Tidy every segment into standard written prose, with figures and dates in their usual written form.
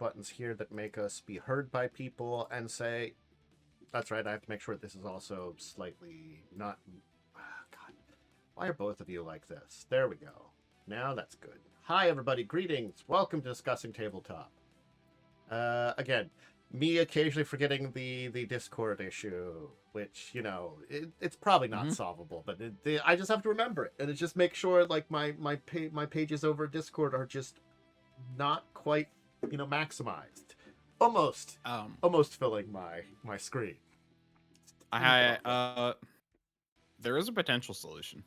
buttons here that make us be heard by people and say, that's right, I have to make sure this is also slightly not... God, why are both of you like this? There we go. Now that's good. Hi, everybody. Greetings. Welcome to Discussing Tabletop. Again, me occasionally forgetting the Discord issue, which, you know, it's probably not solvable, but I just have to remember it, and it just makes sure, like, my pages over Discord are just not quite, you know, maximized. Almost filling my screen. There is a potential solution.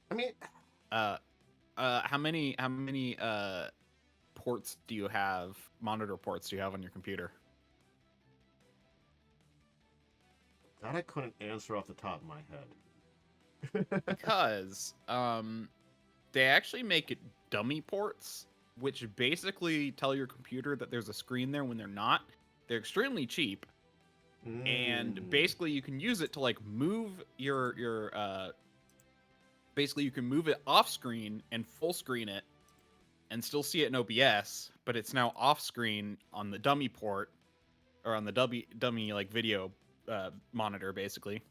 I mean, how many ports do you have? Monitor ports do you have on your computer? that I couldn't answer off the top of my head. Because they actually make it dummy ports, which basically tell your computer that there's a screen there when they're not. They're extremely cheap, and basically you can use it to like move your basically you can move it off screen and full screen it and still see it in OBS, but it's now off screen on the dummy port or on the dummy like video monitor basically.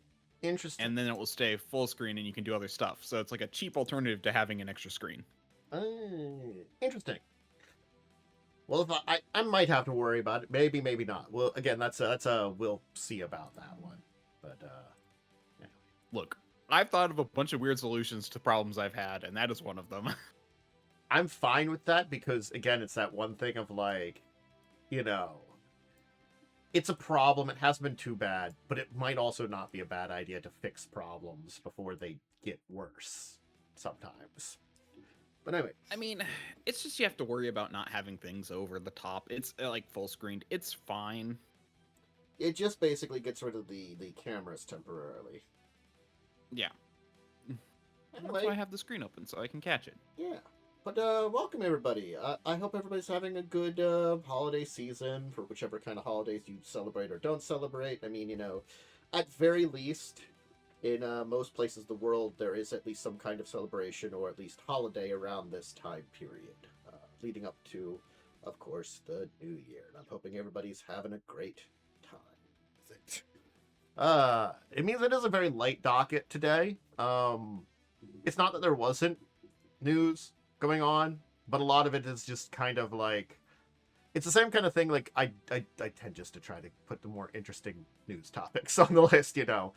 Interesting. And then it will stay full screen and you can do other stuff. So it's like a cheap alternative to having an extra screen. Interesting. Well, if I might have to worry about it. Maybe not. Well, again, that's a we'll see about that one. But yeah. Look, I've thought of a bunch of weird solutions to problems I've had, and that is one of them. I'm fine with that because, again, it's that one thing of like, you know, it's a problem. It hasn't been too bad, but it might also not be a bad idea to fix problems before they get worse sometimes. But anyway. I mean, it's just you have to worry about not having things over the top. It's like full screened. It's fine. It just basically gets rid of the cameras temporarily. Yeah. Anyway, that's why I have the screen open, so I can catch it. Yeah. But welcome, everybody. I hope everybody's having a good holiday season for whichever kind of holidays you celebrate or don't celebrate. I mean, you know, at very least, in most places of the world, there is at least some kind of celebration or at least holiday around this time period, leading up to, of course, the New Year. And I'm hoping everybody's having a great time with it. It means it is a very light docket today. It's not that there wasn't news going on, but a lot of it is just kind of like, it's the same kind of thing. Like I tend just to try to put the more interesting news topics on the list. You know,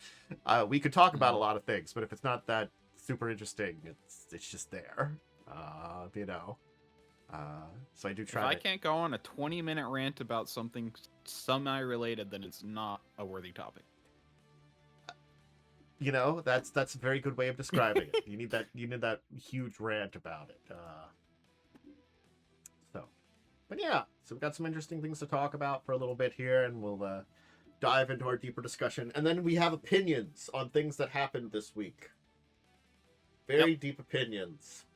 we could talk about a lot of things, but if it's not that super interesting, it's just there. You know, so I do try. If I can't go on a 20-minute rant about something semi-related, then it's not a worthy topic. You know, that's a very good way of describing it. You need that huge rant about it. But yeah, so we've got some interesting things to talk about for a little bit here, and we'll dive into our deeper discussion. And then we have opinions on things that happened this week. Very deep opinions.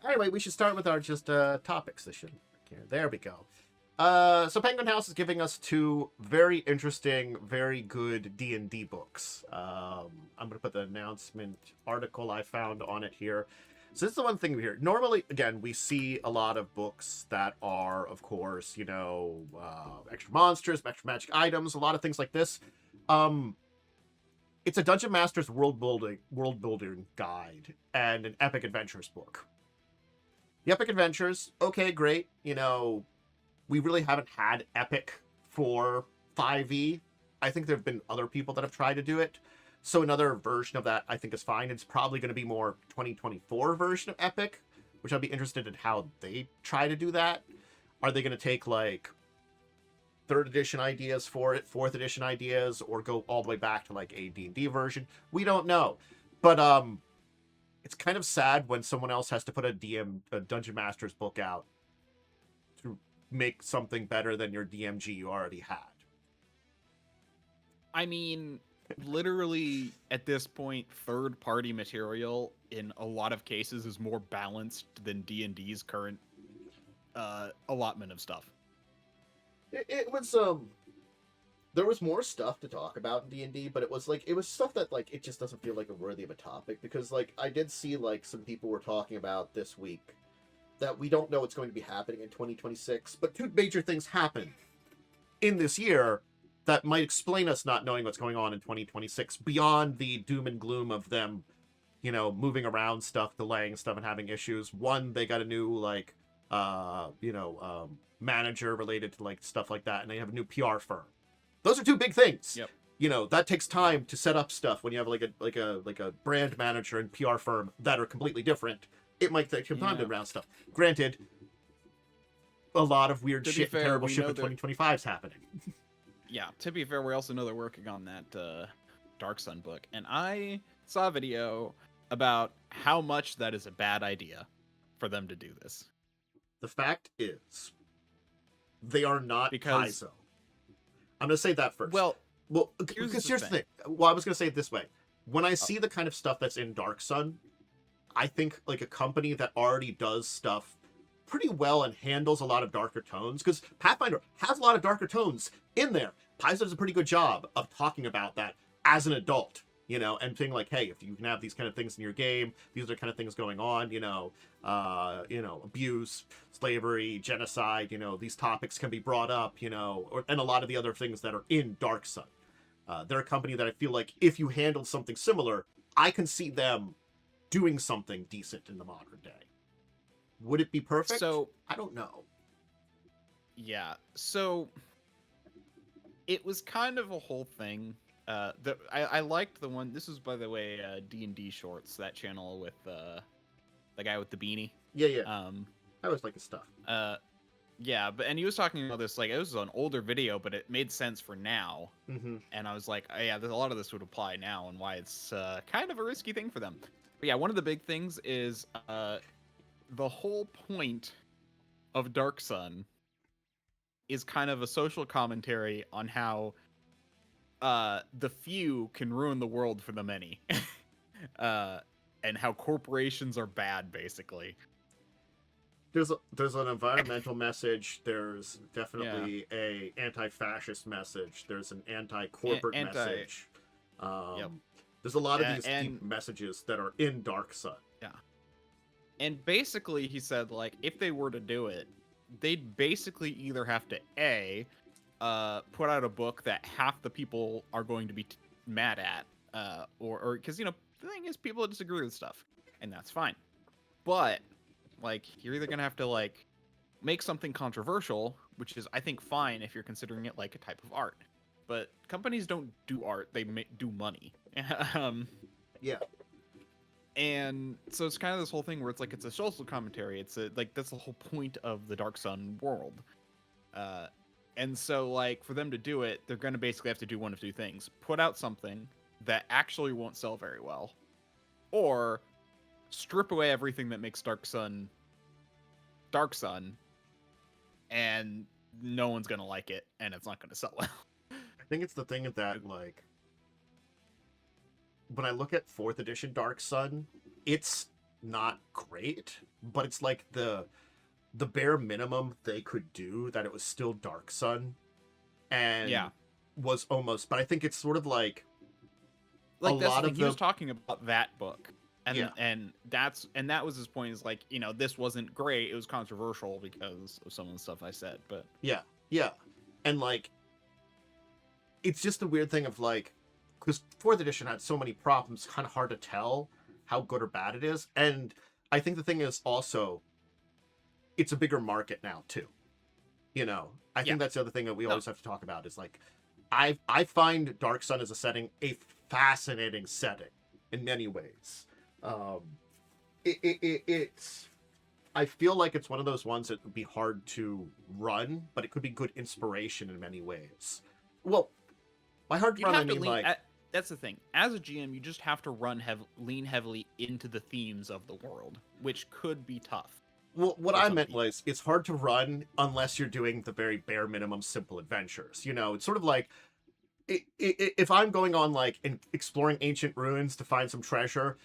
Anyway, we should start with our just topic session. Here, there we go. So Penguin House is giving us two very interesting, very good D&D books. I'm going to put the announcement article I found on it here. So this is the one thing here. Normally, again, we see a lot of books that are, of course, you know, extra monsters, extra magic items, a lot of things like this. It's a Dungeon Master's world building guide and an Epic Adventures book. The Epic Adventures, okay, great. You know, we really haven't had Epic for 5e. I think there have been other people that have tried to do it. So another version of that, I think, is fine. It's probably going to be more 2024 version of Epic, which I'll be interested in how they try to do that. Are they going to take, like, 3rd edition ideas for it, 4th edition ideas, or go all the way back to, like, a D&D version? We don't know. But it's kind of sad when someone else has to put a Dungeon Master's book out to make something better than your DMG you already had. I mean, literally at this point, third-party material in a lot of cases is more balanced than D&D's current allotment of stuff. It was there was more stuff to talk about in D&D, but it was stuff that, like, it just doesn't feel like a worthy of a topic, because, like, I did see, like, some people were talking about this week that we don't know what's going to be happening in 2026, but two major things happen in this year that might explain us not knowing what's going on in 2026 beyond the doom and gloom of them, moving around stuff, delaying stuff, and having issues. One, they got a new manager related to like stuff like that, and they have a new PR firm. Those are two big things. Yep. That takes time to set up stuff when you have like a brand manager and PR firm that are completely different. It might take some time to round stuff. Granted, a lot of weird shit, terrible shit in 2025 is happening. Yeah, to be fair, we also know they're working on that Dark Sun book, and I saw a video about how much that is a bad idea for them to do this. The fact is, they are not Paizo. I'm going to say that first. Well, because here's the thing. Well, I was going to say it this way. When I see the kind of stuff that's in Dark Sun, I think like a company that already does stuff pretty well and handles a lot of darker tones, because Pathfinder has a lot of darker tones in there. Paizo does a pretty good job of talking about that as an adult, and saying like, hey, if you can have these kind of things in your game, these are the kind of things going on, abuse, slavery, genocide, these topics can be brought up, and a lot of the other things that are in Dark Sun. They're a company that I feel like if you handled something similar, I can see them doing something decent in the modern day. Would it be perfect? So I don't know. Yeah. So it was kind of a whole thing. I liked the one. This was, by the way, D&D Shorts, that channel with the guy with the beanie. Yeah. I always like his stuff. Yeah, and he was talking about this, like, it was an older video, but it made sense for now. Mm-hmm. And I was like, oh, yeah, there's a lot of this would apply now, and why it's kind of a risky thing for them. But yeah, one of the big things is the whole point of Dark Sun is kind of a social commentary on how the few can ruin the world for the many. And how corporations are bad, basically. There's an environmental message. There's definitely a anti-fascist message. There's an anti-corporate message. There's a lot of these deep messages that are in Dark Sun. Yeah. And basically, he said, like, if they were to do it, they'd basically either have to put out a book that half the people are going to be mad at, or because the thing is, people disagree with stuff, and that's fine. But like, you're either gonna have to like make something controversial, which is, I think, fine if you're considering it like a type of art. But companies don't do art; they do money. Yeah. And so it's kind of this whole thing where it's like it's a social commentary. It's like that's the whole point of the Dark Sun world. And so like for them to do it, they're gonna basically have to do one of two things: put out something that actually won't sell very well, or strip away everything that makes Dark Sun, and no one's gonna like it, and it's not gonna sell well. I think it's the thing that, like, when I look at 4th edition Dark Sun, it's not great, but it's like the bare minimum they could do that it was still Dark Sun, and was almost. But I think it's sort of like a lot of he was talking about that book. And that was his point, is like, this wasn't great, it was controversial because of some of the stuff I said, but yeah, and like, it's just a weird thing of like, because 4th edition had so many problems, kind of hard to tell how good or bad it is. And I think the thing is also, it's a bigger market now too. I think that's the other thing that we always have to talk about is like, I find Dark Sun as a setting a fascinating setting in many ways. It's I feel like it's one of those ones that would be hard to run, but it could be good inspiration in many ways. Well, by hard to run, I mean like that's the thing. As a GM, you just have to lean heavily into the themes of the world, which could be tough. Well, what I meant was, it's hard to run unless you're doing the very bare minimum simple adventures. It's sort of like, if I'm going on like and exploring ancient ruins to find some treasure,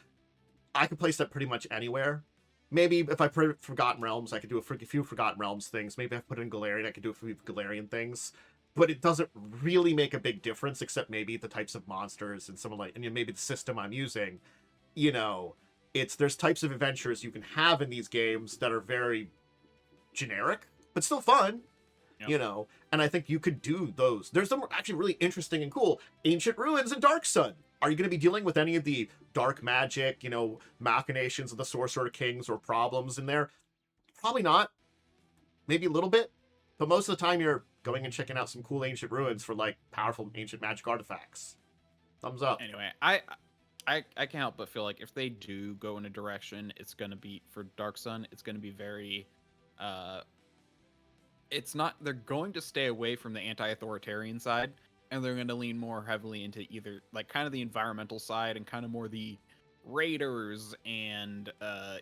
I could place that pretty much anywhere. Maybe if I put Forgotten Realms, I could do a few Forgotten Realms things. Maybe if I put in Galarian, I could do a few Galarian things. But it doesn't really make a big difference, except maybe the types of monsters and some of like, and maybe the system I'm using. there's types of adventures you can have in these games that are very generic, but still fun, you know, and I think you could do those. There's some actually really interesting and cool Ancient Ruins and Dark Sun. Are you going to be dealing with any of the dark magic, you know, machinations of the Sorcerer Kings or problems in there? Probably not. Maybe a little bit. But most of the time you're going and checking out some cool Ancient Ruins for, like, powerful ancient magic artifacts. Thumbs up. Anyway, I can't help but feel like if they do go in a direction, it's going to be, for Dark Sun, it's going to be very... it's not... They're going to stay away from the anti-authoritarian side, and they're going to lean more heavily into either, like, kind of the environmental side and kind of more the raiders and,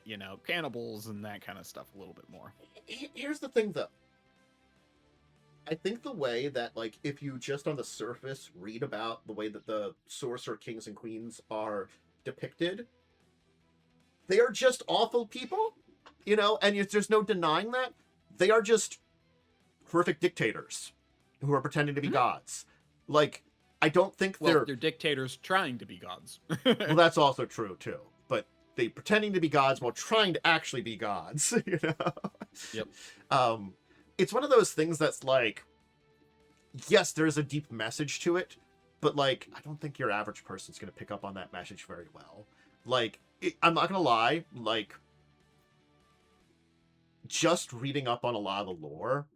you know, cannibals and that kind of stuff a little bit more. Here's the thing, though. I think the way that, like, if you just on the surface read about the way that the Sorcerer Kings and Queens are depicted, they are just awful people, you know, and there's no denying that. They are just horrific dictators who are pretending to be gods. Like, I don't think they're dictators trying to be gods. Well, that's also true, too. But they pretending to be gods while trying to actually be gods, you know? Yep. It's one of those things that's like, yes, there's a deep message to it, but, like, I don't think your average person's going to pick up on that message very well. Like, I'm not going to lie, like, just reading up on a lot of the lore,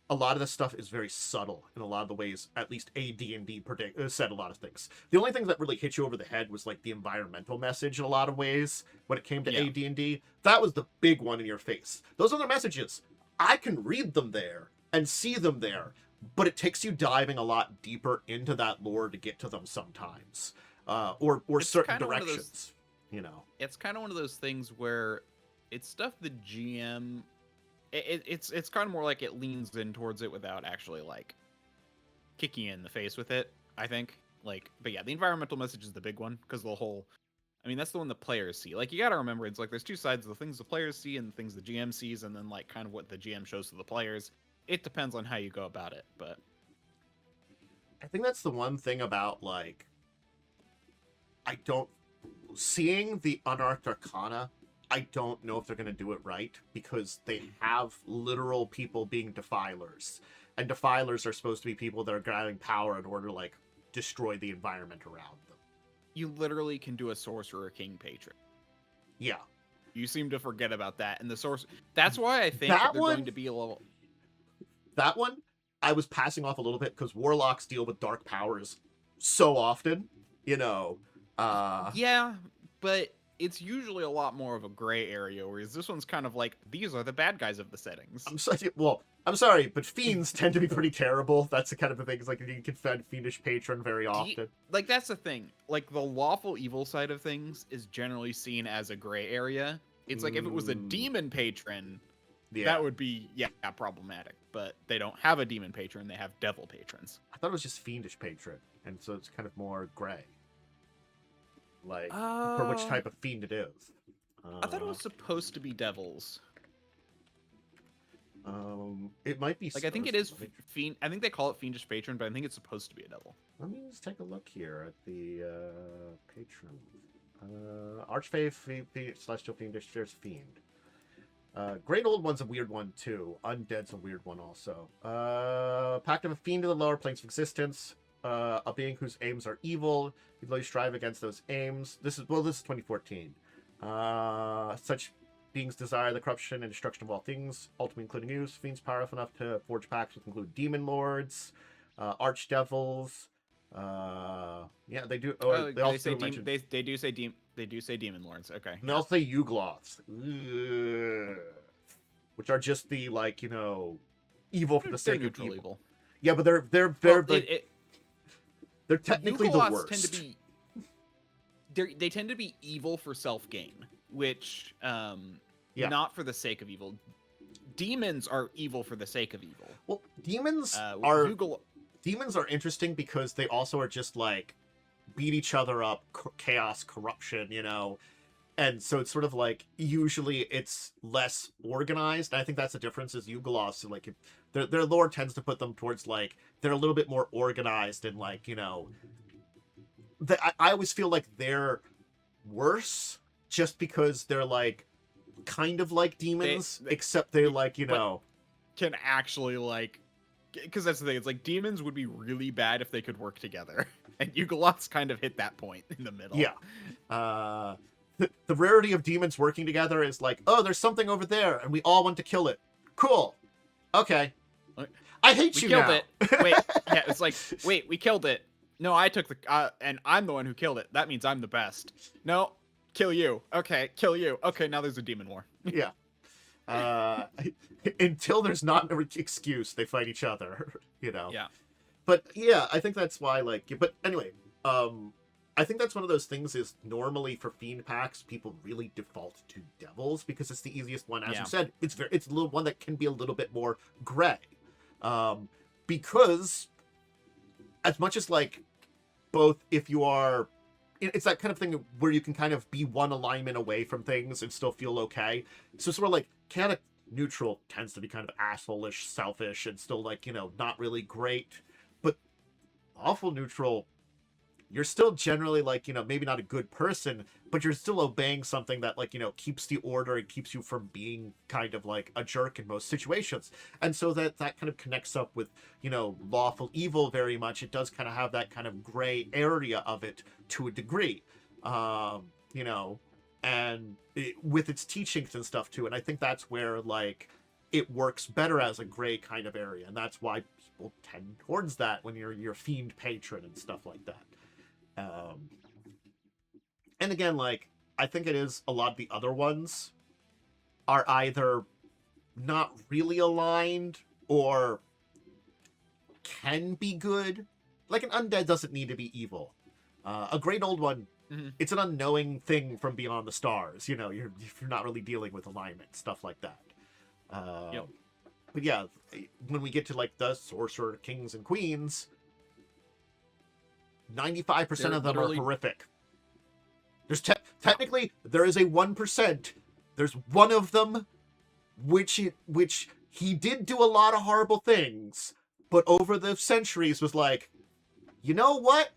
a lot of this stuff is very subtle in a lot of the ways, at least AD&D said a lot of things. The only thing that really hit you over the head was, like, the environmental message in a lot of ways when it came to AD&D. That was the big one in your face. Those other messages, I can read them there and see them there, but it takes you diving a lot deeper into that lore to get to them sometimes, or certain directions, you know. It's kind of one of those things where it's stuff the GM... It's kind of more like it leans in towards it without actually, like, kicking you in the face with it, I think. Like, but yeah, the environmental message is the big one, because the whole... I mean, that's the one the players see. Like, you gotta remember, it's like there's two sides of the things the players see and the things the GM sees, and then, like, kind of what the GM shows to the players. It depends on how you go about it, but... I think that's the one thing about, like... Seeing the Unearthed Arcana, I don't know if they're going to do it right, because they have literal people being defilers. And defilers are supposed to be people that are grabbing power in order to, like, destroy the environment around them. You literally can do a Sorcerer King patron. Yeah. You seem to forget about that. And the source... That's why I think they're going to be a little... That one, I was passing off a little bit, because warlocks deal with dark powers so often, you know. Yeah, but... It's usually a lot more of a gray area, whereas this one's kind of like, these are the bad guys of the settings. I'm sorry, but fiends tend to be pretty terrible. That's the kind of the thing, is like, you can find fiendish patron very often. Like, that's the thing. Like, the lawful evil side of things is generally seen as a gray area. It's like, if it was a demon patron, that would be, problematic. But they don't have a demon patron, they have devil patrons. I thought it was just fiendish patron, and so it's kind of more gray. Like, for which type of fiend it is. I thought it was supposed to be devils. It might be. Like, I think it is fiend. I think they call it fiendish patron, but I think it's supposed to be a devil. Let me just take a look here at the patron. Archfey, Celestial Fiendish, there's Fiend. Great Old One's a weird one too. Undead's a weird one also. Pact of a Fiend in the lower planes of existence. A being whose aims are evil. You can always strive against those aims. This is 2014. Such beings desire the corruption and destruction of all things, ultimately including you. Fiends powerful enough to forge pacts with include demon archdevils. Yeah, they do. They also mention... they do say demon lords. Okay. And they also say Yugloths, which are just the, like, you know, evil for the sake of evil. Yeah, but they're they're technically the worst. They tend to be evil for self-gain, which not for the sake of evil. Demons are evil for the sake of evil. Well, demons are interesting because they also are just like beat each other up, chaos, corruption, you know. And so it's sort of like, usually it's less organized. I think that's the difference is Yugoloths, like, their lore tends to put them towards, like, they're a little bit more organized and, like, you know, I always feel like they're worse just because they're like kind of like demons, except they're like, you know, can actually like, because that's the thing. It's like demons would be really bad if they could work together, and Yugoloths kind of hit that point in the middle. Yeah. The rarity of demons working together is like, oh, there's something over there, and we all want to kill it. Cool. Okay. I hate you now. We killed it. Wait, yeah, it's like, wait, we killed it. No, I took the, and I'm the one who killed it. That means I'm the best. No, kill you. Okay, kill you. Okay, now there's a demon war. Yeah. Until there's not an excuse, they fight each other, you know? Yeah. But yeah, I think that's why, like, but anyway, I think that's one of those things is normally for Fiend packs, people really default to Devils because it's the easiest one. As you said, it's a little one that can be a little bit more gray. Because as much as like both if you are, it's that kind of thing where you can kind of be one alignment away from things and still feel okay. So sort of like chaotic neutral tends to be kind of asshole-ish, selfish, and still like, you know, not really great. But awful neutral, you're still generally like, you know, maybe not a good person, but you're still obeying something that like, you know, keeps the order and keeps you from being kind of like a jerk in most situations. And so that kind of connects up with, you know, lawful evil very much. It does kind of have that kind of gray area of it to a degree, you know, and with its teachings and stuff too. And I think that's where like it works better as a gray kind of area. And that's why people tend towards that when you're Fiend patron and stuff like that. And again, like, I think it is a lot of the other ones are either not really aligned or can be good. Like, an undead doesn't need to be evil. A great old one, it's an unknowing thing from beyond the stars. You know, you're not really dealing with alignment, stuff like that. But yeah, when we get to, like, the Sorcerer Kings and Queens, 95% of them are horrific. There's technically there is a 1%. There's one of them which he did do a lot of horrible things, but over the centuries was like, you know what?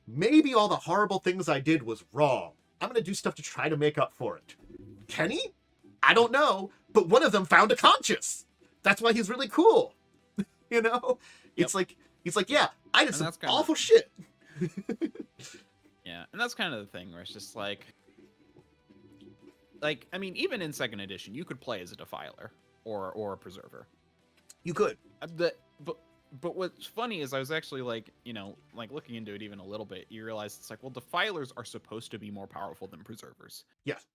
Maybe all the horrible things I did was wrong. I'm gonna do stuff to try to make up for it. Can he? I don't know, but one of them found a conscience. That's why he's really cool. You know? It's like he's like, yeah, I did some awful shit. Yeah, and that's kind of the thing where it's just like, I mean, even in second edition, you could play as a Defiler or a Preserver. You could. But what's funny is I was actually like, you know, like looking into it even a little bit, you realize it's like, well, Defilers are supposed to be more powerful than Preservers. Yes.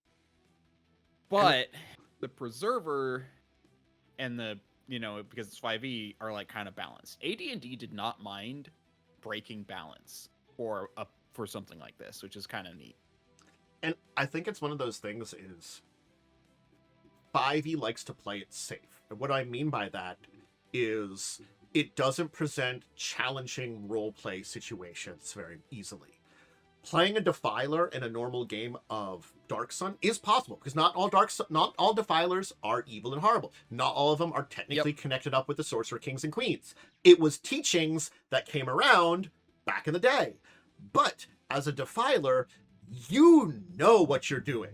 But the Preserver and the, you know, because it's 5e, are like kind of balanced. AD&D did not mind breaking balance for something like this, which is kind of neat. And I think it's one of those things is 5e likes to play it safe. And what I mean by that is it doesn't present challenging roleplay situations very easily. Playing a Defiler in a normal game of Dark Sun is possible because not all Defilers are evil and horrible. Not all of them are technically connected up with the Sorcerer Kings and Queens. It was teachings that came around back in the day. But as a Defiler, you know what you're doing.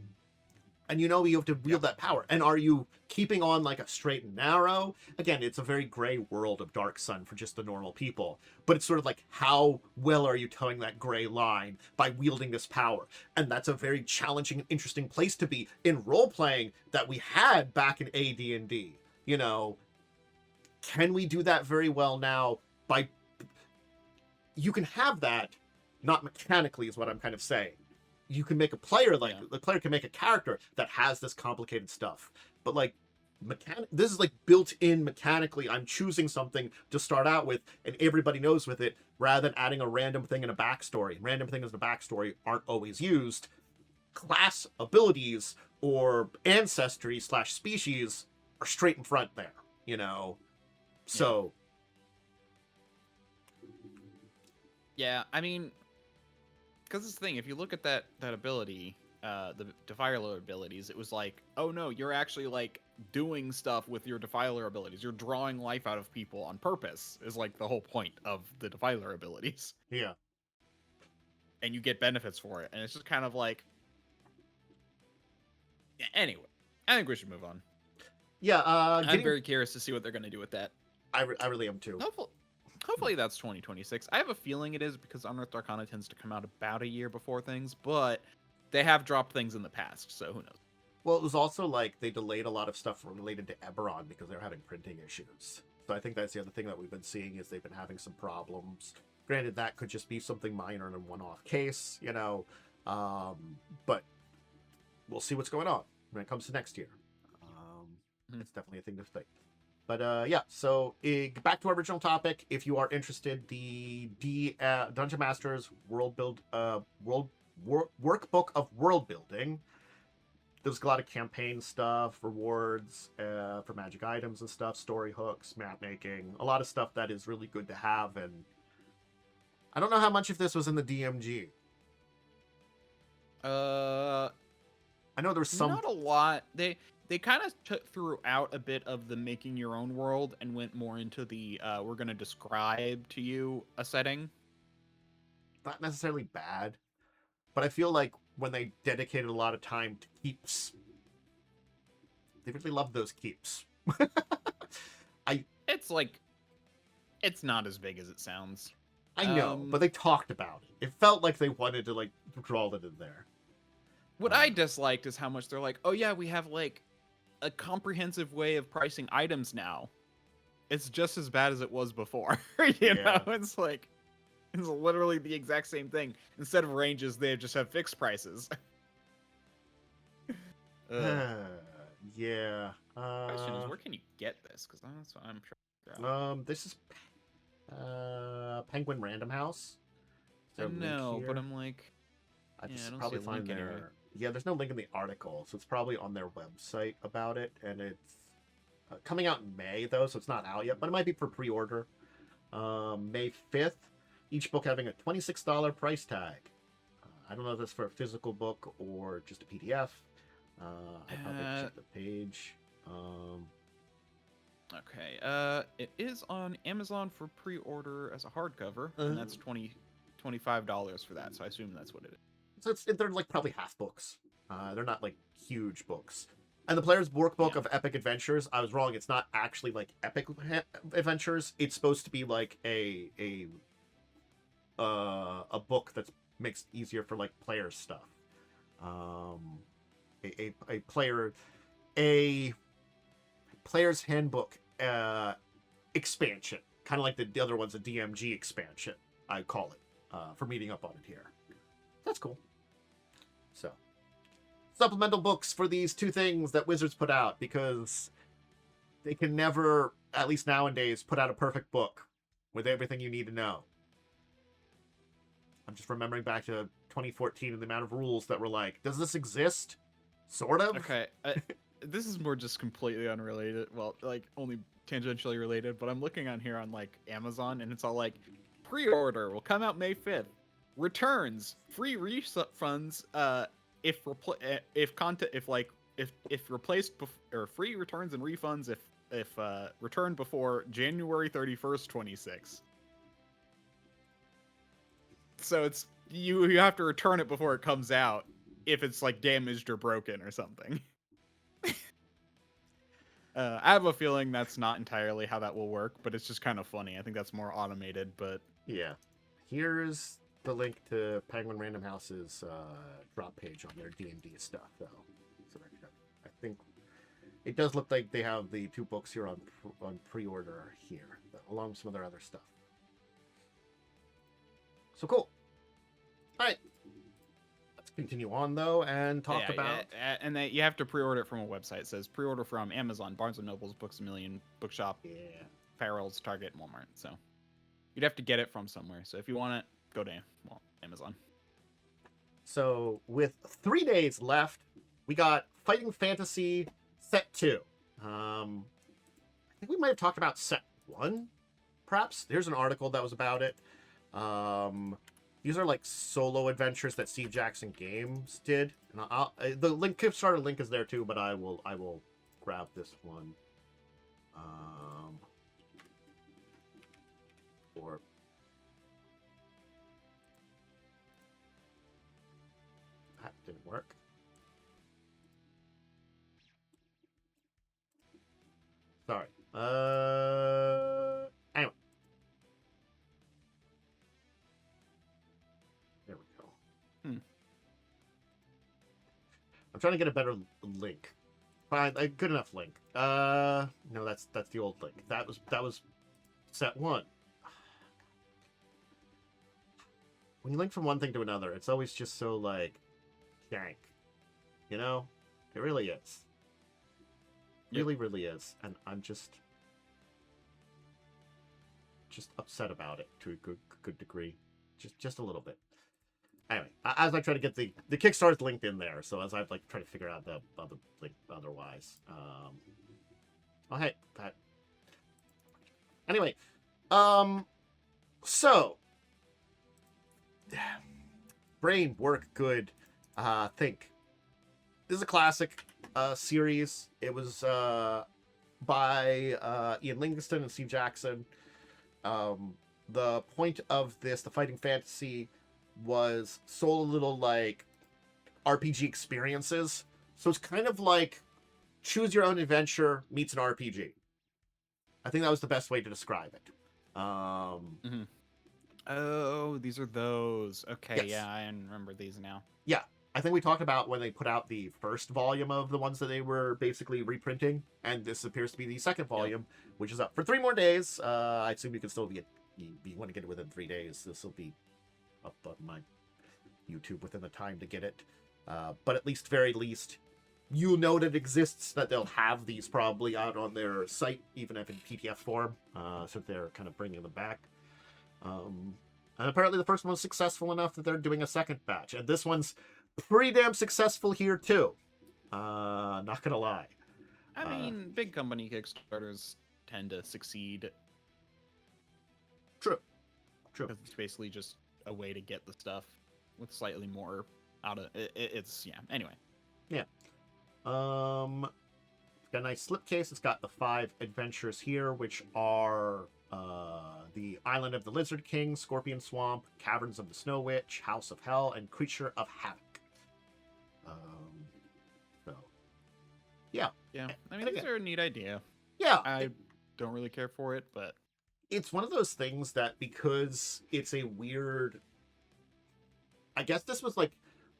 And you know you have to wield that power. And are you keeping on like a straight and narrow? Again, it's a very gray world of Dark Sun for just the normal people. But it's sort of like, how well are you towing that gray line by wielding this power? And that's a very challenging and interesting place to be in role-playing that we had back in AD&D. You know, can we do that very well now? You can have that, not mechanically is what I'm kind of saying. You can make a player the player can make a character that has this complicated stuff, but like this is like built in mechanically. I'm choosing something to start out with, and everybody knows with it, rather than adding a random thing in a backstory. Random things in a backstory aren't always used. Class abilities or ancestry/species are straight in front there, you know. So yeah, I mean, because this thing, if you look at that ability, the Defiler abilities, it was like, oh no, you're actually like doing stuff with your Defiler abilities. You're drawing life out of people on purpose, is like the whole point of the Defiler abilities. Yeah. And you get benefits for it. And it's just kind of like, Anyway, I think we should move on. Yeah, I'm very curious to see what they're going to do with that. I really am too. Hopefully that's 2026. I have a feeling it is because Unearthed Arcana tends to come out about a year before things, but they have dropped things in the past, so who knows. Well, it was also like they delayed a lot of stuff related to Eberron because they're having printing issues. So I think that's the other thing that we've been seeing is they've been having some problems. Granted, that could just be something minor in a one-off case, you know, but we'll see what's going on when it comes to next year. It's definitely a thing to think. But yeah, so back to our original topic. If you are interested, the Dungeon Masters workbook of world building. There's a lot of campaign stuff, rewards for magic items and stuff, story hooks, map making, a lot of stuff that is really good to have. And I don't know how much of this was in the DMG. I know there was some. Not a lot. They kind of threw out a bit of the making your own world and went more into the we're going to describe to you a setting. Not necessarily bad, but I feel like when they dedicated a lot of time to keeps, they really love those keeps. It's not as big as it sounds. I know, but they talked about it. It felt like they wanted to like draw it in there. What I disliked is how much they're like, oh yeah, we have like a comprehensive way of pricing items now. It's just as bad as it was before. you know, it's like it's literally the exact same thing. Instead of ranges, they just have fixed prices. Yeah. Question is, where can you get this? Because that's what I'm sure. This is Penguin Random House. I know, but I'm like, I don't probably find there. Anywhere. Yeah, there's no link in the article, so it's probably on their website about it, and it's coming out in May though, so it's not out yet, but it might be for pre-order. May 5th. Each book having a $26 price tag. I don't know if that's for a physical book or just a PDF. I probably check the page. Okay. It is on Amazon for pre-order as a hardcover, and that's $25 for that. So I assume that's what it is. So they're like probably half books. They're not like huge books. And the player's workbook of Epic Adventures, I was wrong. It's not actually like Epic Adventures. It's supposed to be like a book that makes it easier for like player stuff. A player's handbook expansion, kind of like the other one's a DMG expansion, I call it, for meeting up on it here. That's cool. So, supplemental books for these two things that Wizards put out, because they can never, at least nowadays, put out a perfect book with everything you need to know. I'm just remembering back to 2014 and the amount of rules that were like, does this exist? Sort of. Okay. This is more just completely unrelated. Well, like only tangentially related, but I'm looking on here on like Amazon and it's all like pre-order will come out May 5th. Returns, free refunds if replaced or free returns and refunds if returned before January 31st, 26. So it's you have to return it before it comes out if it's like damaged or broken or something. I have a feeling that's not entirely how that will work, but it's just kind of funny. I think that's more automated, but yeah. Here's the link to Penguin Random House's drop page on their D&D stuff, though. So I think it does look like they have the two books here on pre-order here, along with some of their other stuff. So cool. All right. Let's continue on, though, and talk about... Yeah, and you have to pre-order it from a website. It says pre-order from Amazon, Barnes & Noble's, Books A Million, Bookshop, Farrell's, Target, and Walmart. So you'd have to get it from somewhere. So if you want it, go to Amazon. So with 3 days left, we got Fighting Fantasy Set 2. I think we might have talked about Set 1, perhaps. There's an article that was about it. These are like solo adventures that Steve Jackson Games did. And the Kickstarter link is there too, but I will grab this one. Or that didn't work. Anyway. There we go. I'm trying to get a better link. Fine, a good enough link. No, that's the old link. That was set 1. When you link from one thing to another, it's always just so like jank. You know? It really is. Yep. Really is. And I'm just upset about it to a good degree. Just a little bit. Anyway, as I try to get the Kickstarter's linked in there, so as I like try to figure out the other link otherwise. Oh hey, that. Anyway, so brain work good. Think. This is a classic series. It was by Ian Livingstone and Steve Jackson. The point of this, the fighting fantasy, was solo little like RPG experiences. So it's kind of like choose your own adventure meets an RPG. I think that was the best way to describe it. Mm-hmm. Oh, these are those. Okay, yes. yeah, I remember these now. Yeah, I think we talked about when they put out the first volume of the ones that they were basically reprinting, and this appears to be the second volume, which is up for 3 more days. I assume you can still you want to get it within 3 days. This will be up on my YouTube within the time to get it. But at least, very least, you'll know that it exists, that they'll have these probably out on their site, even if in PDF form, so they're kind of bringing them back. And apparently the first one was successful enough that they're doing a second batch. And this one's pretty damn successful here, too. Not gonna lie. I mean, big company Kickstarters tend to succeed. True. Because it's basically just a way to get the stuff with slightly more out of it. It's, yeah, anyway. Yeah. Got a nice slipcase. It's got the 5 adventures here, which are the Island of the Lizard King, Scorpion Swamp, Caverns of the Snow Witch, House of Hell, and Creature of Havoc. So, yeah. Yeah, I mean, these are a neat idea. Yeah. I don't really care for it, but it's one of those things that, because it's a weird... I guess this was like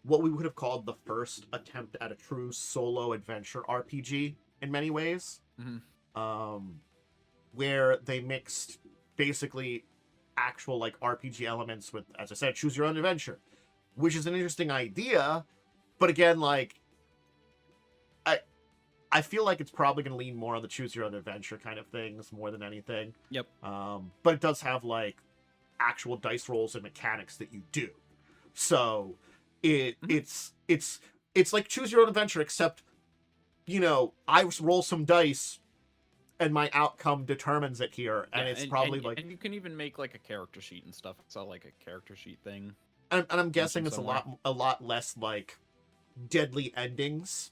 what we would have called the first attempt at a true solo adventure RPG in many ways. Mm-hmm. Where they mixed basically actual like RPG elements with, as I said, choose your own adventure, which is an interesting idea. But again, like, I feel like it's probably going to lean more on the choose your own adventure kind of things more than anything. Yep. But it does have like actual dice rolls and mechanics that you do. So it's like choose your own adventure, except, you know, I roll some dice and my outcome determines it here, and it's probably like... And you can even make like a character sheet and stuff. It's all like a character sheet thing. And I'm guessing it's a lot less like deadly endings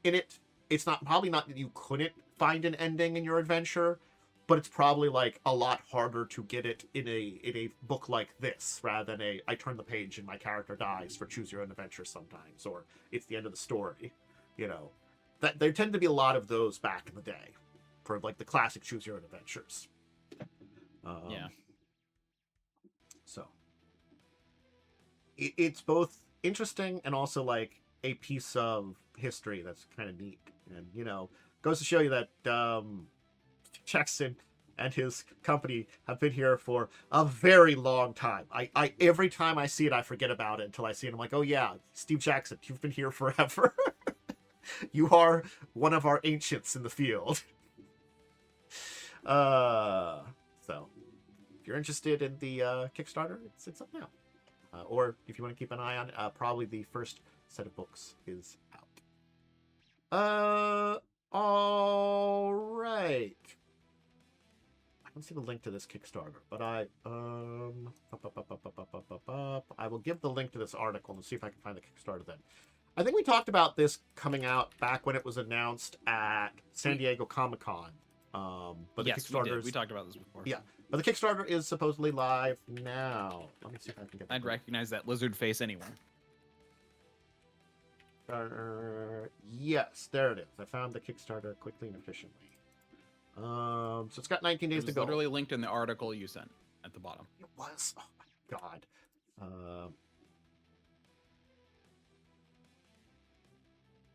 in it. It's probably not that you couldn't find an ending in your adventure, but it's probably like a lot harder to get it in a book like this, rather than I turn the page and my character dies for choose your own adventure sometimes, or it's the end of the story. You know, that there tend to be a lot of those back in the day for like the classic choose your own adventures. Yeah. So it's both interesting and also like a piece of history that's kind of neat, and you know, goes to show you that Jackson and his company have been here for a very long time. I every time I see it, I forget about it until I see it. I'm like, oh yeah, Steve Jackson, you've been here forever. You are one of our ancients in the field. So if you're interested in the Kickstarter, it's up now. Or if you want to keep an eye on it, probably the first set of books is out. All right. I don't see the link to this Kickstarter, but I will give the link to this article and see if I can find the Kickstarter then. I think we talked about this coming out back when it was announced at San Diego Comic-Con. But yes, the Kickstarter, we talked about this before. Yeah, but the Kickstarter is supposedly live now. Let me see if I can get. I'd recognize that lizard face anywhere. Yes, there it is. I found the Kickstarter quickly and efficiently. So it's got 19 days It to was go. literally linked in the article you sent at the bottom. It was. Oh my god.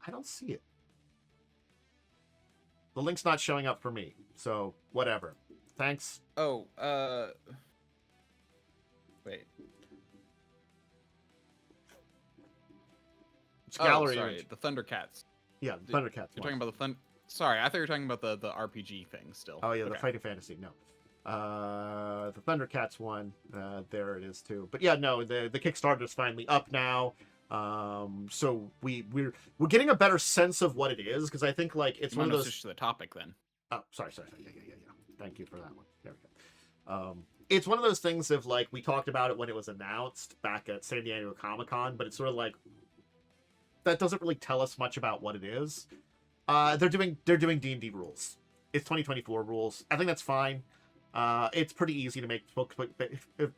I don't see it. The link's not showing up for me, so whatever. Thanks. Oh, wait. It's gallery. Sorry, the Thundercats. Yeah, the Thundercats. You're talking about the Sorry, I thought you were talking about the RPG thing still. Oh yeah, the Fighting Fantasy. No. The Thundercats one. There it is too. But yeah, no, the Kickstarter is finally up now. So we're getting a better sense of what it is, because I think like it's one of those. Switch to the topic then. Oh, sorry. Yeah. Thank you for that one. There we go. It's one of those things of like we talked about it when it was announced back at San Diego Comic-Con, but it's sort of like that doesn't really tell us much about what it is. They're doing D&D rules. It's 2024 rules. I think that's fine. It's pretty easy to make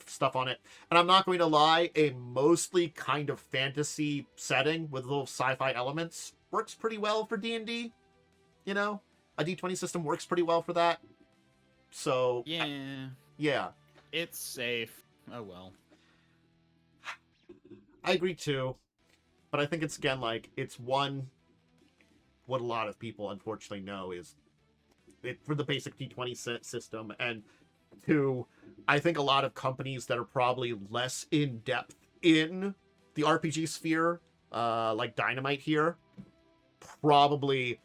stuff on it. And I'm not going to lie, a mostly kind of fantasy setting with little sci-fi elements works pretty well for D&D. You know, a D20 system works pretty well for that. So yeah, it's safe. Oh well. I agree too, but I think it's again like it's one. What a lot of people unfortunately know is it for the basic D20 system, and two, I think a lot of companies that are probably less in depth in the RPG sphere, like Dynamite here, probably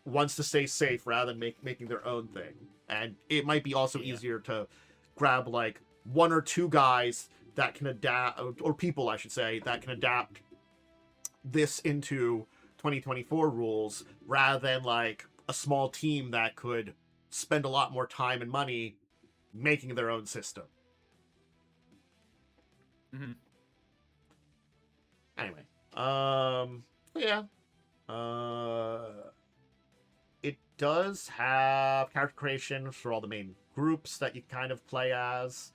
wants to stay safe rather than making their own thing. And it might be also easier to grab like one or two guys that can adapt, or people I should say, that can adapt this into 2024 rules rather than like a small team that could spend a lot more time and money making their own system. Mm-hmm. Anyway, yeah. It does have character creation for all the main groups that you kind of play as.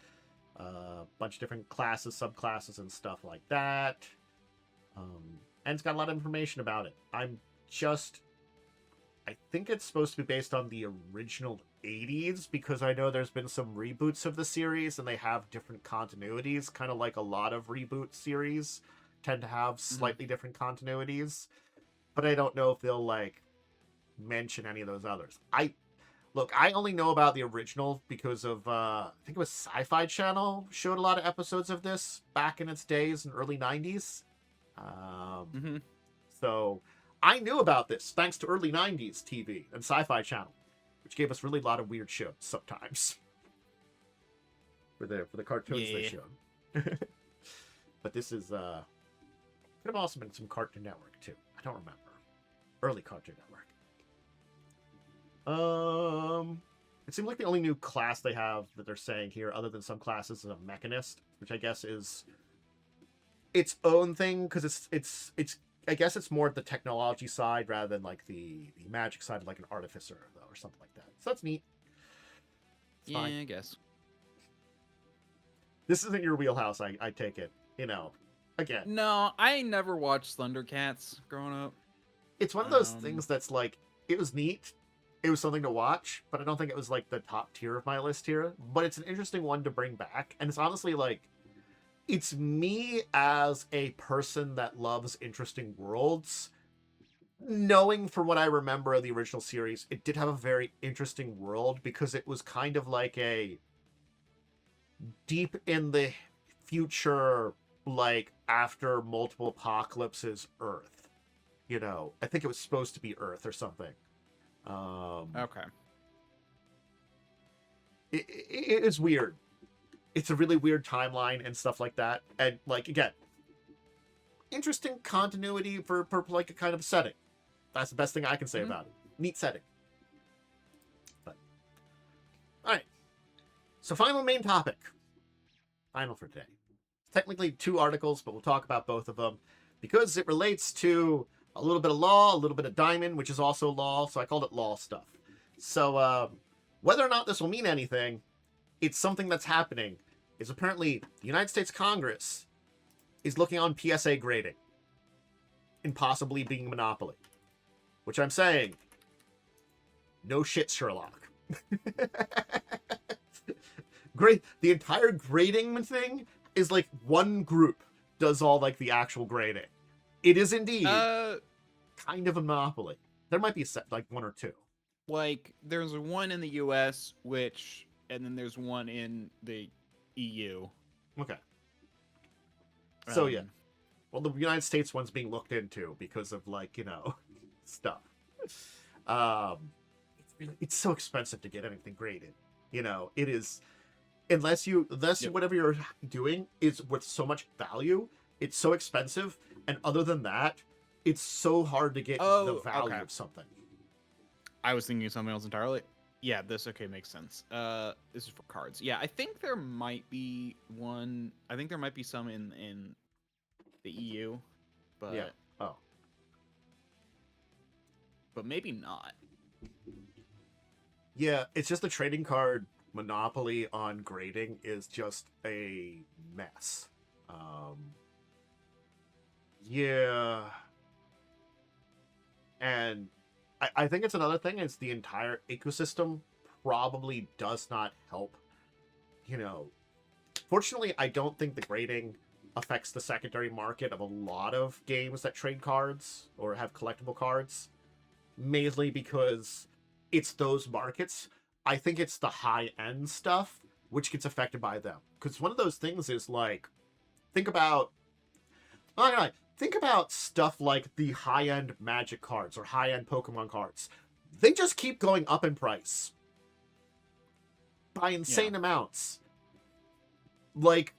A bunch of different classes, subclasses, and stuff like that. And it's got a lot of information about it. I think it's supposed to be based on the original 80s, because I know there's been some reboots of the series and they have different continuities, kind of like a lot of reboot series tend to have slightly different continuities. But I don't know if they'll like mention any of those others. I only know about the original because of I think it was Sci-Fi Channel showed a lot of episodes of this back in its days in early 90s. So I knew about this thanks to early 90s TV and Sci-Fi Channel, which gave us really a lot of weird shows sometimes for the cartoons they showed. But this is could have also been some Cartoon Network too. I don't remember. Early Cartoon Network. It seems like the only new class they have that they're saying here, other than some classes, is a mechanist, which I guess is its own thing, because it's I guess it's more the technology side rather than like the magic side, like an artificer though, or something like that. So that's neat. It's fine. I guess. This isn't your wheelhouse, I take it. You know, again. No, I never watched Thundercats growing up. It's one of those things that's like, it was neat. It was something to watch, but I don't think it was like the top tier of my list here. But it's an interesting one to bring back. And it's honestly like, it's me as a person that loves interesting worlds. Knowing from what I remember of the original series, it did have a very interesting world because it was kind of like a deep in the future, like after multiple apocalypses Earth. You know, I think it was supposed to be Earth or something. Okay. It is weird. It's a really weird timeline and stuff like that. And like, again, interesting continuity for like a kind of setting. That's the best thing I can say about it. Neat setting. But all right. So final main topic. Final for today. Technically 2 articles, but we'll talk about both of them because it relates to a little bit of law, a little bit of Diamond, which is also law, so I called it law stuff. So whether or not this will mean anything, it's something that's happening. Is apparently the United States Congress is looking on PSA grading and possibly being a monopoly. Which I'm saying, no shit, Sherlock. Great. The entire grading thing is like one group does all like the actual grading. It is indeed Uh, kind of a monopoly. There might be a set like one or two. like there's one in the U.S. and then there's one in the EU. Okay. So yeah. Um, Well, the United States one's being looked into because of like, stuff. Um it's so expensive to get anything graded. It is unless Yep. whatever you're doing is with so much value, it's so expensive, and other than that, it's so hard to get the Oh, value okay. of something. I was thinking of something else entirely. Yeah, this okay makes sense. This is for cards. Yeah, I think there might be one. I think there might be some in the EU, Yeah. but Oh. maybe not. Yeah, it's just the trading card monopoly on grading is just a mess. Yeah. And I think it's another thing is the entire ecosystem probably does not help. Fortunately, I don't think the grading affects the secondary market of a lot of games that trade cards or have collectible cards, mainly because it's those markets. I think it's the high-end stuff which gets affected by them. Because one of those things is like, think about, oh my God, think about stuff like the high-end Magic cards or high-end Pokemon cards. They just keep going up in price by Yeah. insane amounts. Like,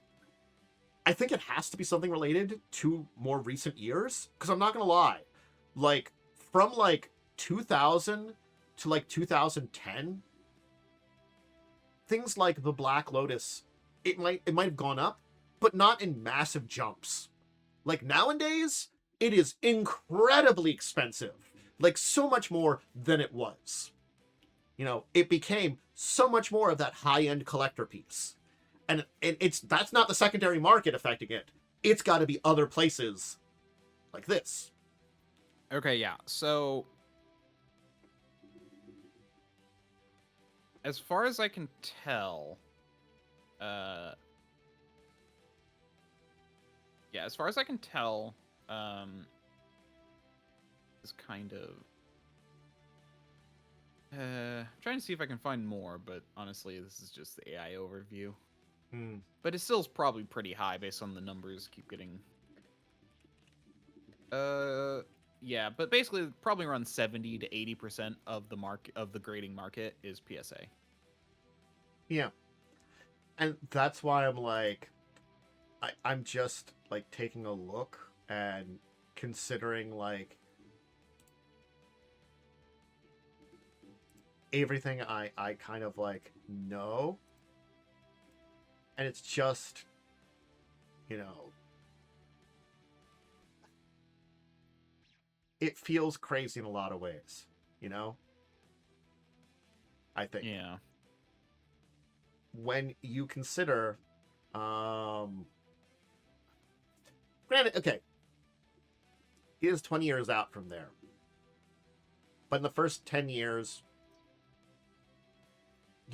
I think it has to be something related to more recent years. Because I'm not going to lie. Like, from like 2000 to like 2010, things like the Black Lotus, it might have gone up, but not in massive jumps. Like nowadays, it is incredibly expensive. Like so much more than it was. It became so much more of that high-end collector piece. And that's not the secondary market affecting it. It's got to be other places like this. Okay, yeah. So as far as I can tell, yeah, as far as I can tell, is kind of. I'm trying to see if I can find more, but honestly, this is just the AI overview. But it still is probably pretty high based on the numbers keep getting. Yeah, but basically, probably around 70 to 80% of the grading market is PSA. Yeah. And that's why I'm like, I'm just like taking a look and considering like everything I kind of like know. And it's just, it feels crazy in a lot of ways, I think. Yeah. When you consider, granted, okay, he is 20 years out from there. But in the first 10 years,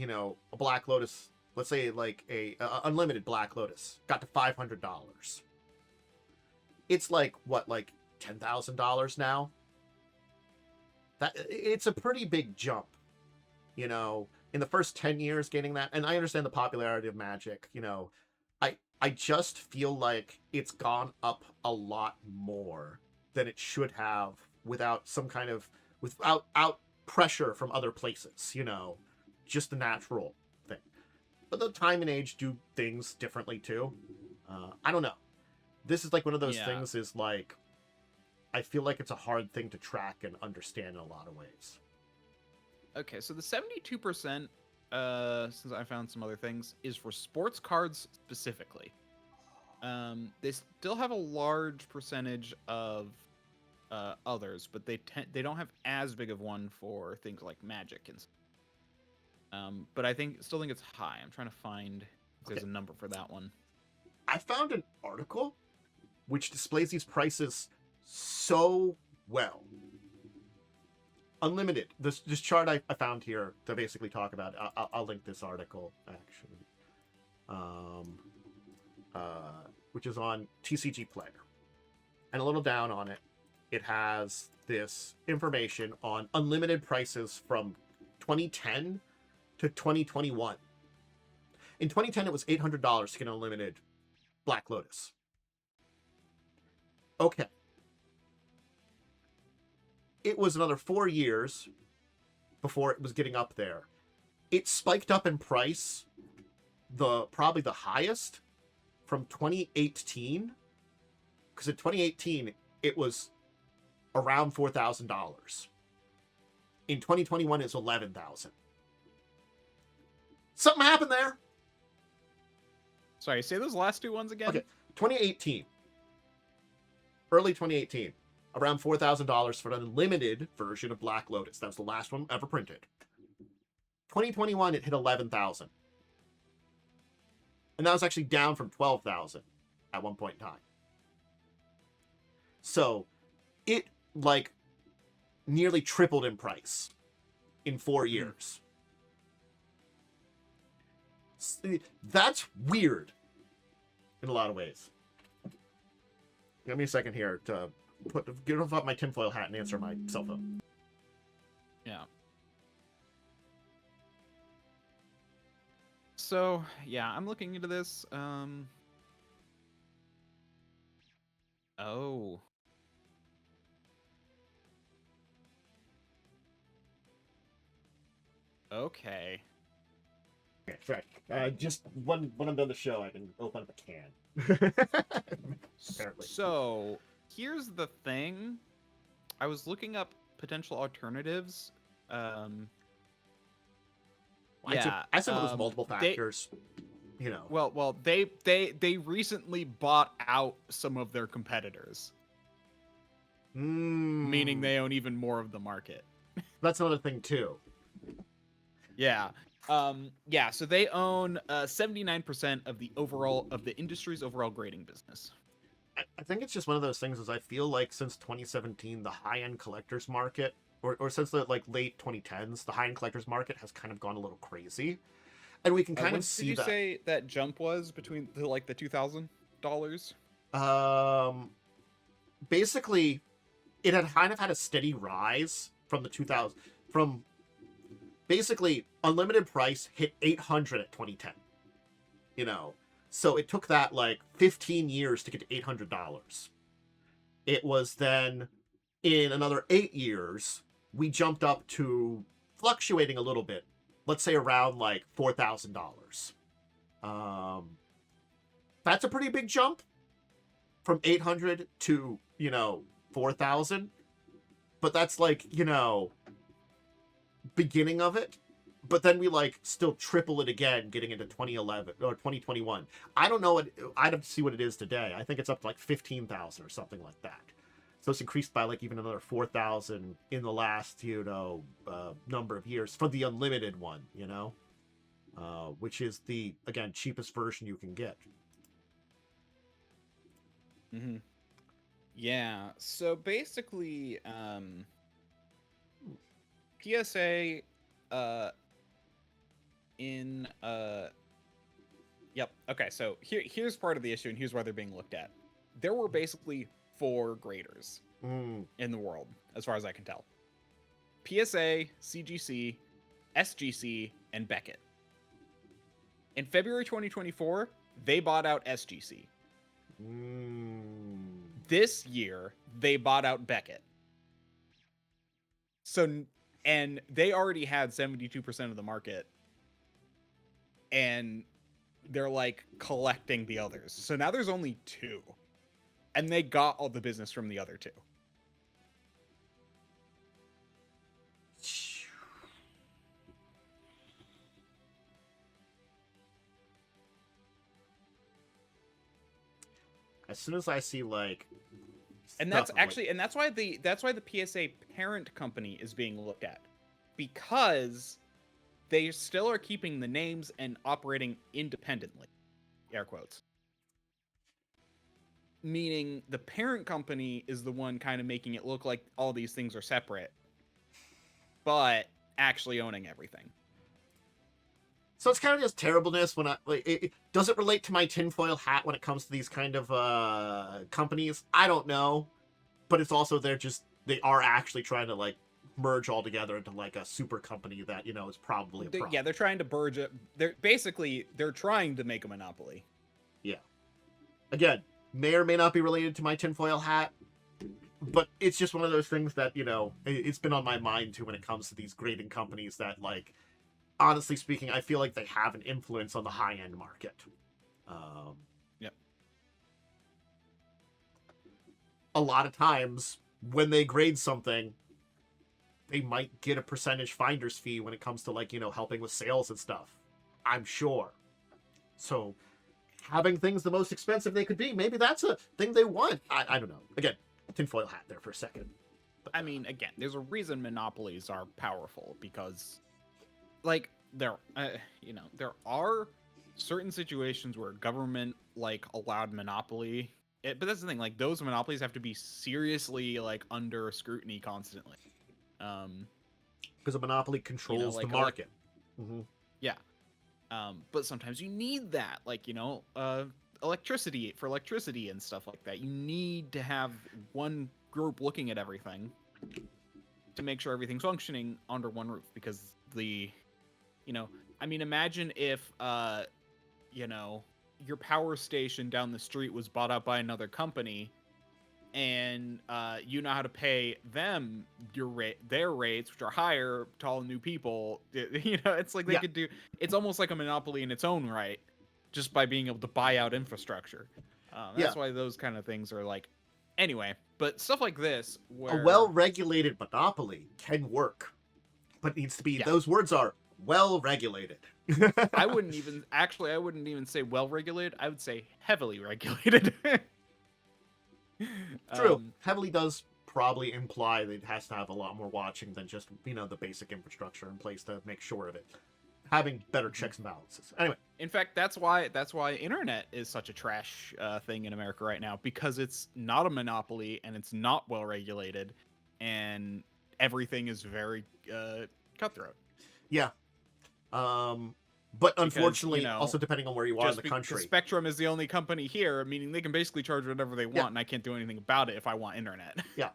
a Black Lotus, let's say like a unlimited Black Lotus, got to $500. It's like, what, like $10,000 now? It's a pretty big jump, in the first 10 years getting that. And I understand the popularity of Magic, I just feel like it's gone up a lot more than it should have without without pressure from other places, just the natural thing. But the time and age do things differently too. I don't know. This is like one of those things is like, I feel like it's a hard thing to track and understand in a lot of ways. Okay, so the 72%, since I found some other things, is for sports cards specifically. They still have a large percentage of others, but they don't have as big of one for things like Magic and. But I still think it's high. I'm trying to find if there's a number for that one. I found an article which displays these prices so well. unlimited. This chart I found here to basically talk about. I'll link this article actually, which is on TCG Player, and a little down on it, it has this information on unlimited prices from 2010 to 2021. In 2010, it was $800 to get an unlimited Black Lotus. Okay. It was another 4 years before it was getting up there. It spiked up in price, probably the highest, from 2018. Because in 2018, it was around $4,000. In 2021, it's $11,000. Something happened there. Sorry, say those last two ones again. Okay, 2018. Early 2018. Around $4,000 for an unlimited version of Black Lotus. That was the last one ever printed. 2021, it hit $11,000. And that was actually down from $12,000 at one point in time. So, it, like, nearly tripled in price in 4 years. That's weird in a lot of ways. Give me a second here to get off my tinfoil hat and answer my cell phone. Yeah. So, yeah, I'm looking into this. Oh. Okay. Okay, right. Just when I'm done the show, I can open up a can. Apparently. So, here's the thing. I was looking up potential alternatives. I said it was multiple factors. You know. Well, they recently bought out some of their competitors. Meaning they own even more of the market. That's another thing too. Yeah. So they own 79% of the industry's overall grading business. I think it's just one of those things. Is I feel like since 2017, the high-end collectors market, or since the late 2010s, the high-end collectors market has kind of gone a little crazy, and we can kind of see that. Did you say that jump was between the $2,000? Basically, it had kind of had a steady rise from the 2000 from. Basically, unlimited price hit 800 at 2010. You know, so it took that 15 years to get to $800. It was then in another 8 years, we jumped up to fluctuating a little bit. Let's say around $4,000. That's a pretty big jump from 800 to, 4,000. But that's beginning of it, but then we still triple it again getting into 2011 or 2021. I don't know I'd have to see what it is today. I think it's up to 15,000 or something like that. So it's increased by even another 4,000 in the last number of years for the unlimited one, which is the cheapest version you can get. Mm-hmm. Yeah, so basically PSA yep, okay, so here's part of the issue, and here's why they're being looked at. There were basically 4 graders in the world, as far as I can tell. PSA, CGC, SGC, and Beckett. In February 2024, they bought out SGC. This year, they bought out Beckett. And they already had 72% of the market, and they're collecting the others. So now there's only 2, and they got all the business from the other 2. As soon as I see and that's actually and that's why the PSA parent company is being looked at, because they still are keeping the names and operating independently, air quotes, meaning the parent company is the one kind of making it look like all these things are separate, but actually owning everything. So it's kind of just terribleness when does it relate to my tinfoil hat when it comes to these kind of companies? I don't know, but it's also they are actually trying to like merge all together into like a super company that is probably a problem. Yeah, they're trying to merge it. They're trying to make a monopoly. Yeah. Again, may or may not be related to my tinfoil hat, but it's just one of those things that it's been on my mind too when it comes to these grading companies that like. Honestly speaking, I feel like they have an influence on the high-end market. Yep. A lot of times, when they grade something, they might get a percentage finder's fee when it comes to, like, helping with sales and stuff. I'm sure. So, having things the most expensive they could be, maybe that's a thing they want. I don't know. Again, tinfoil hat there for a second. But, I mean, again, there's a reason monopolies are powerful, because... like there are certain situations where government like allowed monopoly, but that's the thing, like those monopolies have to be seriously like under scrutiny constantly, because a monopoly controls the market. Yeah, but sometimes you need that, like electricity and stuff like that. You need to have one group looking at everything to make sure everything's functioning under one roof, because I mean, imagine if, your power station down the street was bought out by another company, and you know how to pay them their rates, which are higher to all new people. It's like they could do. It's almost like a monopoly in its own right, just by being able to buy out infrastructure. That's why those kind of things are like. Anyway, but stuff like this, where a well-regulated monopoly can work, but it needs to be. Those words are well-regulated. I wouldn't even say well-regulated. I would say heavily regulated. True. Heavily does probably imply that it has to have a lot more watching than just, the basic infrastructure in place to make sure of it. Having better checks and balances. Anyway. In fact, that's why internet is such a trash thing in America right now, because it's not a monopoly and it's not well-regulated, and everything is very cutthroat. Yeah. But unfortunately, also depending on where you are in the country. Spectrum is the only company here, meaning they can basically charge whatever they want, and I can't do anything about it if I want internet. Yeah.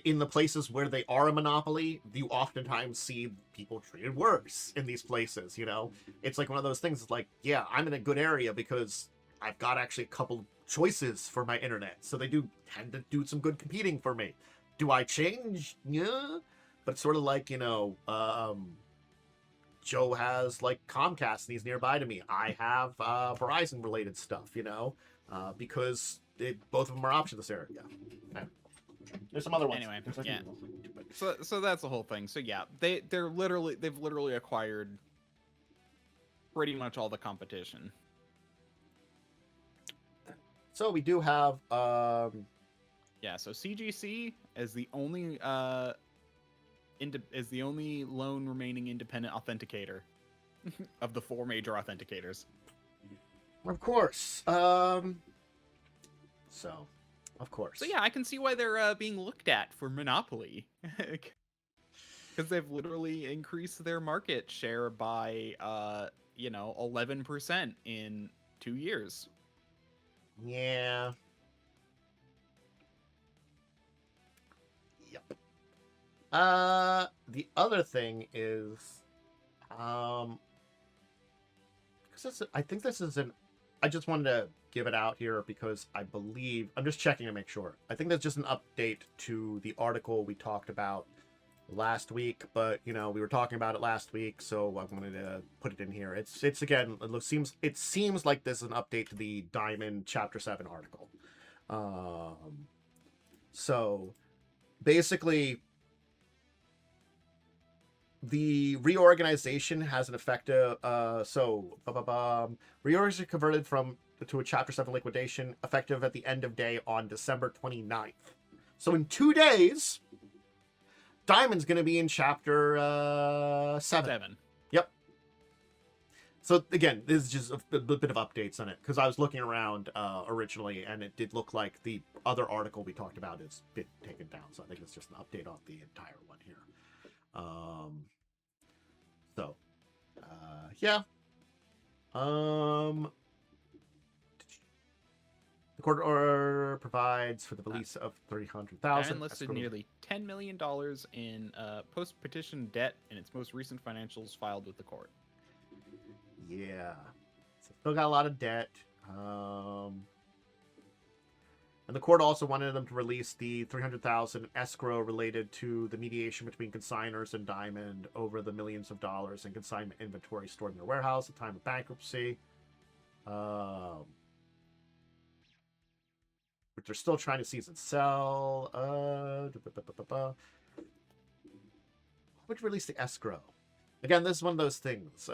In the places where they are a monopoly, you oftentimes see people treated worse in these places, It's like one of those things, it's like, yeah, I'm in a good area because I've got actually a couple choices for my internet. So they do tend to do some good competing for me. Do I change? Yeah. But it's sort of like, Joe has like Comcast and he's nearby to me. I have Verizon related stuff, because both of them are options this area. Okay. There's some other ones. Anyway, yeah. So that's the whole thing. So yeah, they've literally acquired pretty much all the competition. So we do have so CGC is the only is the only lone remaining independent authenticator of the 4 major authenticators. Of course. Of course. So yeah, I can see why they're being looked at for monopoly, because they've literally increased their market share by 11% in 2 years. Yeah. Yep. The other thing is, because I think this is I just wanted to give it out here because I believe, I'm just checking to make sure. I think that's just an update to the article we talked about last week, but we were talking about it last week, so I wanted to put it in here. It's again, it seems like this is an update to the Diamond Chapter 7 article. So basically, the reorganization has an effective reorganization converted to a Chapter 7 liquidation effective at the end of day on December 29th. So in 2 days, Diamond's going to be in Chapter 7. Yep. So again, this is just a bit of updates on it, because I was looking around originally, and it did look like the other article we talked about is been taken down. So I think it's just an update on the entire one here. Um, so, yeah. Um, the court order provides for the release of 300,000. Diamond listed nearly $10 million in post-petition debt in its most recent financials filed with the court. Yeah. So still got a lot of debt. And the court also wanted them to release the 300,000 escrow related to the mediation between consigners and Diamond over the millions of dollars in consignment inventory stored in their warehouse at the time of bankruptcy. Which they're still trying to seize and sell. Would release the escrow? Again, this is one of those things.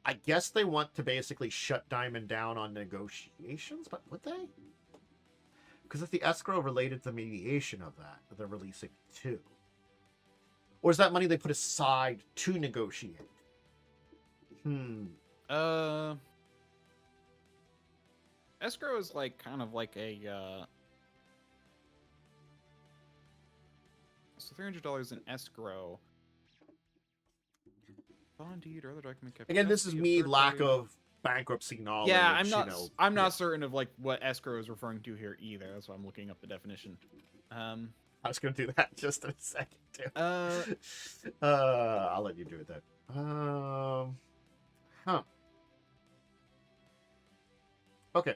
I guess they want to basically shut Diamond down on negotiations, but would they? Because if the escrow related to the mediation of that, they're releasing too. Or is that money they put aside to negotiate? Escrow is like kind of like a so $300 in escrow. Bond deed or other document kept. Again, this is me lack of bankruptcy knowledge. Yeah, I'm not certain of like what escrow is referring to here either. That's why I'm looking up the definition. I was gonna do that just in a second too. I'll let you do it then. Okay.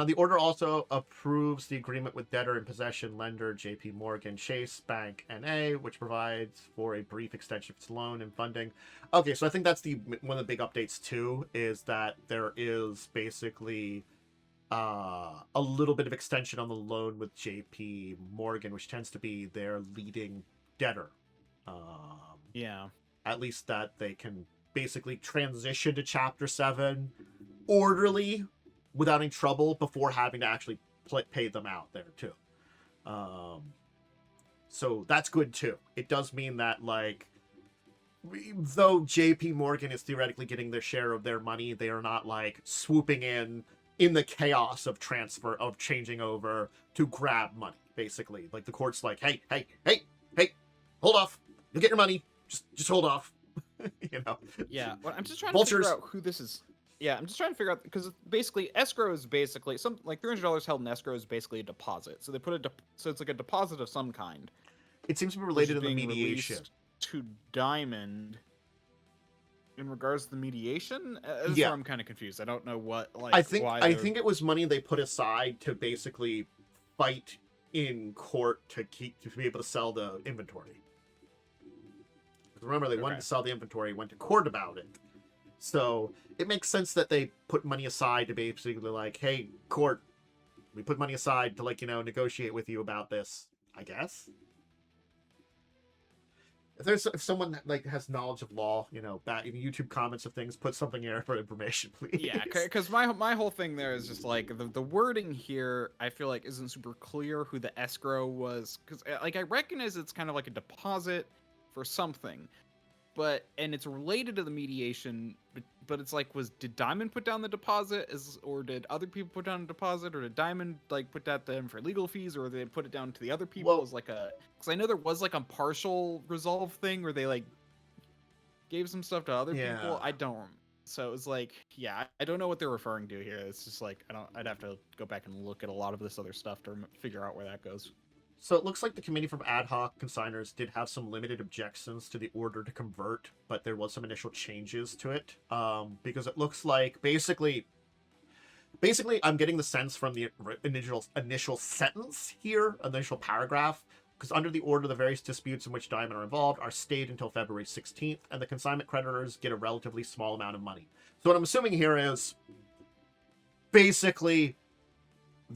The order also approves the agreement with debtor in possession lender J.P. Morgan Chase Bank N.A., which provides for a brief extension of its loan and funding. Okay, so I think that's one of the big updates too, is that there is basically a little bit of extension on the loan with J.P. Morgan, which tends to be their leading debtor. Yeah. At least that they can basically transition to Chapter 7 orderly without any trouble before having to actually pay them out there too. So that's good too. It does mean that, like, though JP Morgan is theoretically getting their share of their money, they are not like swooping in the chaos of changing over to grab money, basically. Like the court's like, hey, hold off. You'll get your money. Just hold off. You know? Yeah. Well, I'm just trying to figure out who this is. Yeah, I'm just trying to figure out, because basically escrow is basically some like $300 held in escrow is basically a deposit. So they put so it's like a deposit of some kind. It seems to be related to the mediation. To Diamond in regards to the mediation. This is where I'm kind of confused. I don't know what. Like, I think it was money they put aside to basically fight in court to be able to sell the inventory. Because remember, they wanted to sell the inventory, went to court about it. So it makes sense that they put money aside to basically like, hey, court, we put money aside to, like, negotiate with you about this, I guess. If someone like has knowledge of law, back in YouTube comments of things, put something here for information, please. Yeah, because my whole thing there is just like the wording here, I feel like isn't super clear who the escrow was, because like I recognize it's kind of like a deposit for something. And it's related to the mediation, but it's like, did Diamond put down the deposit, or did other people put down a deposit, or did Diamond like put that them for legal fees, or did they put it down to the other people as like because I know there was like a partial resolve thing where they like gave some stuff to other people. I don't. So it was like, yeah, I don't know what they're referring to here. It's just like I'd have to go back and look at a lot of this other stuff to figure out where that goes. So it looks like the committee from ad hoc consigners did have some limited objections to the order to convert, but there was some initial changes to it. Because it looks like basically I'm getting the sense from the initial sentence here, initial paragraph, because under the order, the various disputes in which Diamond are involved are stayed until February 16th, and the consignment creditors get a relatively small amount of money. So what I'm assuming here is basically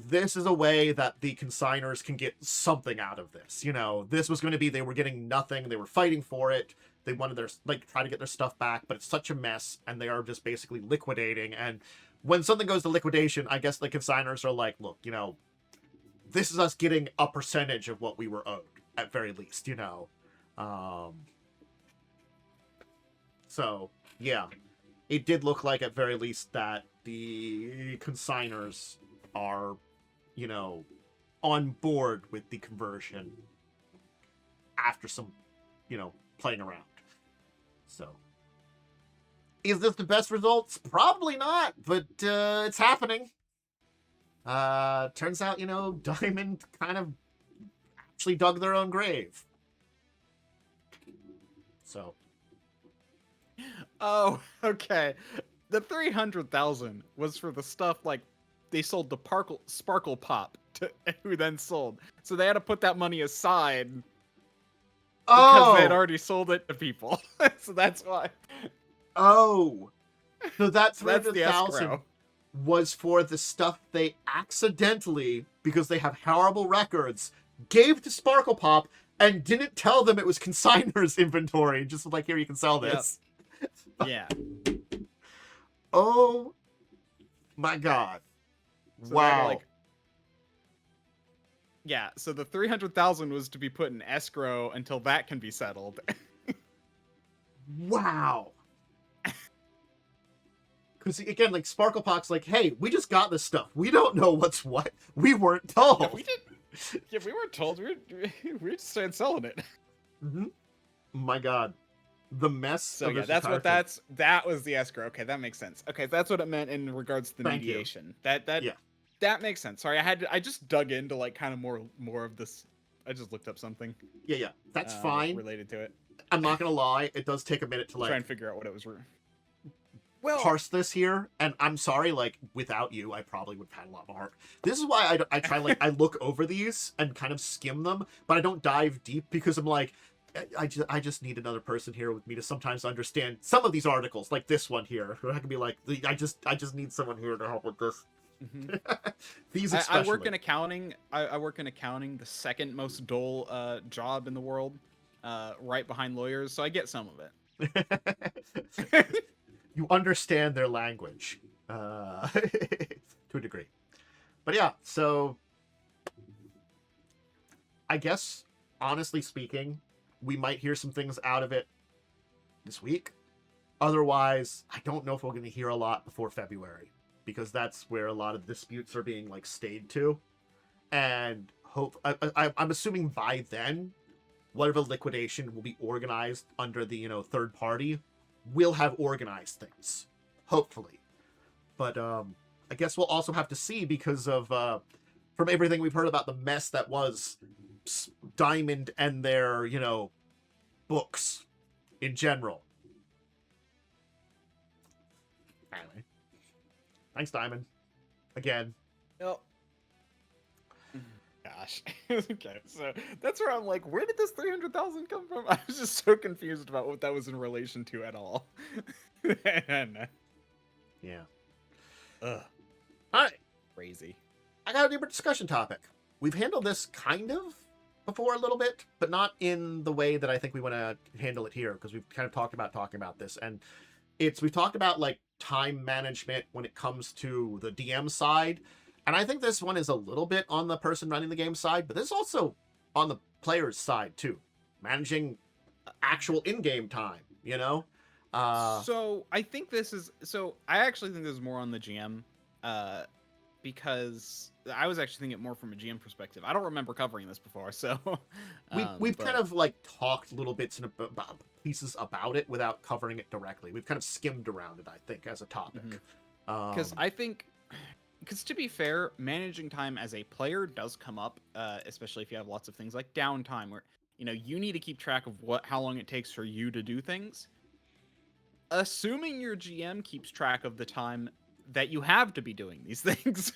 this is a way that the consigners can get something out of this. This was going to be, they were getting nothing. They were fighting for it. They wanted try to get their stuff back, but it's such a mess, and they are just basically liquidating. And when something goes to liquidation, I guess the consigners are like, look, this is us getting a percentage of what we were owed, at very least, So, yeah. It did look like, at very least, that the consigners are, on board with the conversion after some, playing around. So, is this the best results? Probably not, but it's happening. Turns out, Diamond kind of actually dug their own grave. So. Oh, okay. The 300,000 was for the stuff like they sold the Sparkle Pop to who then sold. So they had to put that money aside because they had already sold it to people. So that's why. Oh. So that So that's the 300,000 escrow. was for the stuff they accidentally, because they have horrible records, gave to Sparkle Pop and didn't tell them it was consignor's inventory. Just like, here, you can sell this. Yep. Yeah. Oh my god. So Wow. Yeah, so the 300,000 was to be put in escrow until that can be settled. Wow. Because, again, like, Sparkle Pop's like, hey, we just got this stuff. We don't know what's what. We weren't told. Yeah, we didn't. Yeah, we weren't told. We just started selling it. Mm-hmm. My god. The mess. So of yeah, this entire thing. that was the escrow. Okay, that makes sense. Okay, that's what it meant in regards to the Thank you. mediation. Yeah. That makes sense. Sorry, I just dug into like kind of more of this. I just looked up something. Yeah. That's fine. Related to it. I'm not gonna lie, it does take a minute to Try and figure out what it was. Parse this here, and I'm sorry, like, without you, I probably would have had a lot more. This is why I try, like, I look over these and kind of skim them, but I don't dive deep, because I'm like, I just need another person here with me to sometimes understand some of these articles, like this one here, where I can be like, I just need someone here to help with this. Mm-hmm. These especially. I work in accounting. I work in accounting, the second most dull job in the world, right behind lawyers, so I get some of it. You understand their language to a degree. But yeah, so I guess, honestly speaking, we might hear some things out of it this week. Otherwise, I don't know if we're going to hear a lot before February, because that's where a lot of disputes are being like stayed to. And I'm assuming by then, whatever liquidation will be organized under the, third party will have organized things, hopefully. But I guess we'll also have to see, because of from everything we've heard about the mess that was Diamond and their books in general. Anyway, thanks, Diamond, again. Yep. Gosh. Okay, so that's where I'm like, where did this 300,000 come from? I was just so confused about what that was in relation to at all. Yeah. Ugh. All right. Crazy. I got a deeper discussion topic. We've handled this kind of before a little bit, but not in the way that I think we want to handle it here, because we've kind of talking about this, and we've talked about like time management when it comes to the DM side. And I think this one is a little bit on the person running the game side, but this is also on the player's side too. Managing actual in-game time, So I think I actually think this is more on the GM, because I was actually thinking more from a GM perspective. I don't remember covering this before, so we've kind of like talked little bits and pieces about it without covering it directly. We've kind of skimmed around it, I think, as a topic. Because to be fair, managing time as a player does come up, especially if you have lots of things like downtime, where you need to keep track of how long it takes for you to do things. Assuming your GM keeps track of the time that you have to be doing these things.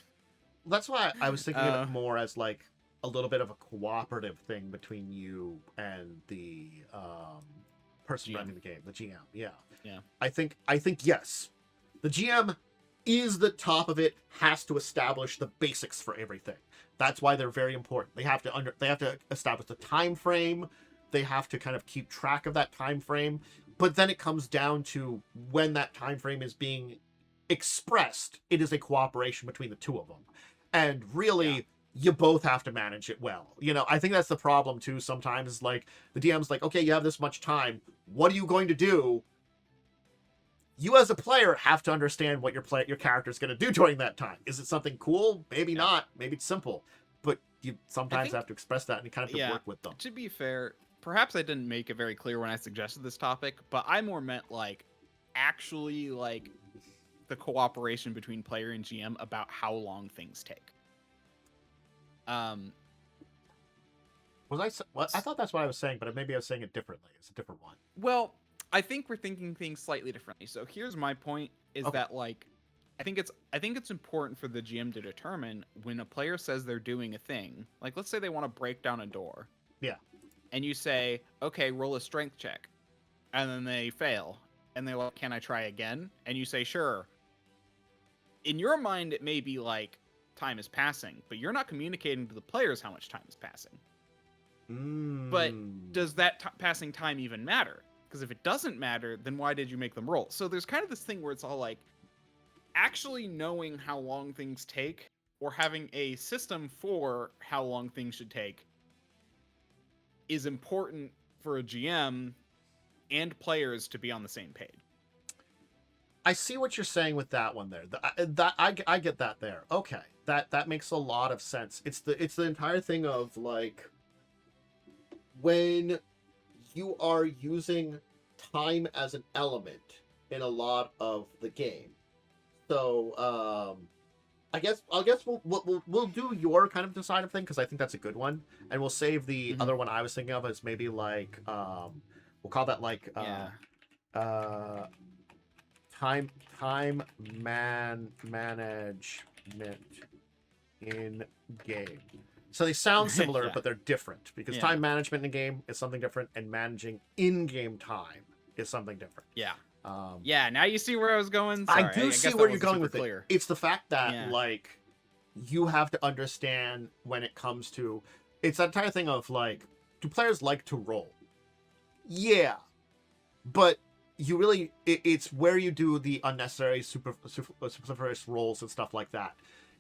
That's why I was thinking of it more as like a little bit of a cooperative thing between you and the person running the game, the GM. Yeah. I think yes, the GM is the top of it, has to establish the basics for everything. That's why they're very important. They have to establish the time frame. They have to kind of keep track of that time frame. But then it comes down to when that time frame is being expressed, it is a cooperation between the two of them. And really, you both have to manage it well. I think that's the problem too sometimes, is like the DM's like, okay, you have this much time. What are you going to do? You as a player have to understand what your character is going to do during that time. Is it something cool? Maybe not. Maybe it's simple. But you sometimes have to express that, and you kind of have to work with them. To be fair, perhaps I didn't make it very clear when I suggested this topic, but I more meant like actually like the cooperation between player and GM about how long things take. I thought that's what I was saying, but maybe I was saying it differently. It's a different one. Well, I think we're thinking things slightly differently. So here's my point: is that like, I think it's important for the GM to determine when a player says they're doing a thing. Like, let's say they want to break down a door. Yeah. And you say, okay, roll a strength check, and then they fail, and they're like, can I try again? And you say, sure. In your mind, it may be like time is passing, but you're not communicating to the players how much time is passing. But does that passing time even matter? Because if it doesn't matter, then why did you make them roll? So there's kind of this thing where it's all like, actually knowing how long things take, or having a system for how long things should take, is important for a GM and players to be on the same page. I see what you're saying with that one there. I get that there. Okay, that makes a lot of sense. It's the entire thing of like, when you are using time as an element in a lot of the game. So I guess we'll do your kind of decided thing, because I think that's a good one, and we'll save the other one I was thinking of as maybe like we'll call that like time management in game. So they sound similar, Yeah. but they're different, because time management in a game is something different, and managing in-game time is something different. Yeah. Yeah, now you see where I was going. Sorry, I do see where you're going with it. It's the fact that like you have to understand when it comes to, it's that entire thing of like, do players like to roll? Yeah, but you really, it's where you do the unnecessary superfluous rolls and stuff like that.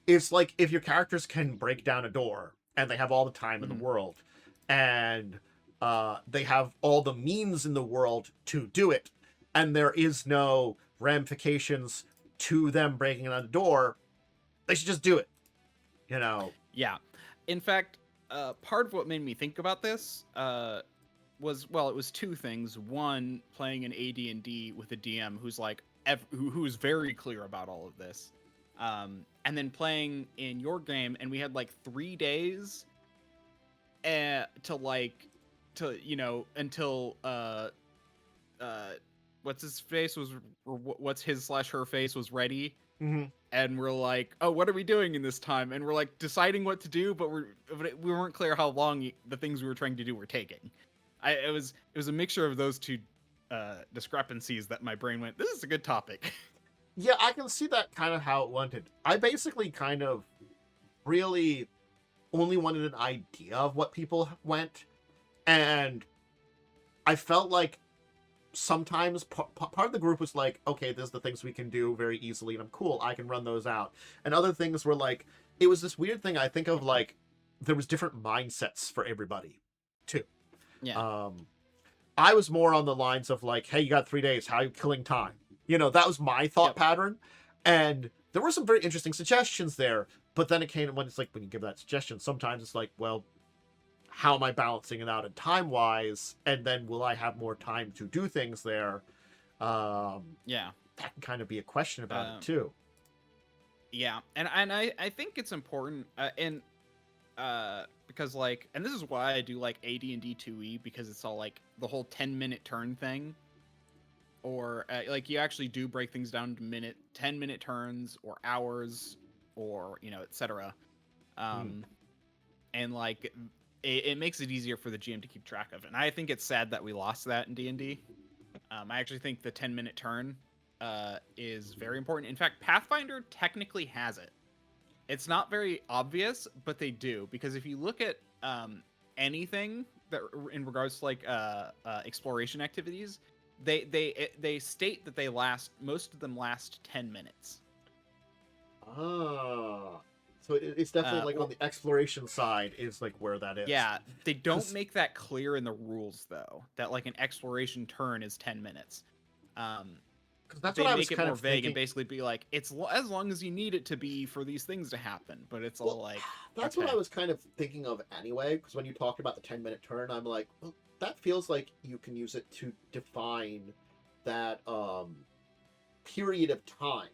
It's like if your characters can break down a door and they have all the time in the world, and they have all the means in the world to do it, and there is no ramifications to them breaking down the door, they should just do it. You know? Yeah. In fact, part of what made me think about this was, well, it was two things. One, playing an AD&D with a DM who's like who's very clear about all of this. And then playing in your game, and we had like 3 days until what's his face was, or what's his/her face was ready. And we're like, oh, what are we doing in this time? And we're like deciding what to do, but we weren't clear how long the things we were trying to do were taking. It was a mixture of those two discrepancies that my brain went, this is a good topic. Yeah, I can see that kind of how it wanted. I basically kind of really only wanted an idea of what people went, and I felt like sometimes part of the group was like, okay, there's the things we can do very easily, and I'm cool, I can run those out. And other things were like, it was this weird thing I think of, like, there was different mindsets for everybody, too. Yeah. I was more on the lines of like, hey, you got 3 days, how are you killing time? You know, that was my thought pattern. And there were some very interesting suggestions there, but then it came when it's like, when you give that suggestion, sometimes it's like, well, how am I balancing it out in time-wise? And then will I have more time to do things there? That can kind of be a question about it, too. Yeah, and I think it's important, because like, and this is why I do like AD&D 2E, because it's all like the whole 10-minute turn thing, or like you actually do break things down to 10-minute turns, or hours, or etc. And like it makes it easier for the GM to keep track of. And I think it's sad that we lost that in D&D. I actually think the 10-minute turn is very important. In fact, Pathfinder technically has it. It's not very obvious, but they do, because if you look at anything that in regards to like exploration activities, they state that most of them last 10 minutes. So it's definitely like on the exploration side is like where that is. Yeah, they don't make that clear in the rules though, that like an exploration turn is 10 minutes. Because that's they what I make was it kind more of vague thinking. And basically be like, it's as long as you need it to be for these things to happen. But it's all like, that's okay. what I was kind of thinking of anyway. Because when you talked about the 10-minute turn, I'm like, well, that feels like you can use it to define that period of time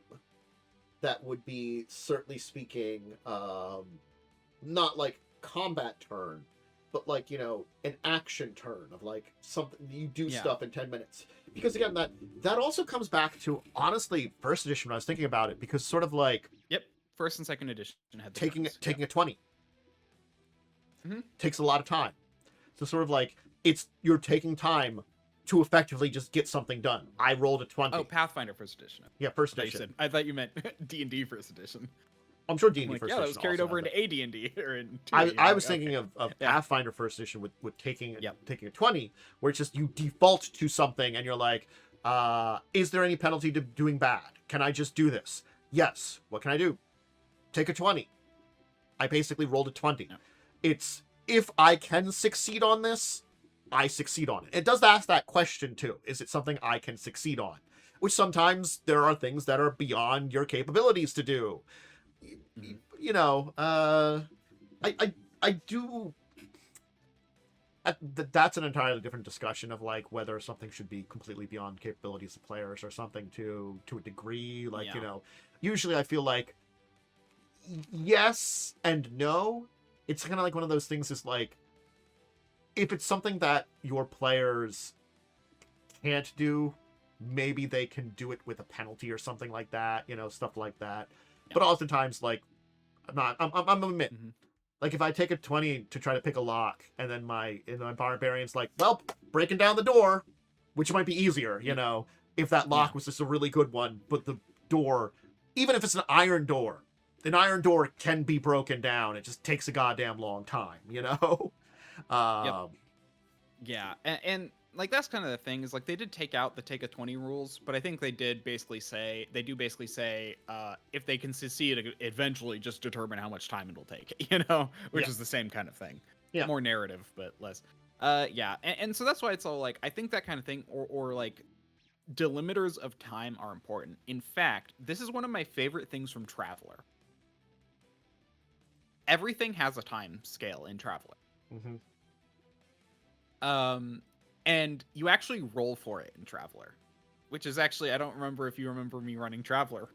that would be, certainly speaking, not like combat turn, but like, you know, an action turn of like something you do stuff in 10 minutes. Because again, that also comes back to, honestly, first edition when I was thinking about it, because sort of like first and second edition had the taking turns. a 20 Mm-hmm. takes a lot of time. So sort of like you're taking time to effectively just get something done. I rolled a 20. Oh, Pathfinder first edition. Yeah, first edition. I thought you meant D&D first edition. I'm sure D&D like, first yeah, edition. that was carried over into AD&D or in I was thinking of Pathfinder first edition with taking a 20, where it's just you default to something and you're like, is there any penalty to doing bad? Can I just do this? Yes. What can I do? Take a 20. I basically rolled a 20. Yeah. It's, if I can succeed on this, I succeed on it. It does ask that question too. Is it something I can succeed on? Which sometimes there are things that are beyond your capabilities to do. You know, I do. That's an entirely different discussion of like whether something should be completely beyond capabilities of players or something to a degree. Like, you know, usually I feel like yes and no. It's kind of like one of those things is like, if it's something that your players can't do, maybe they can do it with a penalty or something like that, you know, stuff like that. Yeah. But oftentimes, like, I'm admit, like if I take a 20 to try to pick a lock, and then my barbarian's like, well, breaking down the door, which might be easier, you know, if that lock was just a really good one, but the door, even if it's an iron door can be broken down. It just takes a goddamn long time, you know? Yeah, and like that's kind of the thing is like they did take out the take a 20 rules, but I think they do basically say if they can succeed, eventually just determine how much time it'll take, you know, which is the same kind of thing. Yeah, more narrative but less. And so that's why it's all like I think that kind of thing or like delimiters of time are important. In fact, this is one of my favorite things from Traveler. Everything has a time scale in Traveler. And you actually roll for it in Traveler, which is actually, I don't remember if you remember me running Traveler.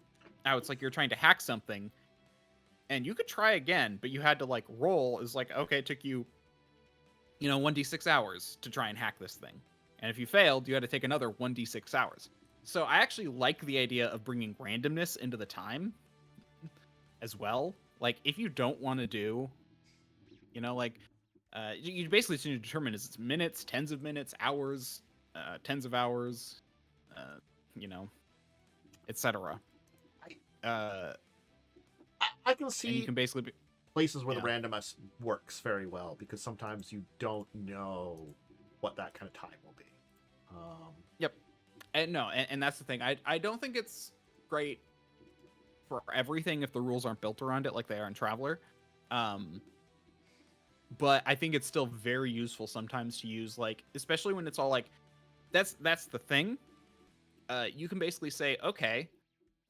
Now it's like you're trying to hack something and you could try again, but you had to like roll is like, okay, it took you, 1d6 hours to try and hack this thing. And if you failed, you had to take another 1d6 hours. So I actually like the idea of bringing randomness into the time as well. Like if you don't want to do, you basically just need to determine is it minutes, tens of minutes, hours, tens of hours, etc. I can see you can basically places where the randomness works very well because sometimes you don't know what that kind of time will be. Yep. And that's the thing. I don't think it's great for everything if the rules aren't built around it like they are in Traveler. But I think it's still very useful sometimes to use, like, especially when it's all like, that's the thing. You can basically say, okay,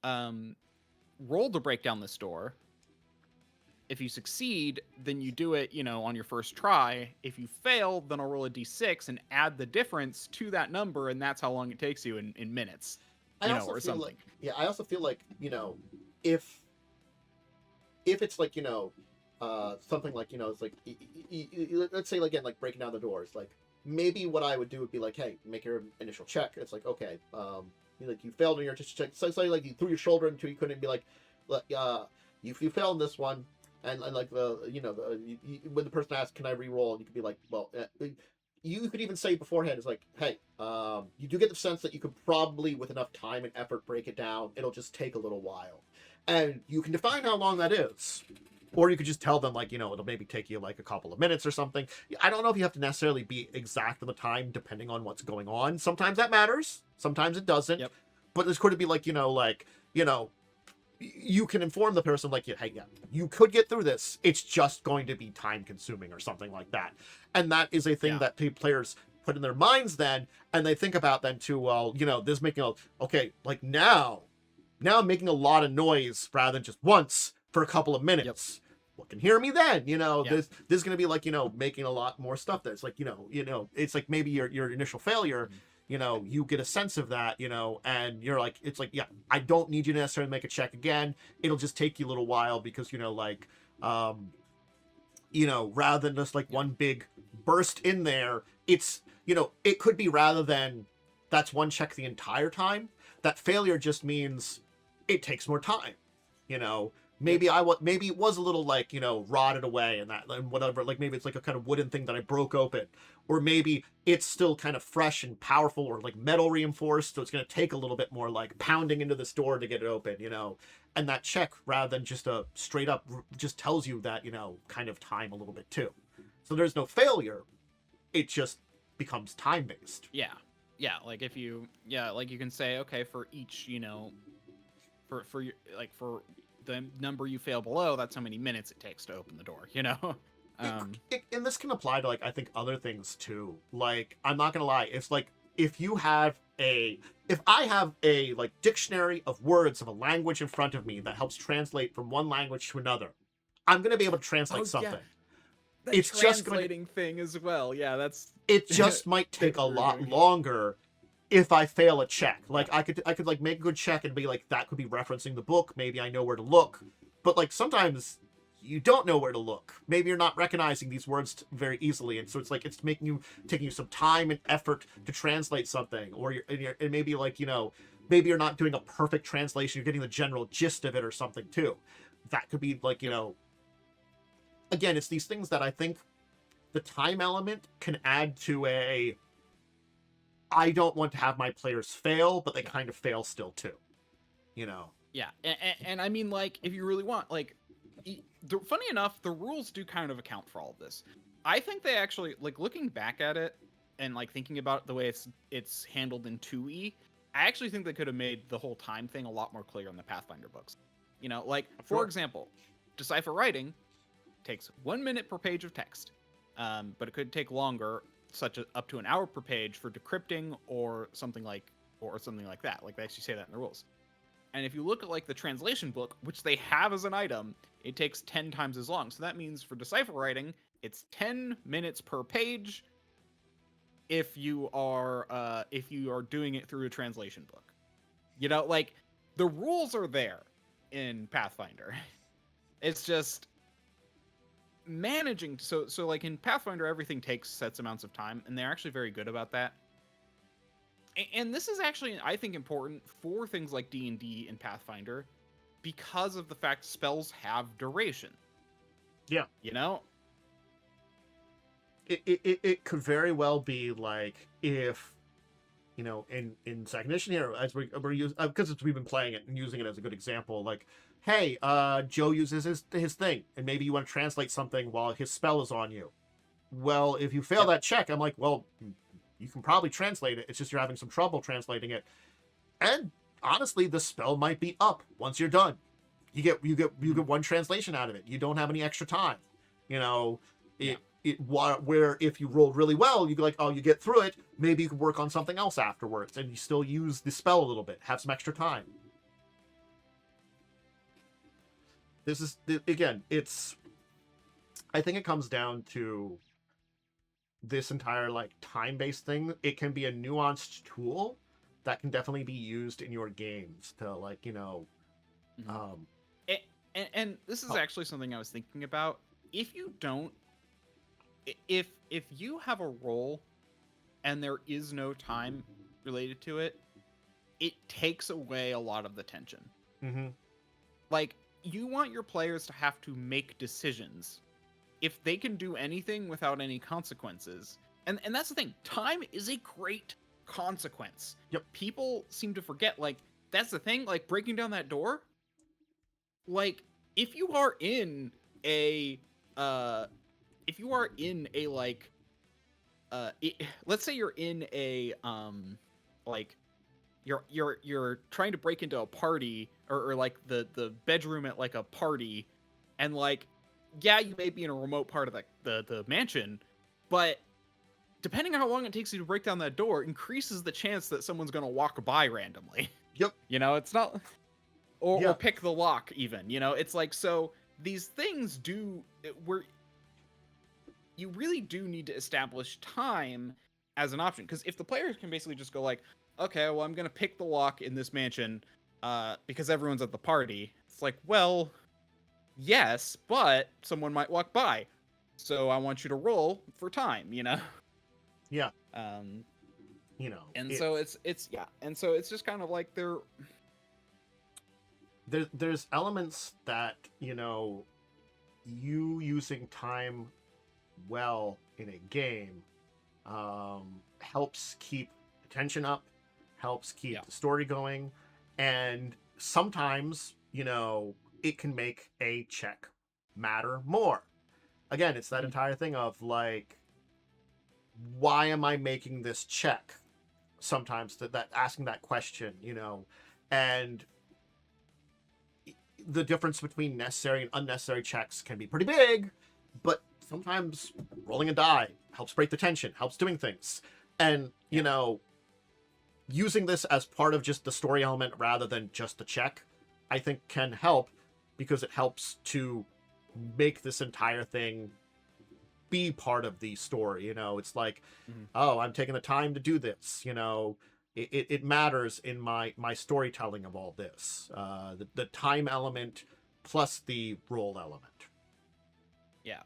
roll to break down this door. If you succeed, then you do it, on your first try. If you fail, then I'll roll a d6 and add the difference to that number, and that's how long it takes you in minutes, or something. I also feel like, if it's like, something like, it's like, let's say, again, like breaking down the doors, like maybe what I would do would be like, hey, make your initial check. It's like, okay, you failed on your check. So like you threw your shoulder into, you couldn't be like, you failed in this one. And like when the person asks, can I re-roll? And you could be like, well, you could even say beforehand, it's like, hey, you do get the sense that you could probably, with enough time and effort, break it down. It'll just take a little while. And you can define how long that is. Or you could just tell them, like, it'll maybe take you like a couple of minutes or something. I don't know if you have to necessarily be exact on the time, depending on what's going on. Sometimes that matters. Sometimes it doesn't. Yep. But this could be like, you can inform the person, like, hey, you could get through this. It's just going to be time consuming or something like that. And that is a thing that players put in their minds then, and they think about then too, well, this making like now I'm making a lot of noise rather than just once for a couple of minutes. Yep. look and hear me then. Yeah. This is going to be like, making a lot more stuff that's like, it's like maybe your initial failure, you get a sense of that, and you're like, it's like, yeah, I don't need you to necessarily make a check again. It'll just take you a little while because, like, rather than just like one big burst in there, it's, it could be rather than that's one check the entire time, that failure just means it takes more time, maybe maybe it was a little like, rotted away and whatever, like maybe it's like a kind of wooden thing that I broke open, or maybe it's still kind of fresh and powerful, or like metal reinforced, so it's going to take a little bit more like pounding into this door to get it open, and that check rather than just a straight up just tells you that, kind of time a little bit too. So there's no failure, it just becomes time based. Yeah, like if you like you can say, okay, for each, for your, like for the number you fail below, that's how many minutes it takes to open the door, And this can apply to, like, I think other things too. Like, I'm not gonna lie, it's like if I have a like dictionary of words of a language in front of me that helps translate from one language to another, I'm gonna be able to translate something. That it's translating thing as well. Yeah, that's it. Just might take a lot longer if I fail a check. Like I could like make a good check and be like, that could be referencing the book. Maybe I know where to look, but like sometimes you don't know where to look. Maybe you're not recognizing these words very easily, and so it's like it's taking you some time and effort to translate something, or and maybe like maybe you're not doing a perfect translation. You're getting the general gist of it or something too. That could be like again, it's these things that I think the time element can add to I don't want to have my players fail, but they kind of fail still too, Yeah, and I mean, like, if you really want, like, funny enough, the rules do kind of account for all of this. I think they actually, like, looking back at it and like thinking about the way it's handled in 2E, I actually think they could have made the whole time thing a lot more clear in the Pathfinder books. Like, for example, decipher writing takes 1 minute per page of text, but it could take longer, such as up to an hour per page for decrypting or something like that. Like, they actually say that in the rules. And if you look at like the translation book, which they have as an item, it takes 10 times as long. So that means for decipher writing, it's 10 minutes per page if you are doing it through a translation book. Like, the rules are there in Pathfinder. It's just managing. So like in Pathfinder, everything takes sets amounts of time, and they're actually very good about that. And this is actually, I think, important for things like D&D and Pathfinder because of the fact spells have duration. Yeah. It could very well be like if, in second edition here, as we're using, because we've been playing it and using it as a good example, like, hey, Joe uses his thing, and maybe you want to translate something while his spell is on you. Well, if you fail that check, I'm like, well, you can probably translate it. It's just you're having some trouble translating it. And honestly, the spell might be up once you're done. You get one translation out of it. You don't have any extra time. Where if you roll really well, you go like, oh, you get through it. Maybe you can work on something else afterwards, and you still use the spell a little bit. Have some extra time. This is, again, I think it comes down to this entire like time-based thing. It can be a nuanced tool that can definitely be used in your games to like, and this is actually something I was thinking about. If you don't, if you have a roll and there is no time related to it, it takes away a lot of the tension. Mm-hmm. Like, you want your players to have to make decisions. If they can do anything without any consequences, and that's the thing, time is a great consequence. Yep. People seem to forget, like, that's the thing, like, breaking down that door, like, if you are in a let's say you're in a like you're trying to break into a party or like the bedroom at like a party, and like, yeah, you may be in a remote part of the mansion, but depending on how long it takes you to break down that door increases the chance that someone's going to walk by randomly. Yep. It's not or pick the lock even, it's like, so these things where you really do need to establish time as an option, because if the players can basically just go like, okay, well, I'm gonna pick the lock in this mansion because everyone's at the party. It's like, well, yes, but someone might walk by, so I want you to roll for time, you know? Yeah. You know, and so it's just kind of like there's elements that, you know, you using time well in a game helps keep the tension up, helps keep the story going, and sometimes, you know, it can make a check matter more. Again, it's that entire thing of like, why am I making this check? Sometimes that asking that question, you know, and the difference between necessary and unnecessary checks can be pretty big, but sometimes rolling a die helps break the tension, helps doing things. And, you know, using this as part of just the story element rather than just the check, I think can help, because it helps to make this entire thing be part of the story. You know, it's like, oh, I'm taking the time to do this, you know, it matters in my storytelling of all this. The time element plus the role element. Yeah.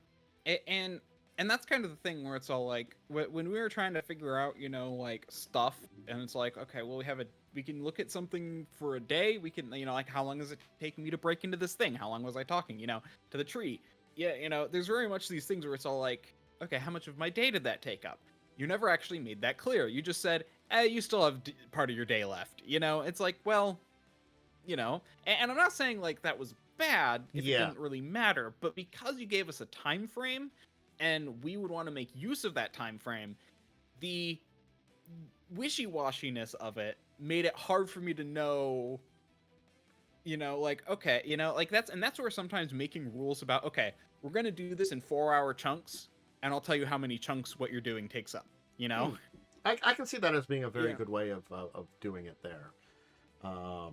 And that's kind of the thing where it's all like, when we were trying to figure out, you know, like stuff, and it's like, okay, well, we can look at something for a day. We can, you know, like, how long is it taking me to break into this thing? How long was I talking, you know, to the tree? Yeah, you know, there's very much these things where it's all like, okay, how much of my day did that take up? You never actually made that clear. You just said, you still have part of your day left. You know, it's like, well, you know, and I'm not saying like that was bad if it didn't really matter, but because you gave us a time frame and we would want to make use of that time frame, the wishy-washiness of it made it hard for me to know, you know, like, okay, you know, like that's where sometimes making rules about, okay, we're going to do this in 4-hour chunks, and I'll tell you how many chunks what you're doing takes up, you know? I can see that as being a very good way of doing it there.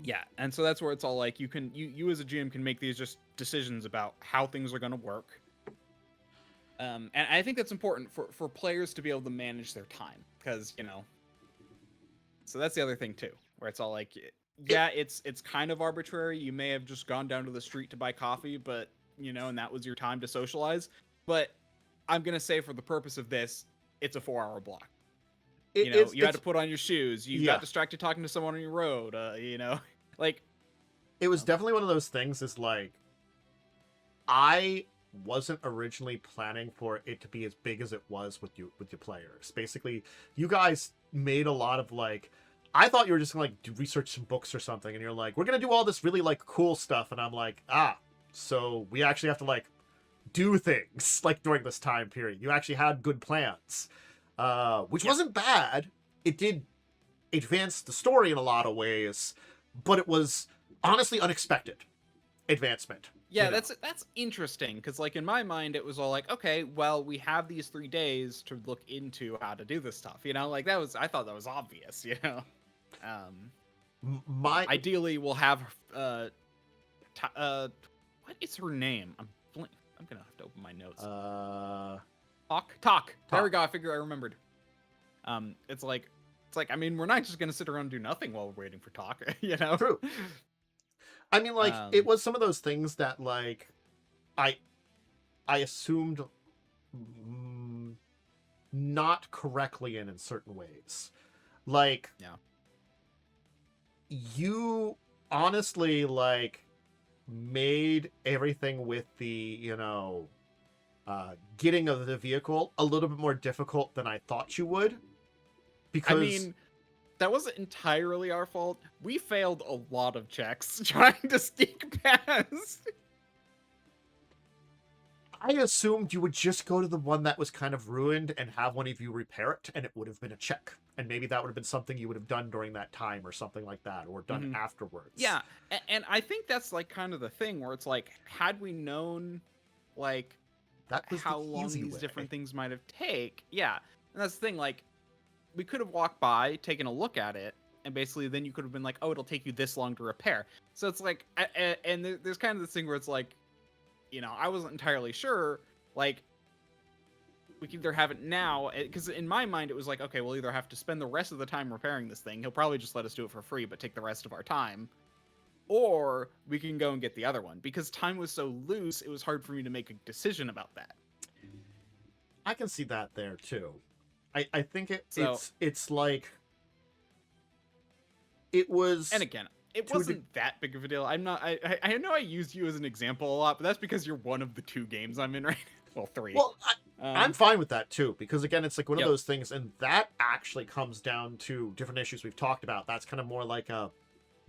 Yeah, and so that's where it's all like, you as a GM can make these just decisions about how things are going to work. And I think that's important for players to be able to manage their time, because, you know, so that's the other thing too, where it's all like, yeah, it's kind of arbitrary. You may have just gone down to the street to buy coffee, but, you know, and that was your time to socialize. But I'm going to say, for the purpose of this, it's a 4-hour block. You know, you had to put on your shoes. You got distracted talking to someone on your road. You know, like, it was definitely one of those things. Is like, I wasn't originally planning for it to be as big as it was with your players. Basically, you guys made a lot of like, I thought you were just gonna like do research some books or something, and you're like, we're gonna do all this really like cool stuff, and I'm like, so we actually have to like do things like during this time period. You actually had good plans. Which wasn't bad. It did advance the story in a lot of ways, but it was honestly unexpected advancement. Yeah, you know? That's interesting, because like in my mind it was all like, okay, well, we have these 3 days to look into how to do this stuff. You know, like I thought that was obvious. You know, ideally we'll have what is her name? I'm gonna have to open my notes. Talk. There we go. I figure I remembered. It's like, I mean, we're not just gonna sit around and do nothing while we're waiting for Talk, you know? True. I mean, like, it was some of those things that, like, I assumed not correctly in certain ways. Like, you honestly, like, made everything with the, you know, getting of the vehicle a little bit more difficult than I thought you would. Because, I mean, that wasn't entirely our fault. We failed a lot of checks trying to sneak past. I assumed you would just go to the one that was kind of ruined and have one of you repair it, and it would have been a check. And maybe that would have been something you would have done during that time or something like that, or done afterwards. Yeah, and I think that's like kind of the thing where it's like, had we known, like, that was how long these different things might have taken. Yeah, and that's the thing, like, we could have walked by, taken a look at it, and basically then you could have been like, oh, it'll take you this long to repair. So it's like, and there's kind of this thing where it's like, I wasn't entirely sure. Like, we can either have it now, because in my mind it was like, okay, we'll either have to spend the rest of the time repairing this thing. He'll probably just let us do it for free, but take the rest of our time. Or we can go and get the other one. Because time was so loose, it was hard for me to make a decision about that. I can see that there too. I think it's like it was. And again, it wasn't that big of a deal. I'm not. I know I used you as an example a lot, but that's because you're one of the 2 games I'm in right now. Well, 3. Well, I'm fine with that too, because again, it's like one of those things, and that actually comes down to different issues we've talked about. That's kind of more like a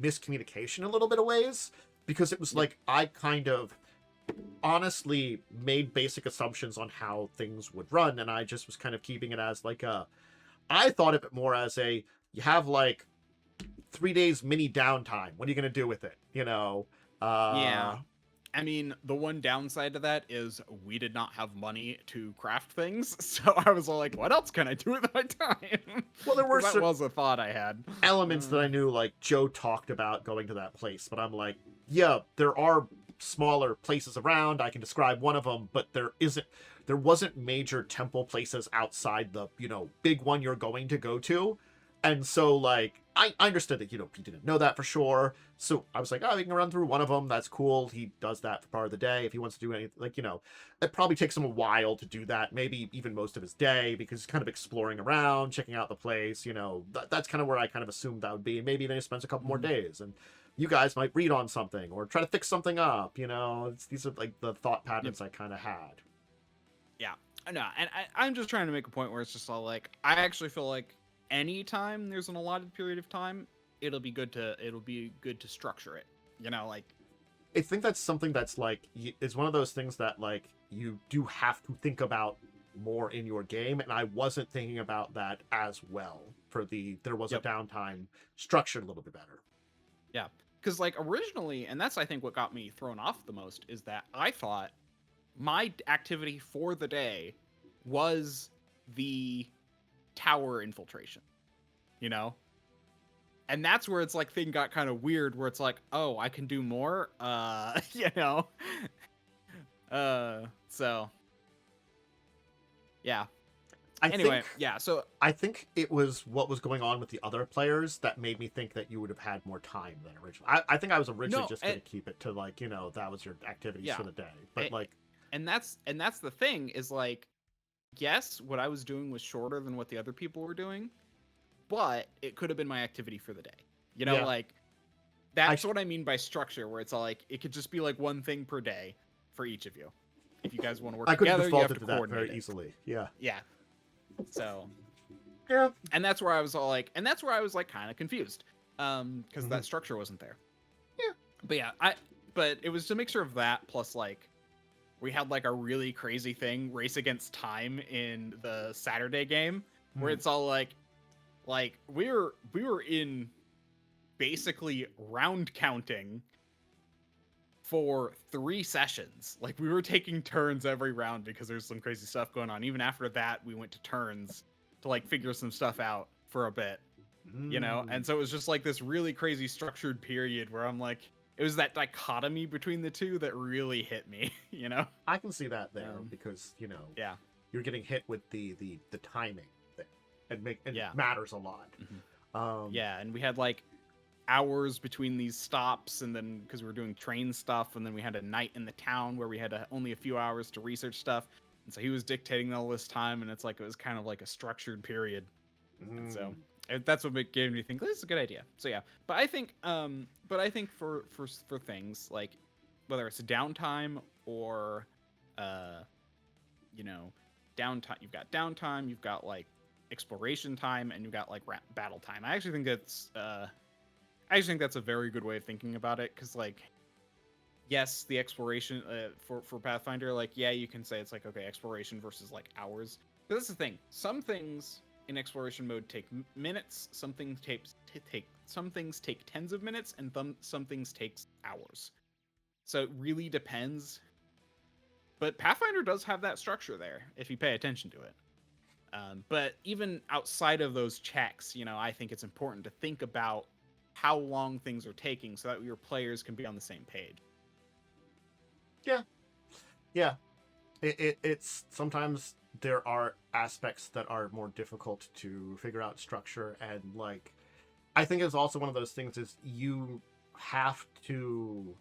miscommunication a little bit of ways, because it was like I kind of honestly made basic assumptions on how things would run, and I just was kind of keeping it as like I thought of it more as you have like 3 days mini downtime. What are you going to do with it? Yeah. I mean, the one downside to that is we did not have money to craft things, so I was all like, what else can I do with my time? Well, there were that was a thought I had. Elements that I knew, like Joe talked about going to that place, but I'm like, yeah, there are smaller places around. I can describe one of them, but there wasn't major temple places outside the, big one you're going to go to. And so, like, I understood that, he didn't know that for sure. So I was like, oh, we can run through one of them. That's cool. He does that for part of the day. If he wants to do anything, like, it probably takes him a while to do that. Maybe even most of his day, because he's kind of exploring around, checking out the place. That's kind of where I kind of assumed that would be. Maybe then he spends a couple more days. And you guys might read on something or try to fix something up. These are like the thought patterns I kind of had. Yeah. No, and I'm just trying to make a point where it's just all like, I actually feel like anytime there's an allotted period of time, it'll be good to structure it. Like, I think that's something that's like, it's one of those things that like you do have to think about more in your game, and I wasn't thinking about that as well for there was a downtime structured a little bit better. Yeah, because like originally, and that's I think what got me thrown off the most, is that I thought my activity for the day was the tower infiltration, and that's where it's like thing got kind of weird, where it's like, oh, I can do more, so yeah. So I think it was what was going on with the other players that made me think that you would have had more time than originally. I think I was originally just going to keep it to like, that was your activities for the day, but and that's the thing is like, yes, what I was doing was shorter than what the other people were doing, but it could have been my activity for the day. Like, that's what I mean by structure, where it's all like, it could just be like one thing per day for each of you. If you guys want to work together, you have to coordinate that very easily. Yeah. Yeah. So. Yeah. And that's where I was all like, kind of confused, because that structure wasn't there. Yeah. But it was a mixture of that plus like, we had like a really crazy thing, race against time, in the Saturday game, where it's all like we were in basically round counting for 3 sessions. Like, we were taking turns every round because there's some crazy stuff going on. Even after that, we went to turns to like figure some stuff out for a bit, And so it was just like this really crazy structured period where I'm like, it was that dichotomy between the two that really hit me, I can see that there, because, you're getting hit with the timing thing, and it matters a lot. And we had like hours between these stops, and then because we were doing train stuff, and then we had a night in the town where we had only a few hours to research stuff, and so he was dictating all this time, and it's like it was kind of like a structured period. And so that's what gave me think this is a good idea. So yeah, but I think for things like whether it's downtime or downtime, you've got downtime, you've got like exploration time, and you've got like battle time. I actually think that's a very good way of thinking about it, because like, yes, the exploration for Pathfinder, like, yeah, you can say it's like, okay, exploration versus like hours. But that's the thing. Some things in exploration mode take minutes. Some things take tens of minutes, and some things takes hours. So it really depends. But Pathfinder does have that structure there if you pay attention to it. But even outside of those checks, I think it's important to think about how long things are taking so that your players can be on the same page. Yeah. Yeah, it's sometimes there are aspects that are more difficult to figure out structure, and like I think it's also one of those things is you have to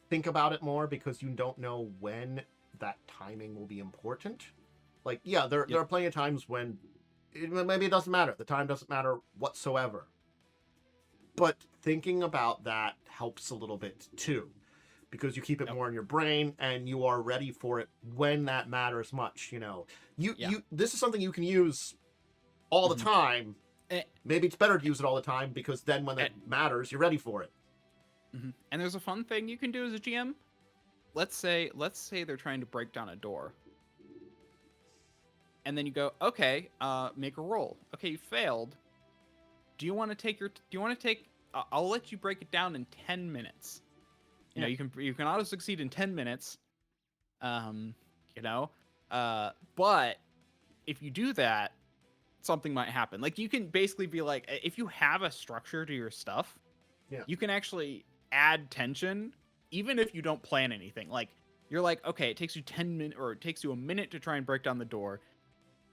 think about it more because you don't know when that timing will be important. Like, yeah, there are plenty of times when maybe it doesn't matter. The time doesn't matter whatsoever. But thinking about that helps a little bit too, because you keep it more in your brain and you are ready for it when that matters much. You know, you this is something you can use all the time. Maybe it's better to use it all the time because then when it matters, you're ready for it. And there's a fun thing you can do as a GM. Let's say they're trying to break down a door. And then you go, okay, make a roll. Okay, you failed. Do you want to take I'll let you break it down in 10 minutes. You know, you can auto succeed in 10 minutes. You know, but if you do that, something might happen. Like, you can basically be like, if you have a structure to your stuff, you can actually add tension even if you don't plan anything. Like, you're like, okay, it takes you 10 minutes, or it takes you a minute to try and break down the door,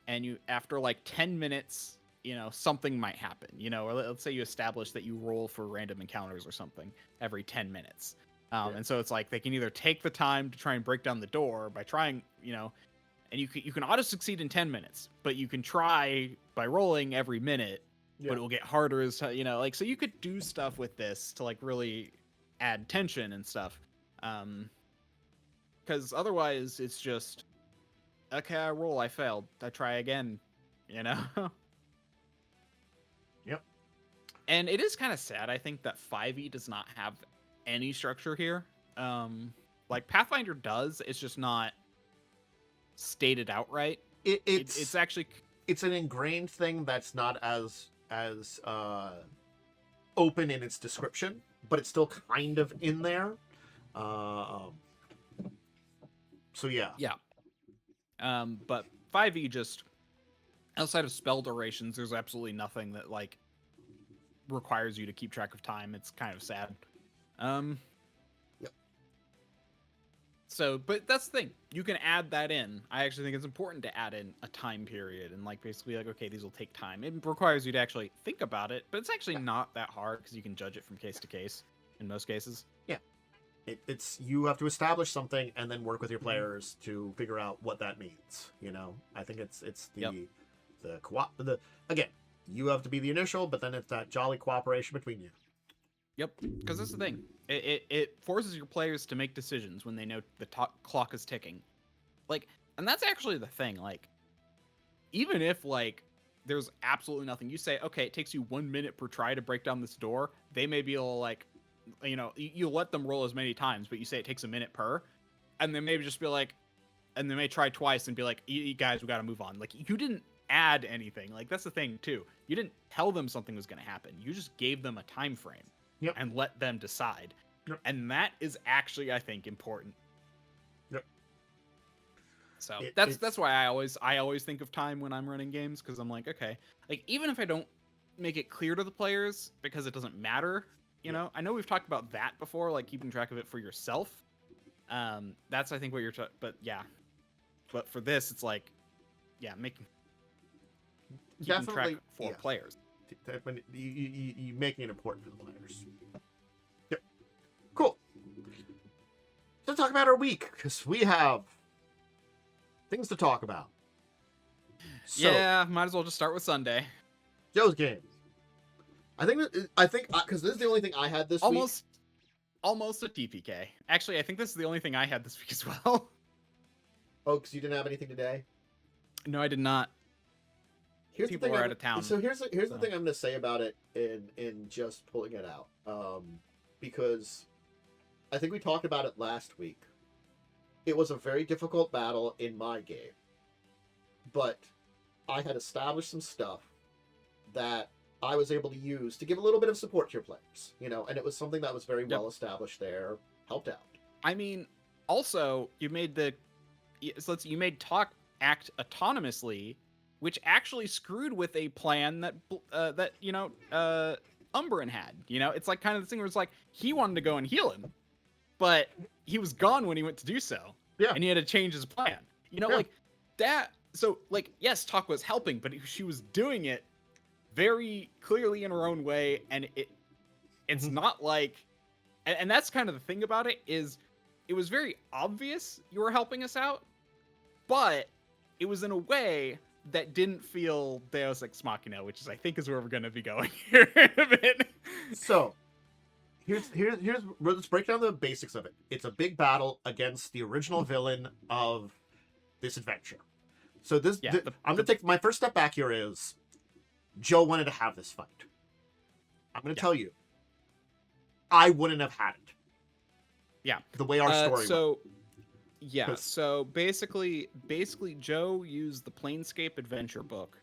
and you, after like 10 minutes, you know, something might happen, you know, or let's say you establish that you roll for random encounters or something every 10 minutes. And so it's like they can either take the time to try and break down the door by trying, you know, and you can auto succeed in 10 minutes, but you can try by rolling every minute, but it will get harder as, you know, like, so you could do stuff with this to like really add tension and stuff. Because otherwise it's just, okay, I roll, I failed, I try again, you know? And it is kind of sad, I think, that 5e does not have any structure here. Like Pathfinder does, it's just not stated outright. It's actually, it's an ingrained thing that's not as open in its description, but it's still kind of in there. So yeah. But 5e, just outside of spell durations, there's absolutely nothing that like requires you to keep track of time. It's kind of sad. So, but that's the thing. You can add that in. I actually think it's important to add in a time period and like basically like, okay, these will take time. It requires you to actually think about it, but it's actually not that hard because you can judge it from case to case in most cases. Yeah. It's you have to establish something and then work with your players to figure out what that means. You know, I think it's the co-op, again, you have to be the initial, but then it's that jolly cooperation between you. Yep, because that's the thing. It forces your players to make decisions when they know the clock is ticking. Like, and that's actually the thing. Like, even if like there's absolutely nothing, you say, okay, it takes you 1 minute per try to break down this door. They may be able to like, you know, you let them roll as many times, but you say it takes a minute per, and then maybe just be like, and they may try twice and be like, you guys, we got to move on. Like, you didn't add anything. Like, that's the thing too. You didn't tell them something was going to happen. You just gave them a time frame. And let them decide. And that is actually, I think, important. So that's why I always think of time when I'm running games, because I'm like, okay, like, even if I don't make it clear to the players because it doesn't matter, you know. I know we've talked about that before, like keeping track of it for yourself. That's, I think, what you're but for this, it's like, keeping track for players. You making it important for the players. Yep. Cool. Let's talk about our week, because we have things to talk about. So, might as well just start with Sunday. Joe's games. I think because this is the only thing I had this week. Almost a TPK. Actually, I think this is the only thing I had this week as well. Oh, because you didn't have anything today? No, I did not. People were out of town. So here's the thing I'm going to say about it in just pulling it out. Because I think we talked about it last week. It was a very difficult battle in my game. But I had established some stuff that I was able to use to give a little bit of support to your players. You know, and it was something that was very well established there, helped out. I mean, also, you made Talk act autonomously, which actually screwed with a plan that Umbrin had. You know, it's like kind of the thing where it's like he wanted to go and heal him, but he was gone when he went to do so. Yeah. And he had to change his plan. You know, Yeah. like that. So, like, yes, Talk was helping, but she was doing it very clearly in her own way, and it's not like, and that's kind of the thing about it, is it was very obvious you were helping us out, but it was in a way that didn't feel Deus Ex Machina, which is, I think, is where we're going to be going here in a bit. So, here's let's break down the basics of it. It's a big battle against the original villain of this adventure. So I'm gonna take my first step back here is Joe wanted to have this fight. I'm gonna tell you, I wouldn't have had it. Yeah. The way our story went. Yeah, so basically Joe used the Planescape adventure book.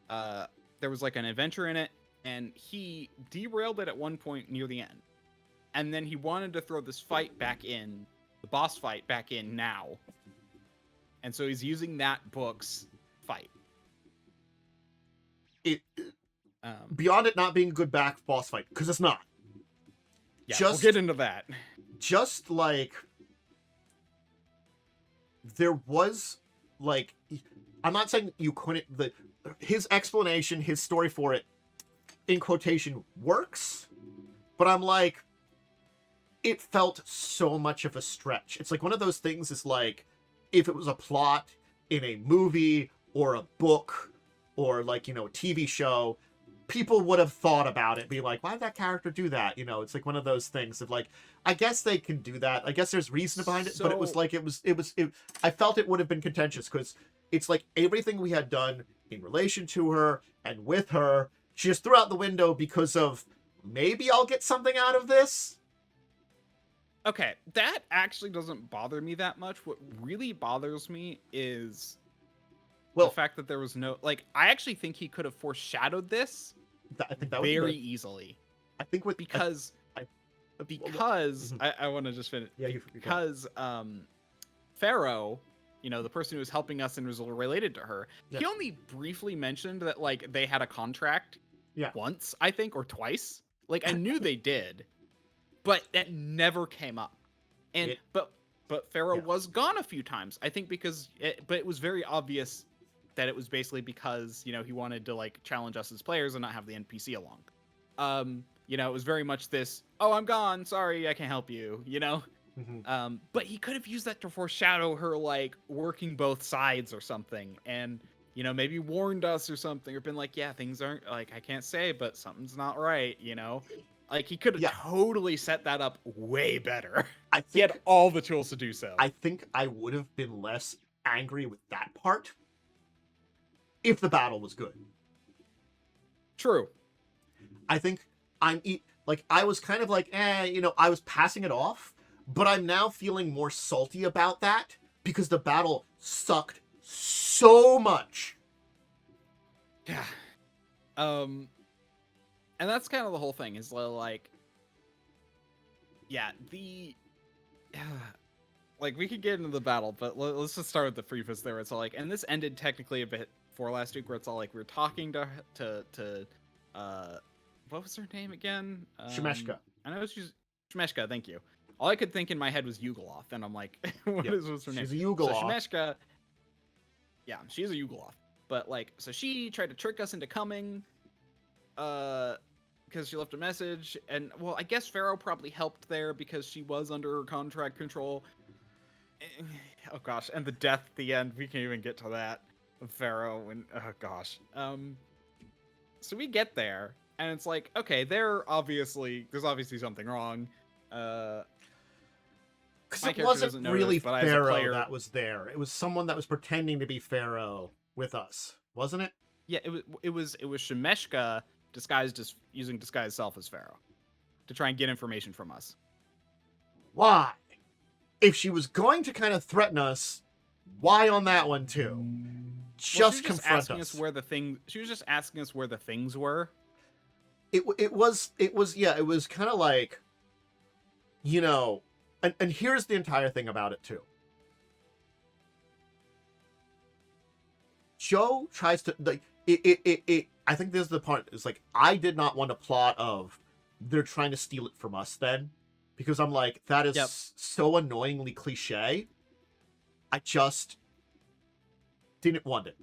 There was like an adventure in it, and he derailed it at one point near the end. And then he wanted to throw this fight back in, the boss fight back in now. And so he's using that book's fight. Beyond it not being a good boss fight, because it's not. Yeah, we'll get into that. Just like there was, like, I'm not saying you couldn't, his explanation, his story for it, in quotation, works, but I'm like, it felt so much of a stretch. It's like one of those things is like, if it was a plot in a movie or a book or, like, you know, a TV show, people would have thought about it, be like, why did that character do that? You know, it's like one of those things of like, I guess they can do that. I guess there's reason behind it, but it was like, I felt it would have been contentious because it's like everything we had done in relation to her and with her, she just threw out the window because of maybe I'll get something out of this. Okay, that actually doesn't bother me that much. What really bothers me is the fact that there was no, like, I actually think he could have foreshadowed this I think that very easily. I think with because I want to just finish. Yeah, because Pharaoh, you know, the person who was helping us and was related to her, he only briefly mentioned that, like, they had a contract once, I think, or twice. Like, I knew they did, but that never came up. And but Pharaoh was gone a few times, I think, because but it was very obvious that it was basically because, you know, he wanted to, like, challenge us as players and not have the NPC along. You know, it was very much this, oh, I'm gone, sorry, I can't help you, you know? But he could have used that to foreshadow her, like, working both sides or something, and, you know, maybe warned us or something, or been like, yeah, things aren't, like, I can't say, but something's not right, you know? Like, he could have totally set that up way better. He had all the tools to do so. I think I would have been less angry with that part if the battle was good. True. I think I was kind of like, you know, I was passing it off, but I'm now feeling more salty about that because the battle sucked so much. Yeah. And that's kind of the whole thing, is like, yeah, like, we could get into the battle, but let's just start with the preface there. It's all like, and this ended technically a bit for last week, where it's all like, we were talking to what was her name again? Shemeshka. I know she's Shemeshka, thank you. All I could think in my head was Yugoloth, and I'm like, what's her name? She's a Yugoloth. So Shemeshka, yeah, she's a Yugoloth. But, like, so she tried to trick us into coming, because she left a message, and, well, I guess Pharaoh probably helped there because she was under her contract control. Oh gosh, and the death at the end, we can't even get to that. Of Pharaoh, and oh gosh. So we get there, and it's like, okay, there's obviously something wrong. Because it wasn't really Pharaoh that was there. It was someone that was pretending to be Pharaoh with us, wasn't it? Yeah, it was Shemeshka using disguised self as Pharaoh to try and get information from us. Why? If she was going to kind of threaten us, why on that one too? Just confront us. She was just asking us where the things were. It was kind of like, you know, and here's the entire thing about it too. Joe tries to, like, I think this is the part, it's like, I did not want a plot of they're trying to steal it from us then. because I'm like, that is Yep. so annoyingly cliche. I just didn't want it.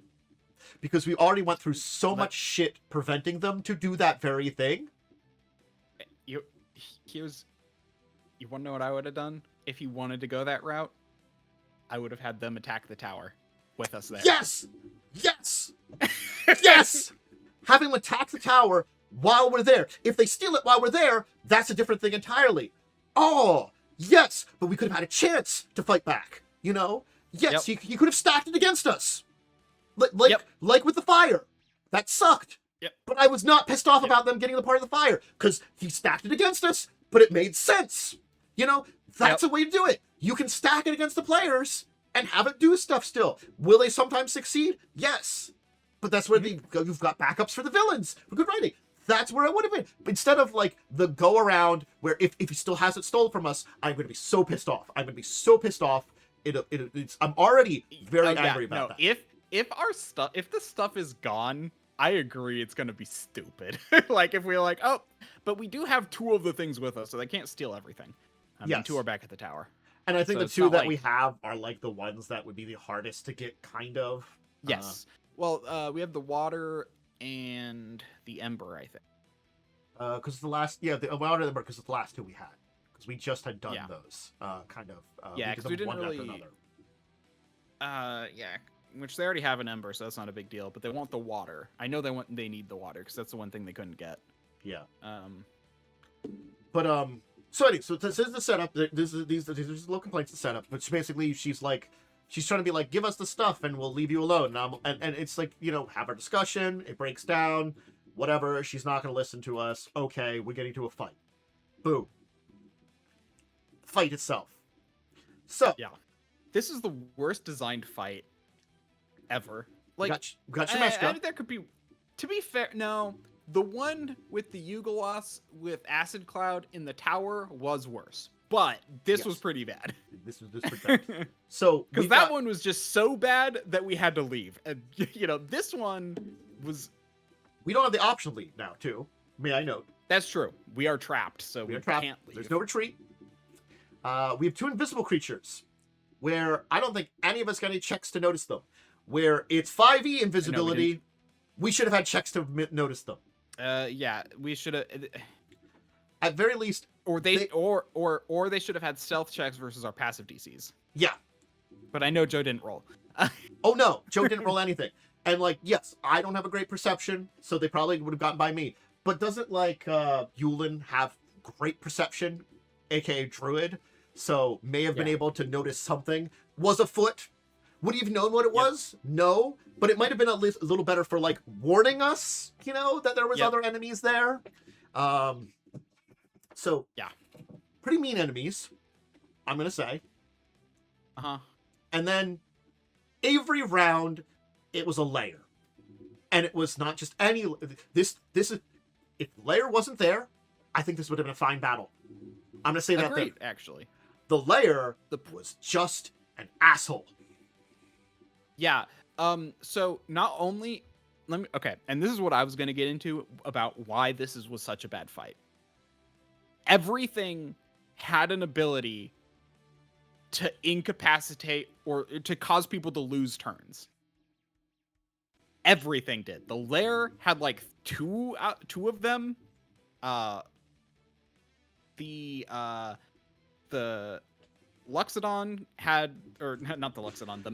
Because we already went through so much shit preventing them to do that very thing. You want to know what I would have done if you wanted to go that route? I would have had them attack the tower with us there. Yes! Yes! Yes! Having them attack the tower while we're there. If they steal it while we're there, that's a different thing entirely. Oh, yes! But we could have had a chance to fight back, you know? Yes, Yep. you could have stacked it against us. Like with the fire. That sucked. Yep. But I was not pissed off about them getting the part of the fire, because he stacked it against us, but it made sense. You know, that's a way to do it. You can stack it against the players and have it do stuff still. Will they sometimes succeed? Yes. But that's where you've got backups for the villains, for good writing. That's where it would have been. Instead of like the go around where if he still has it stolen from us, I'm going to be so pissed off. I'm going to be so pissed off. I'm already very angry about that. If the stuff is gone, I agree it's gonna be stupid. Like if we're like, oh, but we do have 2 of the things with us, so they can't steal everything. I mean, 2 are back at the tower. And I think the 2 that we have are like the ones that would be the hardest to get, kind of. Yes. Well, we have the water and the ember, I think. Because the water and the ember, because it's the last 2 we had. Because we just had done those, kind of. Because we didn't really. Which they already have an ember, so that's not a big deal. But they want the water. I know they need the water because that's the one thing they couldn't get. Yeah. So anyway, so this is the setup. These are little complaints to set up. But basically, she's trying to be like, give us the stuff and we'll leave you alone. And it's like, you know, have our discussion. It breaks down. Whatever. She's not going to listen to us. Okay, we're getting to a fight. Boom. Fight itself. So yeah, this is the worst designed fight ever. Like, we got Shemeshka. There could be, to be fair, no. The one with the Yugolos with Acid Cloud in the tower was worse, but this was pretty bad. This was pretty bad. So because that one was just so bad that we had to leave, and you know this one was. We don't have the option to leave now, too. May I note? That's true. We are trapped, so we can't leave. There's no retreat. We have 2 invisible creatures, where I don't think any of us got any checks to notice them. Where it's 5e invisibility, we should have had checks to notice them. Yeah, we should have. At very least, or they should have had stealth checks versus our passive DCs. Yeah, but I know Joe didn't roll. Oh no, Joe didn't roll anything. And like, yes, I don't have a great perception, so they probably would have gotten by me. But doesn't like Yulin have great perception, aka Druid? So may have been able to notice something was afoot. Would he have known what it was? No, but it might have been at least a little better for like warning us, you know, that there was other enemies there. So yeah, pretty mean enemies, I'm gonna say. And then every round, it was a layer, and it was not just any. This is if layer wasn't there, I think this would have been a fine battle. I'm gonna say that. Agreed, actually. The layer was just an asshole. Yeah. So not only and this is what I was going to get into about why this was such a bad fight. Everything had an ability to incapacitate or to cause people to lose turns. Everything did. The lair had like two of them. The Luxodon had, or not the Luxodon, the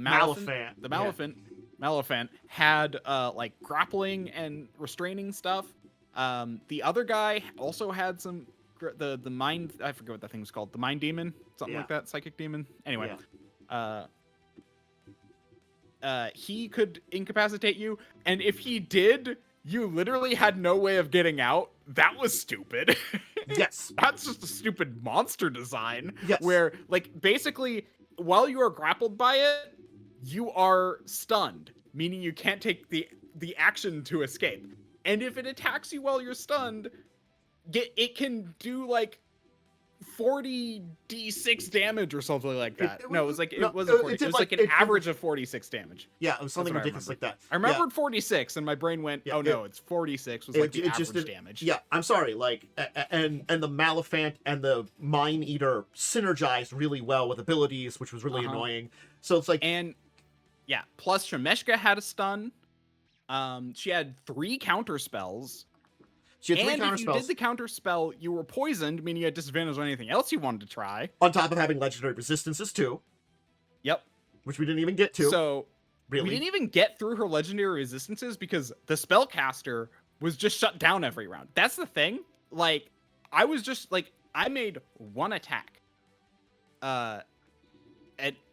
Malefant had like grappling and restraining stuff. The other guy also had some the mind, I forget what that thing was called, the mind demon, something like that, psychic demon. Anyway, he could incapacitate you, and if he did, you literally had no way of getting out. That was stupid. Yes. That's just a stupid monster design. Yes. Where, like, basically, while you are grappled by it, you are stunned, meaning you can't take the action to escape. And if it attacks you while you're stunned, it can do, like, 40 d6 damage or something like that. It was like an average of 46 damage. Yeah, it was something ridiculous like that. I remembered 46, and my brain went, "Oh no, it's 46." Was like the average damage. Yeah, I'm sorry. Like, and the Malephant and the Mine Eater synergized really well with abilities, which was really annoying. So it's like, and yeah, plus Shemeshka had a stun. She had 3 counter spells. If you did the counter spell, you were poisoned, meaning you had disadvantage on anything else you wanted to try. On top of having legendary resistances too. Yep. Which we didn't even get to. So we didn't even get through her legendary resistances because the spellcaster was just shut down every round. That's the thing. Like, I was just like, I made 1 attack. And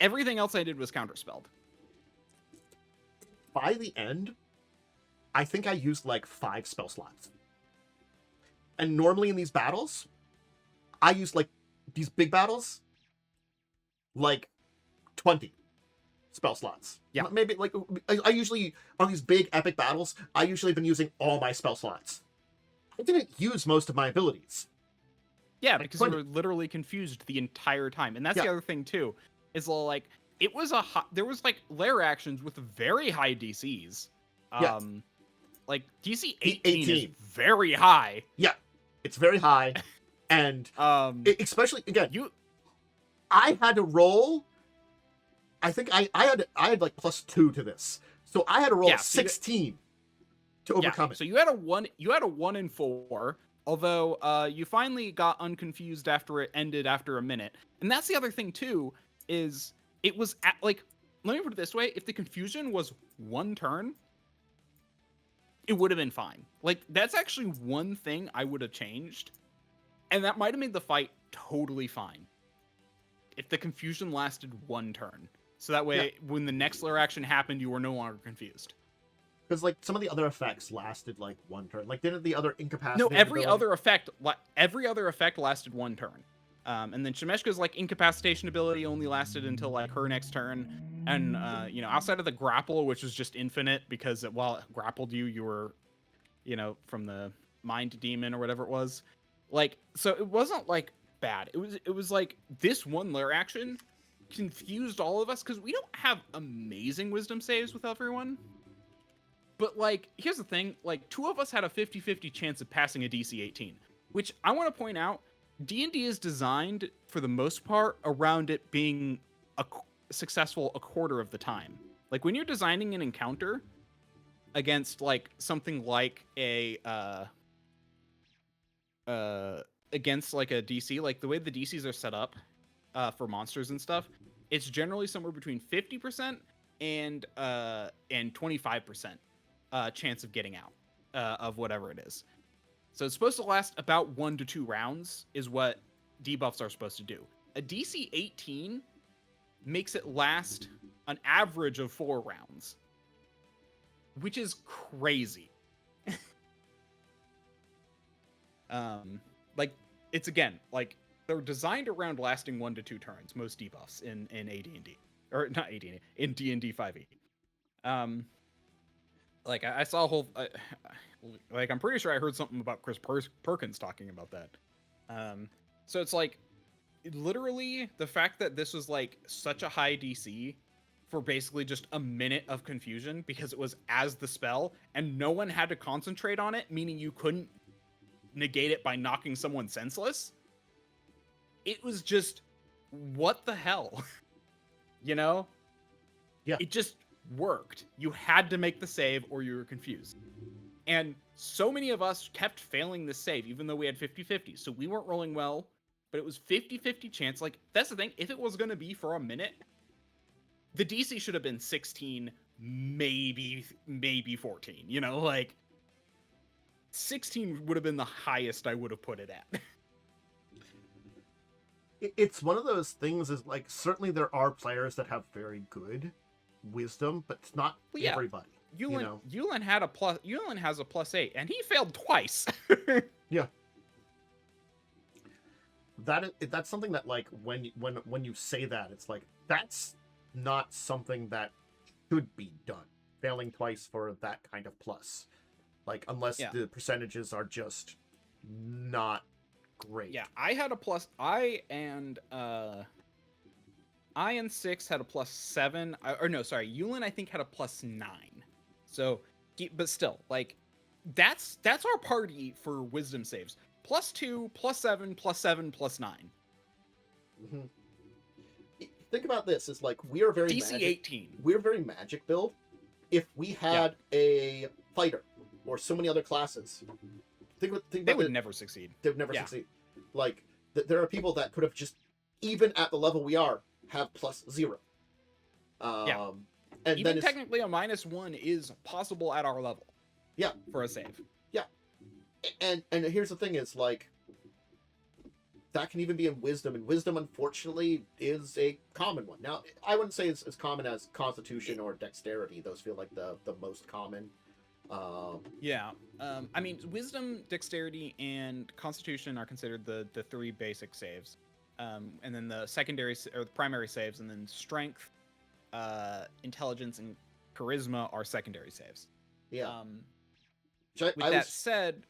everything else I did was counterspelled. By the end, I think I used like 5 spell slots. And normally in these battles, I use like these big battles, like 20 spell slots. Yeah. Maybe like I usually, on these big epic battles, I usually have been using all my spell slots. I didn't use most of my abilities. Yeah, because you were literally confused the entire time. And that's the other thing too, is like, it was there was like lair actions with very high DCs. Like DC 18 is very high. Yeah, it's very high. And especially, again, I had to roll. I think I had like +2 to this. So I had to roll 16 to overcome it. So you had a 1 in 4. Although you finally got unconfused after it ended after a minute. And that's the other thing too, is it was like, let me put it this way, if the confusion was 1 turn, it would have been fine. Like, that's actually one thing I would have changed. And that might have made the fight totally fine. If the confusion lasted 1 turn. So that way, when the next lair action happened, you were no longer confused. Because, like, some of the other effects lasted, like, 1 turn. Like, didn't the other incapacitate? No, every other effect lasted 1 turn. And then Shemeshka's, like, incapacitation ability only lasted until, like, her next turn. And, you know, outside of the grapple, which was just infinite, because while it grappled you, you were, you know, from the mind demon or whatever it was. Like, so it wasn't, like, bad. It was like, this 1 lair action confused all of us, because we don't have amazing wisdom saves with everyone. But, like, here's the thing. Like, 2 of us had a 50-50 chance of passing a DC 18. Which, I want to point out, D&D is designed, for the most part, around it being successful a quarter of the time. Like, when you're designing an encounter against, like, something like against, like, a DC, like, the way the DCs are set up for monsters and stuff, it's generally somewhere between 50% and 25% chance of getting out of whatever it is. So it's supposed to last about 1 to 2 rounds is what debuffs are supposed to do. A DC 18 makes it last an average of 4 rounds, which is crazy. Like, it's, again, like, they're designed around lasting 1 to 2 turns, most debuffs in AD&D. Or, not AD&D, in D&D 5e. Like, I saw a whole... like, I'm pretty sure I heard something about Chris Perkins talking about that. So it's like, literally, the fact that this was, like, such a high DC for basically just a minute of confusion, because it was as the spell, and no one had to concentrate on it, meaning you couldn't negate it by knocking someone senseless. It was just, what the hell? You know? Yeah. It just worked. You had to make the save or you were confused. And so many of us kept failing this save, even though we had 50-50. So we weren't rolling well, but it was 50-50 chance. Like, that's the thing. If it was going to be for a minute, the DC should have been 16, maybe 14. You know, like, 16 would have been the highest I would have put it at. It's one of those things, is like, certainly there are players that have very good wisdom, but it's not everybody. Yulin had a plus. Yulin has a +8, and he failed twice. Yeah. That's something that, like, when you say that, it's like, that's not something that should be done. Failing twice for that kind of plus, like, unless the percentages are just not great. Yeah, I had a plus. I and 6 had a +7. Or no, sorry, Yulin I think had a +9. So, but still, like, that's our party for wisdom saves. +2, +7, +7, +9. Mm-hmm. Think about this: is like we are very DC magic, 18. We're very magic build. If we had a fighter or so many other classes, They would never succeed. They would never succeed. Like there are people that could have just, even at the level we are, have +0. And even technically a -1 is possible at our level. Yeah, for a save. Yeah, and here's the thing: is like that can even be in wisdom, and wisdom, unfortunately, is a common one. Now, I wouldn't say it's as common as constitution or dexterity. Those feel like the most common. I mean, wisdom, dexterity, and constitution are considered the 3 basic saves, and then the secondary or the primary saves, and then strength, intelligence, and charisma are secondary saves. Yeah. With that said,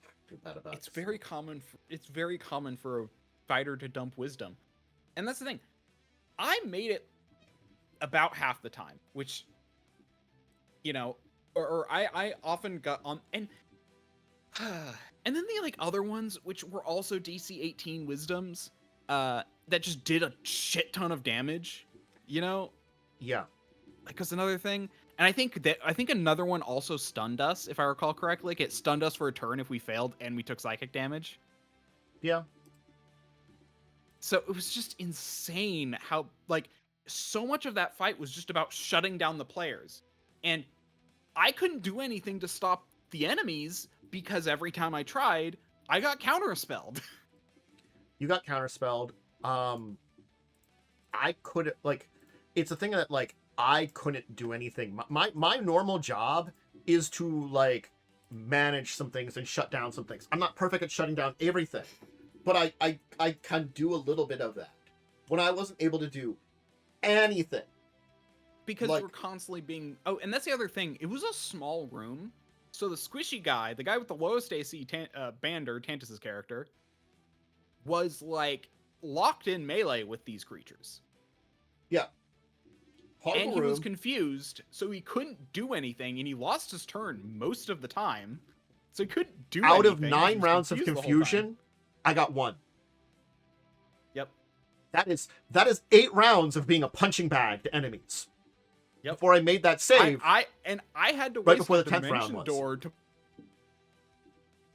it's very common. It's very common for a fighter to dump wisdom, and that's the thing. I made it about half the time, which, you know, or I often got on and then the like other ones which were also DC 18 wisdoms that just did a shit ton of damage, you know? Yeah. Like, that's another thing. And I think another one also stunned us, if I recall correctly. Like, it stunned us for a turn if we failed and we took psychic damage. Yeah. So it was just insane how, like, so much of that fight was just about shutting down the players. And I couldn't do anything to stop the enemies because every time I tried, I got counterspelled. You got counterspelled. I couldn't, like, it's a thing that, like, I couldn't do anything. My normal job is to, like, manage some things and shut down some things. I'm not perfect at shutting down everything, but I can do a little bit of that. When I wasn't able to do anything. Because like, we're constantly being... Oh, and that's the other thing. It was a small room. So the squishy guy, the guy with the lowest AC, Bander, Tantus's character, was, like, locked in melee with these creatures. Yeah. And he was confused, so he couldn't do anything, and he lost his turn most of the time. So he couldn't do anything. Out of 9 rounds of confusion, I got 1. Yep. That is 8 rounds of being a punching bag to enemies. Yep. Before I made that save. I had to right waste before the the 10th round dimension was. door to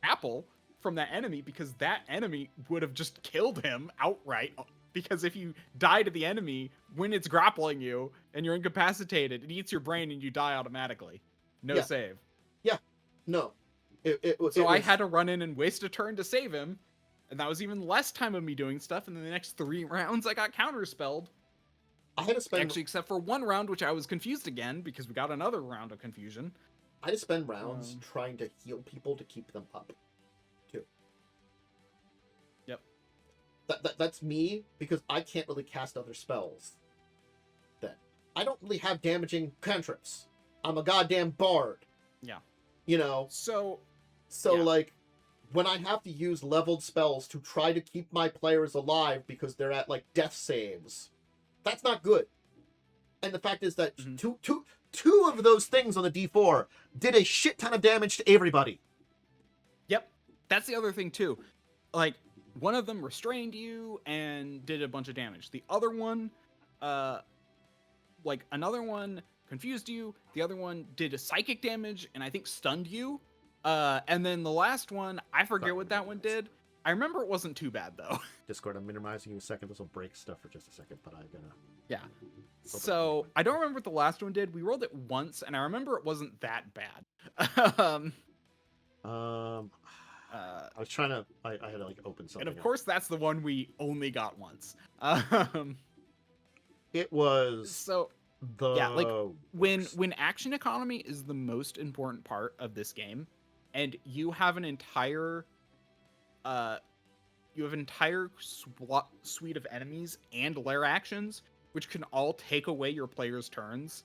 apple from that enemy, because that enemy would have just killed him outright. Because if you die to the enemy when it's grappling you and you're incapacitated, it eats your brain and you die automatically. No save. Yeah. No. So I had to run in and waste a turn to save him. And that was even less time of me doing stuff. And then the next 3 rounds, I got counterspelled. I had to spend... Actually, except for 1 round, which I was confused again, because we got another round of confusion. I had to spend rounds trying to heal people to keep them up, too. Yep. That's me, because I can't really cast other spells. Then I don't really have damaging cantrips. I'm a goddamn bard. Yeah. You know? So like, when I have to use leveled spells to try to keep my players alive because they're at, like, death saves, that's not good. And the fact is that two of those things on the D4 did a shit ton of damage to everybody. Yep. That's the other thing, too. Like, one of them restrained you and did a bunch of damage. The other one, another one confused you. The other one did a psychic damage and I think stunned you. And then the last one, I forget what that one did. I remember it wasn't too bad, though. Discord, I'm minimizing you a second. This will break stuff for just a second, but I'm gonna... Yeah. So, I don't remember what the last one did. We rolled it once, and I remember it wasn't that bad. I was trying to... I had to, like, open something And of course, that's the one we only got once. It was... So, yeah, like, when action economy is the most important part of this game, and you have an entire... suite of enemies and lair actions, which can all take away your player's turns.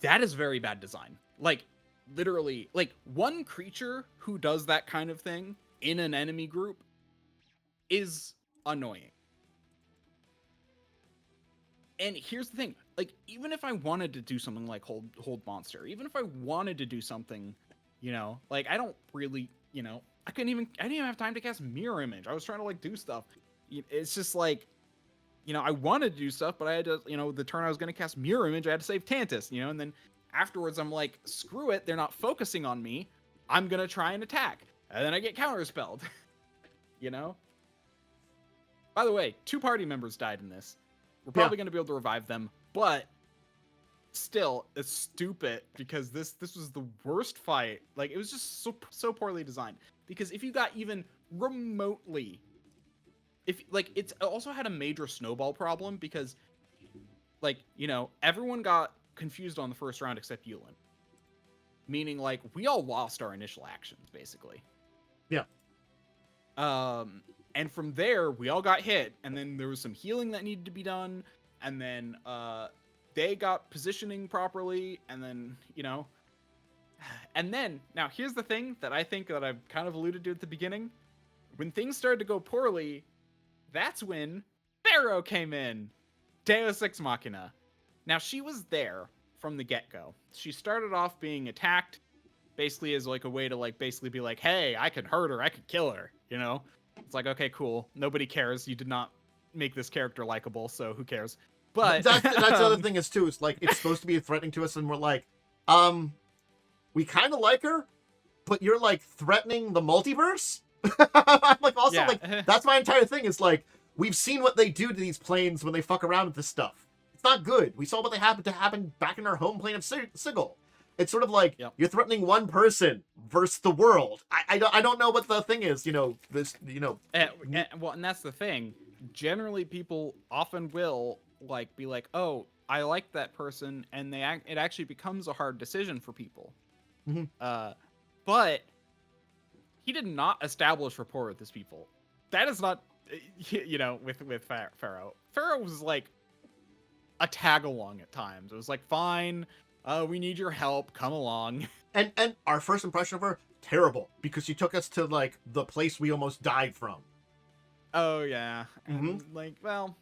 That is very bad design. Like, literally, like, one creature who does that kind of thing in an enemy group is annoying. And here's the thing, like, even if I wanted to do something like hold monster, even if I wanted to do something, you know, like, I don't really, you know, I didn't even have time to cast mirror image. I was trying to like do stuff. It's just like, you know, I wanted to do stuff, but I had to, you know, the turn I was going to cast mirror image, I had to save Tantus, you know, and then afterwards I'm like, screw it, they're not focusing on me. I'm going to try and attack. And then I get counterspelled, you know? By the way, 2 party members died in this. We're probably going to be able to revive them, but still, it's stupid because this was the worst fight. Like, it was just so poorly designed. Because if you got even remotely, it's also had a major snowball problem because, like, you know, everyone got confused on the first round except Yulin. Meaning, like, we all lost our initial actions, basically. Yeah. And from there, we all got hit, and then there was some healing that needed to be done, and then they got positioning properly, and then, you know, and then, now here's the thing that I think that I've kind of alluded to at the beginning. When things started to go poorly, that's when Pharaoh came in. Deus Ex Machina. Now, she was there from the get-go. She started off being attacked, basically as like a way to like basically be like, hey, I could hurt her, I could kill her, you know? It's like, okay, cool. Nobody cares. You did not make this character likable, so who cares? But that's the other thing is too. It's like it's supposed to be threatening to us, and we're like, we kind of like her, but you're like threatening the multiverse. I'm like, also like that's my entire thing. Is like we've seen what they do to these planes when they fuck around with this stuff. It's not good. We saw what they happen back in our home plane of Sigil. It's sort of like you're threatening one versus the world. I don't know what the thing is. You know this. You know. Well, and that's the thing. Generally, people often will like be like, "Oh, I like that person," and it actually becomes a hard decision for people. Mm-hmm. But he did not establish rapport with his people. That is not, you know, with Pharaoh. Pharaoh was like a tag along at times. It was like, fine. We need your help. Come along. And our first impression of her, terrible, because she took us to like the place we almost died from. Oh yeah, and like, well,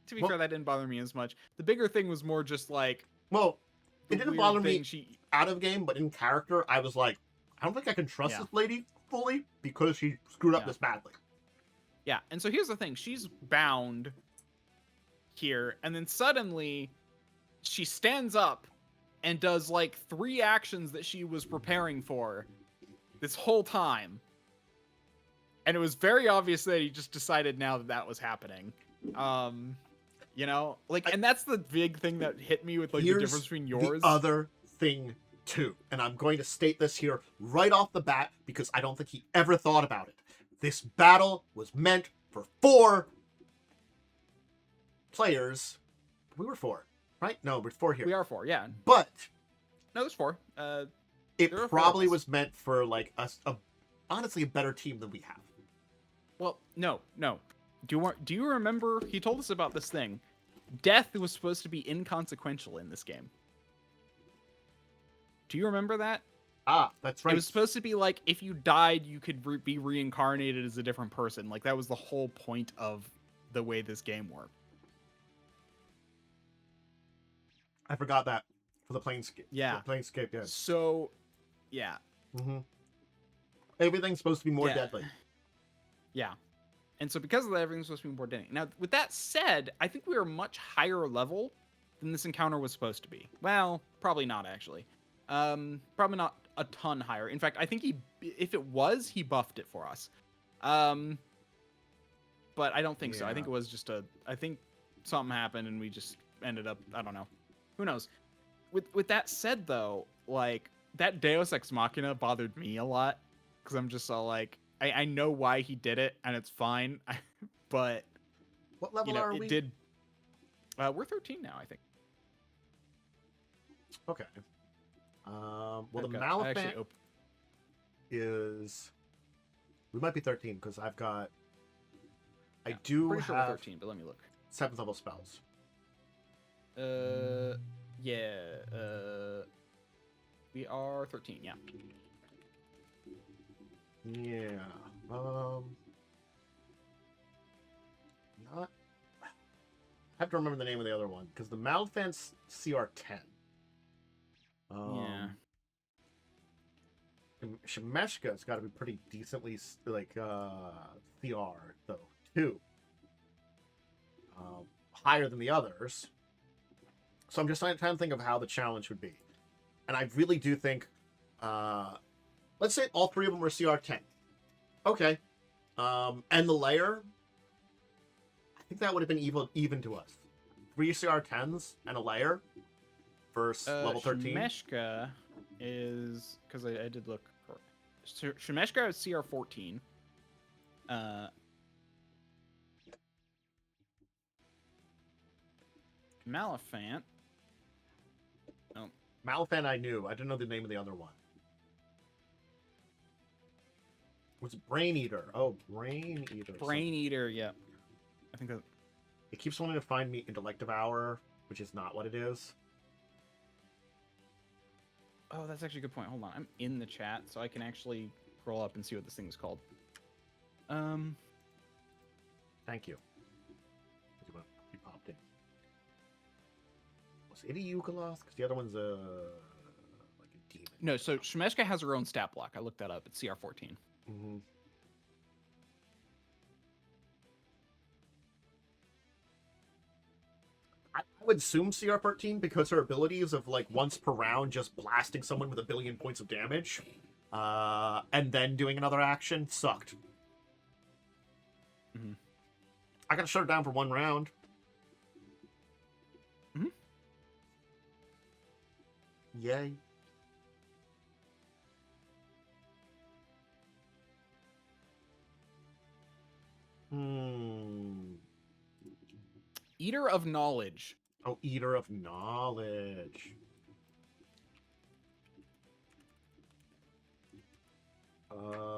to be fair, that didn't bother me as much. The bigger thing was more just like, well, it didn't bother me she out of game, but in character, I was like, I don't think I can trust this lady fully because she screwed up this badly. Yeah, and so here's the thing: she's bound here, and then suddenly she stands up and does like 3 actions that she was preparing for this whole time. And it was very obvious that he just decided now that was happening. You know, like, and that's the big thing that hit me with like the difference between yours. The other thing too, and I'm going to state this here right off the bat because I don't think he ever thought about it. This battle was meant for 4 players. We were 4. Right? No, we're 4 here. We are 4, yeah. But no, there's 4. It probably was meant for like honestly a better team than we have. Well, no. Do you remember? He told us about this thing. Death was supposed to be inconsequential in this game. Do you remember that? Ah, that's right. It was supposed to be like if you died, you could be reincarnated as a different person. Like that was the whole point of the way this game worked. I forgot that for the Planescape. Yeah. The Planescape, yeah. So, yeah. Mm-hmm. Everything's supposed to be more deadly. Yeah. And so because of that, everything's supposed to be more deadly. Now, with that said, I think we are much higher level than this encounter was supposed to be. Well, probably not, actually. Probably not a ton higher. In fact, I think if it was, he buffed it for us. But I don't think so. I think it was just I think something happened and we just ended up, I don't know. Who knows? With that said, though, like, that Deus Ex Machina bothered me a lot. Because I'm just all like, I know why he did it, and it's fine. But, what level are we? We're 13 now, I think. Okay. Well, the Malefant is... We might be 13, because I've got... I do pretty sure have we're 13, but let me look. 7th level spells. We are 13, yeah. Yeah. Not. I have to remember the name of the other one because the Malfant's CR10. Yeah. Shemeshka's got to be pretty decently like CR though too. Higher than the others. So I'm just trying to think of how the challenge would be. And I really do think, let's say all three of them were CR10. Okay. And the layer, I think that would have been even to us. 3 CR10s and a layer versus level 13. Shemeshka is, because I did look for Shemeshka is CR14. Malifant. Oh. Malifant I knew. I didn't know the name of the other one. Was it Brain Eater? Oh, Brain Eater. Brain Eater, yeah. I think that... It keeps wanting to find me Intellect Devourer, which is not what it is. Oh, that's actually a good point. Hold on. I'm in the chat, so I can actually scroll up and see what this thing is called. Thank you. You popped in. Was it a Yugoloth? Because the other one's like a demon. No, so Shemeshka has her own stat block. I looked that up. It's CR14. Mm-hmm. I would assume CR13 because her abilities of like once per round just blasting someone with 1 billion points of damage and then doing another action sucked. Mm-hmm. I gotta shut her down for 1 round. Mm-hmm. Yay. Eater of Knowledge. Oh, Eater of Knowledge.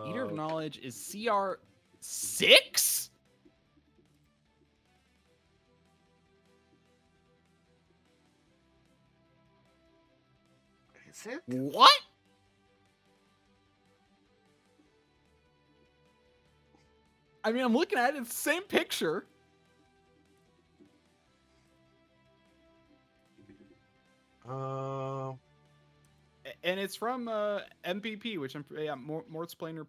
Eater of Knowledge is CR6? Is it? What? I mean, I'm looking at it. It's the same picture. And it's from MPP, which I'm Mort's Planar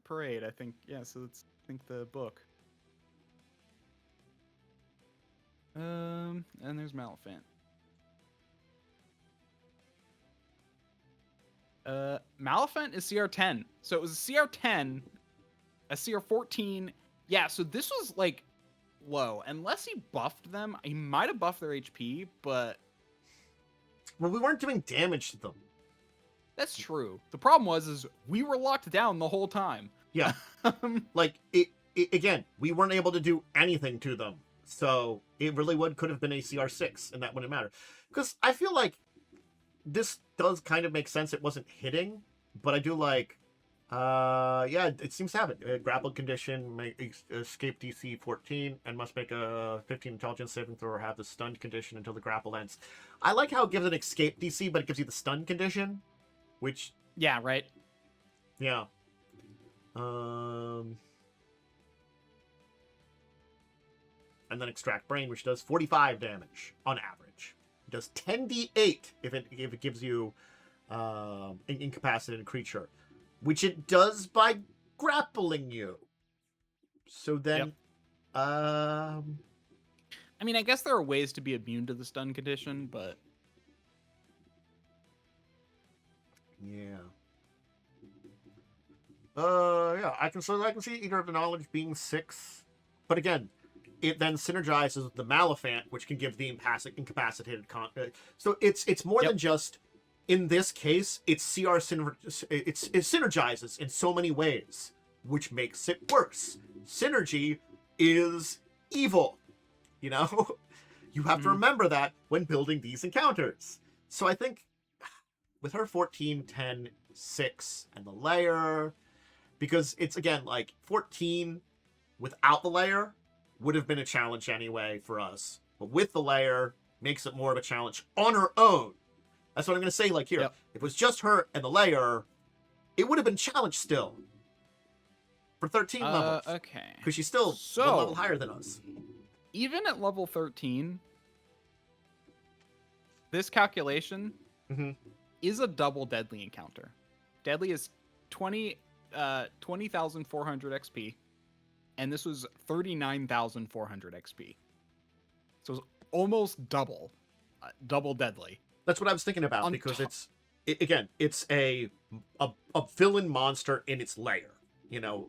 Parade, I think. Yeah, so it's the book. And there's Malifant. Malifant is CR10. So it was a CR10, a CR14. Yeah, so this was like low. Unless he buffed them, he might have buffed their HP, but well, we weren't doing damage to them. That's true. The problem was we were locked down the whole time. Yeah. Like it again, we weren't able to do anything to them. So it really could have been a CR6 and that wouldn't matter. Because I feel like this does kind of make sense. It wasn't hitting, but I do like yeah, it seems to have it. Grappled condition, escape DC 14, and must make a 15 intelligence saving throw or have the stunned condition until the grapple ends. I like how it gives an escape DC, but it gives you the stun condition. Which yeah, right. Yeah. And then extract brain, which does 45 damage on average. It does 10d8 if it gives you an incapacitated creature, which it does by grappling you. So then, I mean, I guess there are ways to be immune to the stun condition, but yeah. Yeah, I can see Eater of the Knowledge being 6, but again, it then synergizes with the Malifant, which can give the incapacitated so it's more than just, in this case, it synergizes in so many ways, which makes it worse. Synergy is evil, you know? You have to remember that when building these encounters. So I think with her 14, 10, 6, and the layer, because it's, again, like, 14 without the layer would have been a challenge anyway for us. But with the layer, makes it more of a challenge on her own. That's what I'm going to say, like, here. If it was just her and the layer, it would have been a challenge still. For 13 levels. Okay. Because she's still one level higher than us. Even at level 13, this calculation is a double deadly encounter. Deadly is 20,400 XP, and this was 39,400 XP. So it's almost double deadly. That's what I was thinking about, because it's a villain monster in its lair. You know,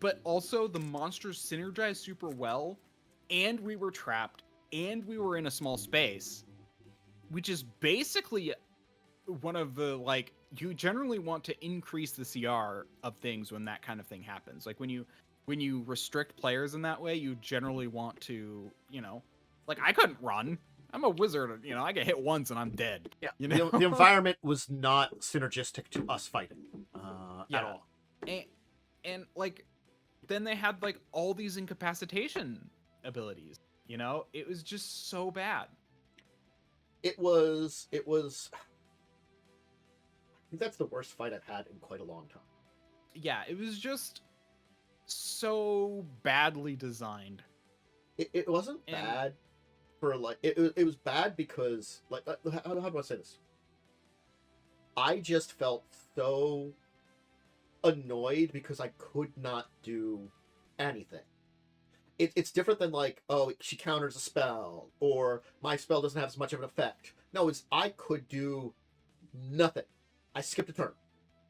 but also the monsters synergize super well, and we were trapped, and we were in a small space, which is basically one of the, like, you generally want to increase the CR of things when that kind of thing happens. Like when you restrict players in that way, you generally want to, you know, like I couldn't run. I'm a wizard, you know, I get hit once and I'm dead. Yeah, you know? the environment was not synergistic to us fighting at all. And like, then they had like all these incapacitation abilities, you know? It was just so bad. It was... I think that's the worst fight I've had in quite a long time. Yeah, it was just so badly designed. It wasn't bad for, like... It was bad because... Like, how do I say this? I just felt so annoyed because I could not do anything. It's different than, like, oh, she counters a spell, or my spell doesn't have as much of an effect. No, it's I could do nothing. I skipped a turn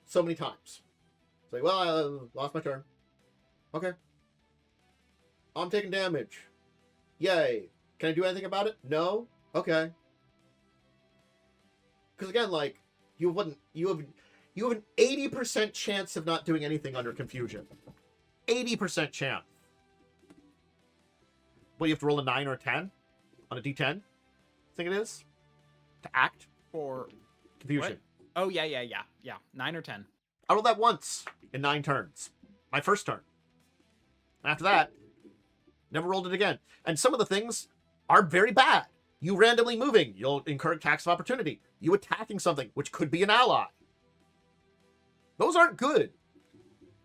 so many times. It's like, well, I lost my turn. Okay. I'm taking damage. Yay. Can I do anything about it? No? Okay. Because again, like, you have an 80% chance of not doing anything under confusion. 80% chance. What, you have to roll a 9 or a 10 on a d10? I think it is? To act? For confusion. What? Oh, yeah. 9 or 10. I rolled that once in 9 turns. My first turn. After that, never rolled it again. And some of the things are very bad. You randomly moving, you'll incur attacks of opportunity. You attacking something, which could be an ally. Those aren't good.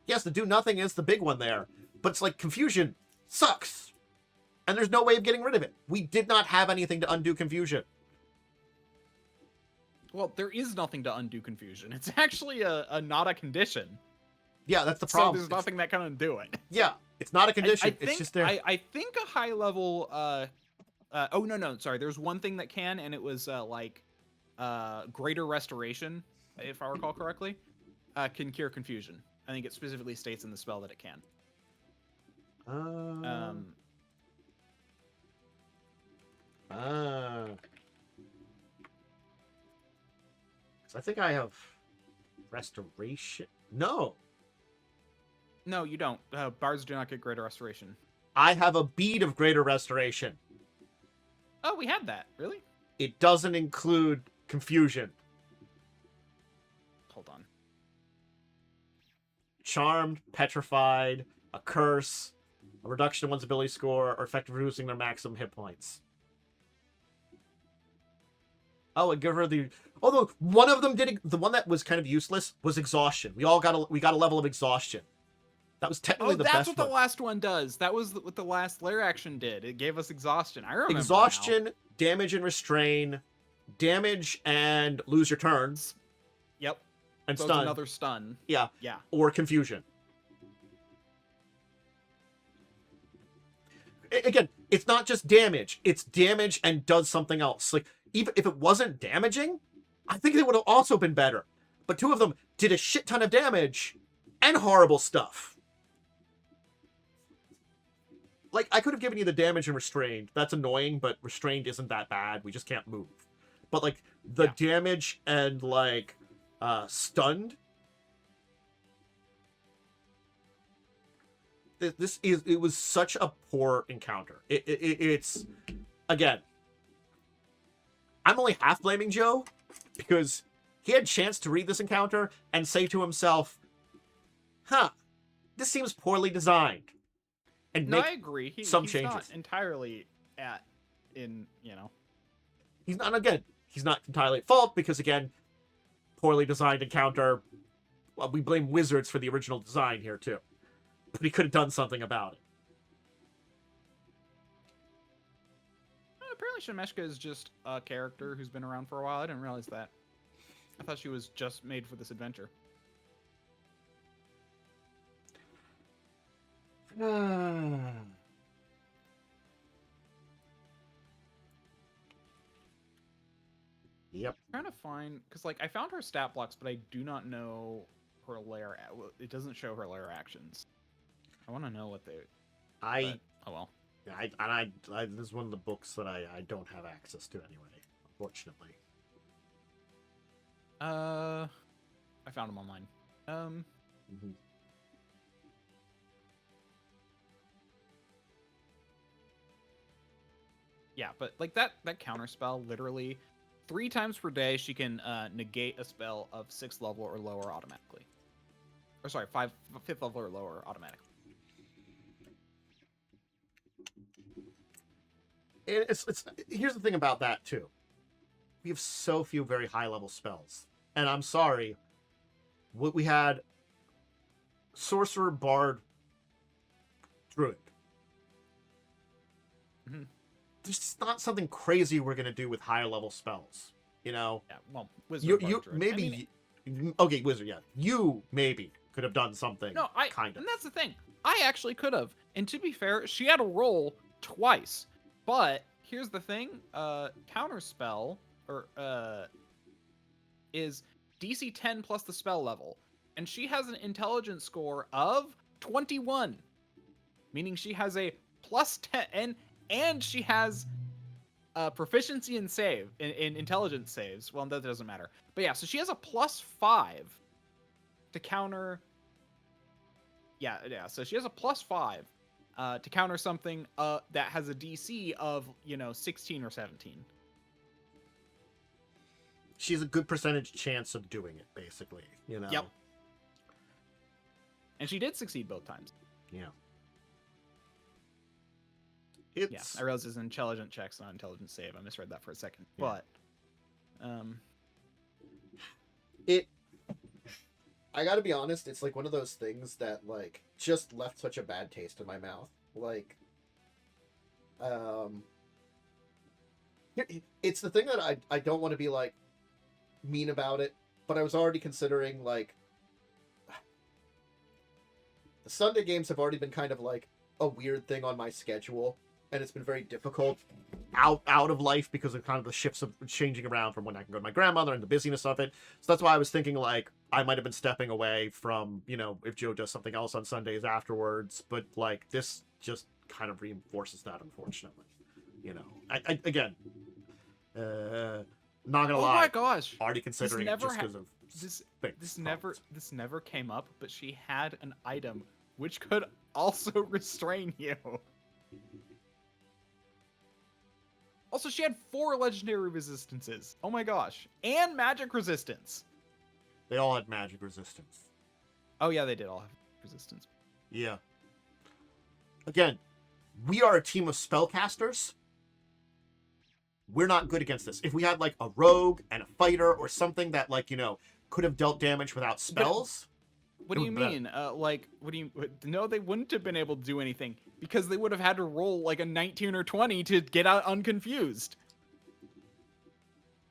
Yes, the do nothing is the big one there. But it's like confusion sucks. And there's no way of getting rid of it. We did not have anything to undo confusion. Well, there is nothing to undo confusion. It's actually a not a condition. Yeah, that's the problem. So there's nothing that can undo it. Yeah, it's not a condition. It's just there. I think a high level... oh, no, sorry. There's one thing that can, and it was Greater Restoration, if I recall correctly, can cure confusion. I think it specifically states in the spell that it can. I think I have Restoration. No, you don't. Bards do not get Greater Restoration. I have a bead of Greater Restoration. Oh, we had that. Really? It doesn't include confusion. Hold on. Charmed, petrified, a curse, a reduction in one's ability score, or effect of reducing their maximum hit points. Oh, and give her the... Although one of them did... The one that was kind of useless was exhaustion. We got a level of exhaustion. That was technically the best one. That's what the last one does. That was what the last lair action did. It gave us exhaustion. I remember exhaustion, now. damage and restrain, damage and lose your turns. Yep. And so stun. Another stun. Yeah. Yeah. Or confusion. Again, it's not just damage. It's damage and does something else. Like, even if it wasn't damaging, I think it would have also been better. But two of them did a shit ton of damage and horrible stuff. Like, I could have given you the damage and restrained. That's annoying, but restrained isn't that bad. We just can't move. But, like, the damage and, like, stunned. It was such a poor encounter. It's, again, I'm only half blaming Joe because he had a chance to read this encounter and say to himself, this seems poorly designed. And no, I agree. He's changes. Not entirely He's not entirely at fault because, again, poorly designed encounter, Well, we blame Wizards for the original design here, too. But he could have done something about it. Apparently Shemeshka is just a character who's been around for a while. I didn't realize that. I thought she was just made for this adventure. Yep. I'm trying to find, because like I found her stat blocks, but I do not know her lair. It doesn't show her lair actions. I want to know what they. But, oh well. This is one of the books that I don't have access to anyway, unfortunately. I found them online. Mm-hmm. Yeah, but like that counter spell, literally 3 times per day she can negate a spell of 6th level or lower automatically. Or sorry, 5th level or lower automatically. It's here's the thing about that too. We have so few very high level spells, and I'm sorry. What we had: sorcerer, bard, druid. Mm-hmm. There's just not something crazy we're gonna do with higher level spells, you know. Yeah, well, wizard. You maybe okay, wizard. Yeah, you maybe could have done something. No, kind of. And that's the thing. I actually could have. And to be fair, she had a roll twice. But here's the thing: counter spell is DC 10 plus the spell level, and she has an intelligence score of 21, meaning she has a plus 10, and she has proficiency in intelligence saves. Well, that doesn't matter. But yeah, so she has a +5 to counter. Yeah. So she has a +5 to counter something that has a DC of 16 or 17. She has a good percentage chance of doing it, basically. Yep. And she did succeed both times. Yeah. Yeah, I realize it's intelligent checks, not intelligence save. I misread that for a second. Yeah. But I gotta be honest, it's like one of those things that like just left such a bad taste in my mouth. Like it's the thing that I don't want to be like mean about it, but I was already considering like the Sunday games have already been kind of like a weird thing on my schedule, and it's been very difficult out of life because of kind of the shifts of changing around from when I can go to my grandmother and the busyness of it. So that's why I was thinking like I might have been stepping away from, if Joe does something else on Sundays afterwards, but like this just kind of reinforces that, unfortunately. I again, not gonna lie. Oh my gosh! Already considering it just because of this never came up, but she had an item which could also restrain you. Also, she had 4 legendary resistances. Oh my gosh. And magic resistance. They all had magic resistance. Oh yeah, they did all have resistance. Yeah. Again, we are a team of spellcasters. We're not good against this. If we had like a rogue and a fighter or something that like, could have dealt damage without spells. What do you mean? No, they wouldn't have been able to do anything because they would have had to roll like a 19 or 20 to get out unconfused.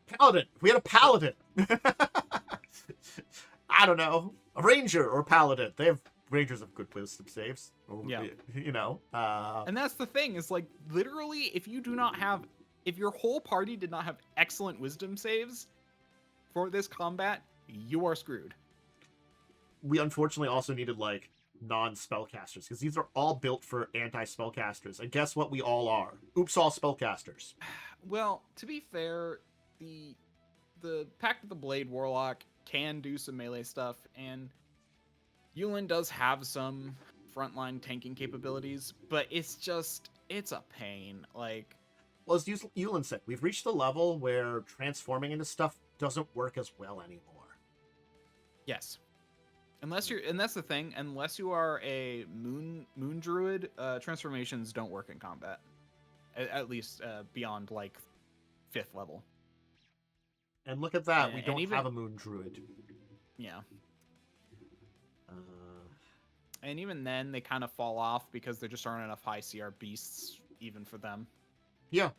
Paladin. We had a paladin. I don't know. A ranger or paladin. Rangers have good wisdom saves. Yeah. And that's the thing is like literally if your whole party did not have excellent wisdom saves for this combat, you are screwed. We unfortunately also needed like non-spellcasters because these are all built for anti-spellcasters, and guess what? We all are. Oops, all spellcasters. Well, to be fair, the Pact of the Blade Warlock can do some melee stuff, and Yulin does have some frontline tanking capabilities, but it's a pain. Like, well, as Yulin said, we've reached the level where transforming into stuff doesn't work as well anymore. Yes. And that's the thing, unless you are a moon druid, transformations don't work in combat. At least beyond like 5th level. And look at that, we don't have a moon druid. Yeah. And even then, they kind of fall off because there just aren't enough high CR beasts even for them. Yeah.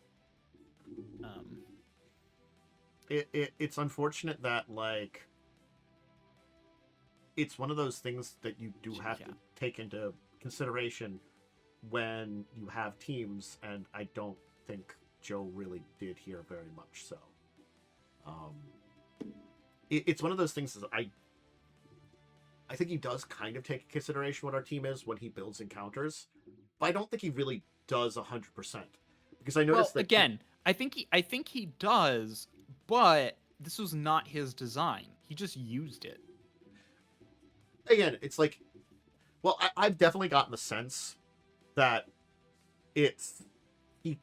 Um, It's unfortunate that, like, it's one of those things that you do have to take into consideration when you have teams, and I don't think Joe really did here very much so. It's one of those things that I think he does kind of take into consideration what our team is when he builds encounters, but I don't think he really does 100%. Because I noticed that again, I think he does, but this was not his design. He just used it. Again, it's like, well, I've definitely gotten the sense that it's he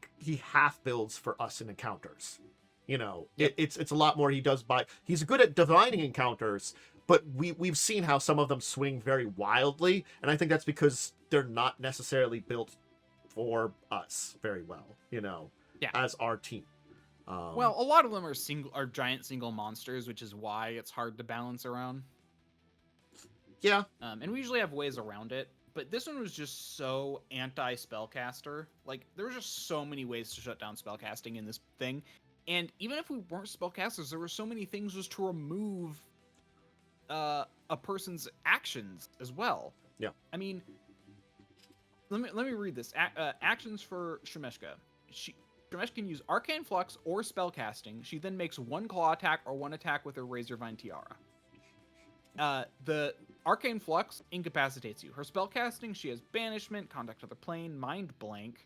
half builds for us in encounters. You know, it's a lot more he does by. He's good at divining encounters, but we've seen how some of them swing very wildly, and I think that's because they're not necessarily built for us very well. You know, as our team. Well, a lot of them are giant single monsters, which is why it's hard to balance around. Yeah. And we usually have ways around it, but this one was just so anti-spellcaster. Like, there were just so many ways to shut down spellcasting in this thing. And even if we weren't spellcasters, there were so many things just to remove a person's actions as well. Yeah. I mean, let me read this. Actions for Shemeshka. Shemeshka can use Arcane Flux or spellcasting. She then makes one claw attack or one attack with her Razorvine Tiara. The Arcane Flux incapacitates you. Her spellcasting, she has Banishment, Contact Other Plane, Mind Blank,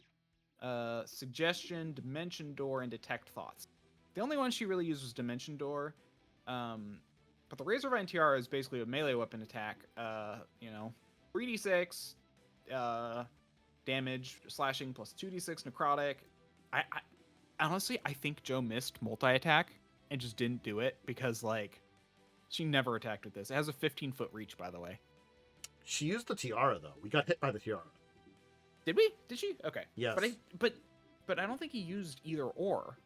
Suggestion, Dimension Door, and Detect Thoughts. The only one she really used was Dimension Door. But the Razorvine Tiara is basically a melee weapon attack. 3d6 damage, slashing, plus 2d6 necrotic. I honestly, I think Joe missed multi-attack and just didn't do it because, like, she never attacked with this. It has a 15-foot reach, by the way. She used the tiara, though. We got hit by the tiara. Did we? Did she? Okay. Yes. But I don't think he used either or.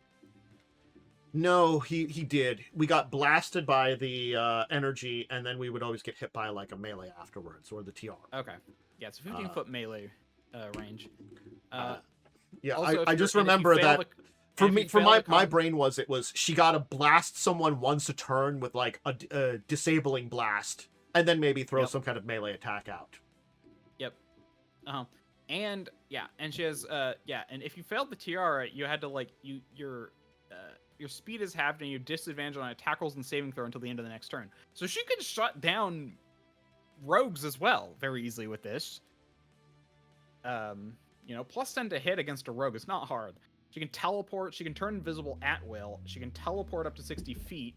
No, he did. We got blasted by the energy, and then we would always get hit by, like, a melee afterwards, or the tiara. Okay. Yeah, it's a 15-foot melee range. Yeah, also, I just remember that... My brain was she got to blast someone once a turn with, like, a disabling blast, and then maybe throw some kind of melee attack out. Yep. And she has and if you failed the tiara, you had to, like, your speed is halved and you disadvantage on attack rolls and saving throw until the end of the next turn. So she could shut down rogues as well very easily with this. Plus 10 to hit against a rogue is not hard. She can teleport. She can turn invisible at will. She can teleport up to 60 feet.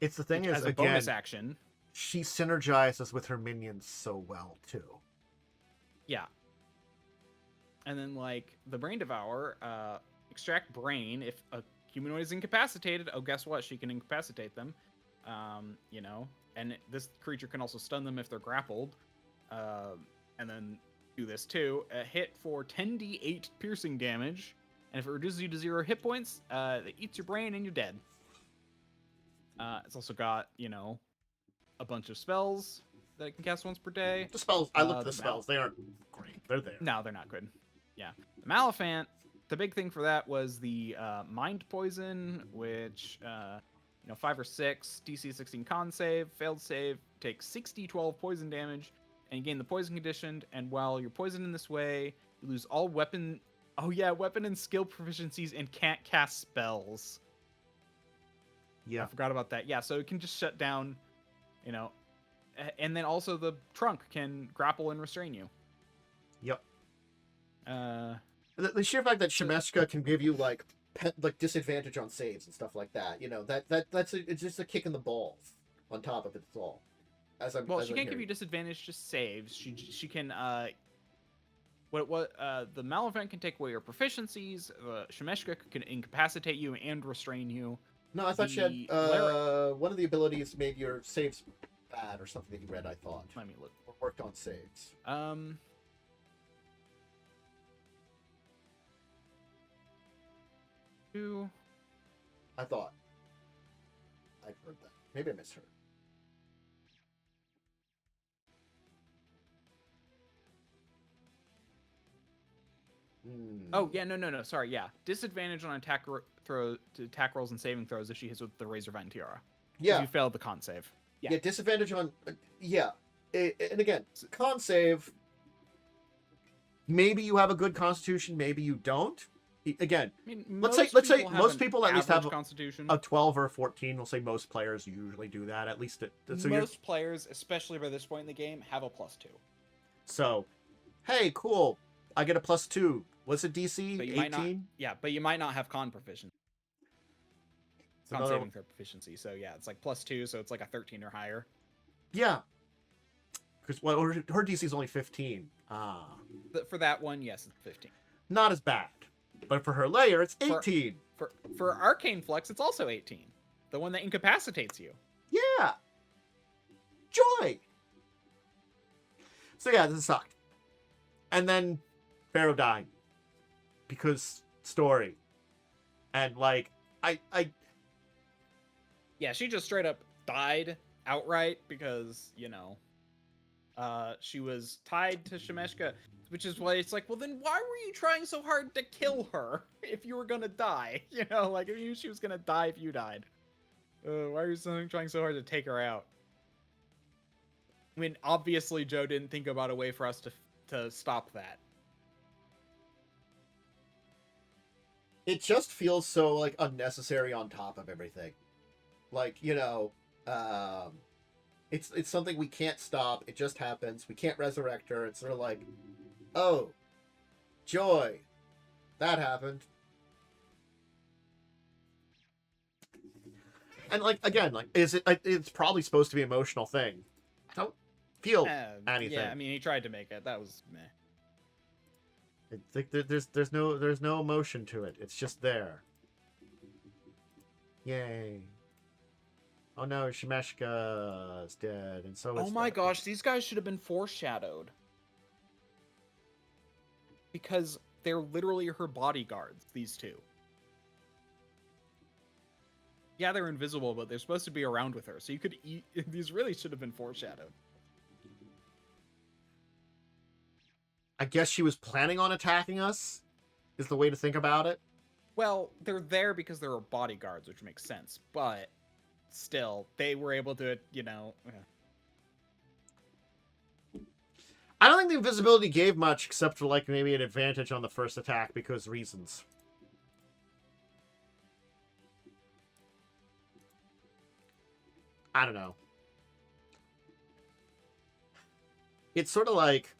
It's the thing is, as a again, bonus action. She synergizes with her minions so well, too. Yeah. And then, like, the Brain Devour, extract brain. If a humanoid is incapacitated, guess what? She can incapacitate them. And this creature can also stun them if they're grappled. And then do this too. A hit for 10d8 piercing damage, and if it reduces you to 0 hit points, it eats your brain and you're dead. It's also got, a bunch of spells that it can cast once per day. The spells, I looked at the spells. They aren't great. They're there. No, they're not good. Yeah. The Malephant, the big thing for that was the Mind Poison, which, 5 or 6, DC 16 con save, failed save, takes 6d12 poison damage, and you gain the poison conditioned, and while you're poisoned in this way, you lose all weapon and skill proficiencies and can't cast spells. Yeah. I forgot about that. Yeah, so it can just shut down, and then also the trunk can grapple and restrain you. Yep. The sheer fact that Shemeshka can give you, like disadvantage on saves and stuff like that, it's just a kick in the balls on top of it all. She can't give you disadvantage, just saves. She can the Malephant can take away your proficiencies. Shemeshka can incapacitate you and restrain you. No, I thought she had one of the abilities made your saves bad or something that you read. I thought. Let me look. Or worked on saves. I thought I'd heard that. Maybe I misheard. Oh yeah, no. Sorry, yeah. Disadvantage on attack rolls and saving throws if she hits with the Razor Vine Tiara. Yeah. If you failed the con save. Yeah, disadvantage on... yeah. And again, con save... maybe you have a good constitution, maybe you don't. Again, I mean, let's say most people at least have a 12 or a 14. We'll say most players usually do that. At least most players, especially by this point in the game, have a +2. So, hey, cool. I get a +2. What's a DC? 18? But you might not have con proficiency. Con saving throw proficiency. So yeah, it's like +2, so it's like a 13 or higher. Yeah. Because her DC is only 15. For that one, yes, it's 15. Not as bad. But for her layer, it's 18. For Arcane Flex, it's also 18. The one that incapacitates you. Yeah. Joy. So yeah, this sucked. And then Pharaoh died. Because story. And like, yeah, she just straight up died outright because, she was tied to Shemeshka, which is why it's like, well, then why were you trying so hard to kill her if you were gonna die? Like, if she was gonna die if you died. Why are you trying so hard to take her out? I mean, obviously Joe didn't think about a way for us to stop that. It just feels so, like, unnecessary on top of everything. Like, it's something we can't stop. It just happens. We can't resurrect her. It's sort of like, oh, joy. That happened. And, like, again, like, it's probably supposed to be an emotional thing. I don't feel anything. Yeah, I mean, he tried to make it. That was meh. It's like there's no emotion to it. It's just there. Yay. Oh no, Shemeshka is dead, and so is... Oh my gosh, these guys should have been foreshadowed. Because they're literally her bodyguards, these two. Yeah, they're invisible, but they're supposed to be around with her, so you could these really should have been foreshadowed. I guess she was planning on attacking us, is the way to think about it. Well, they're there because they're her bodyguards, which makes sense, but... still, they were able to, I don't think the invisibility gave much, except for, like, maybe an advantage on the first attack because reasons. I don't know. It's sort of like...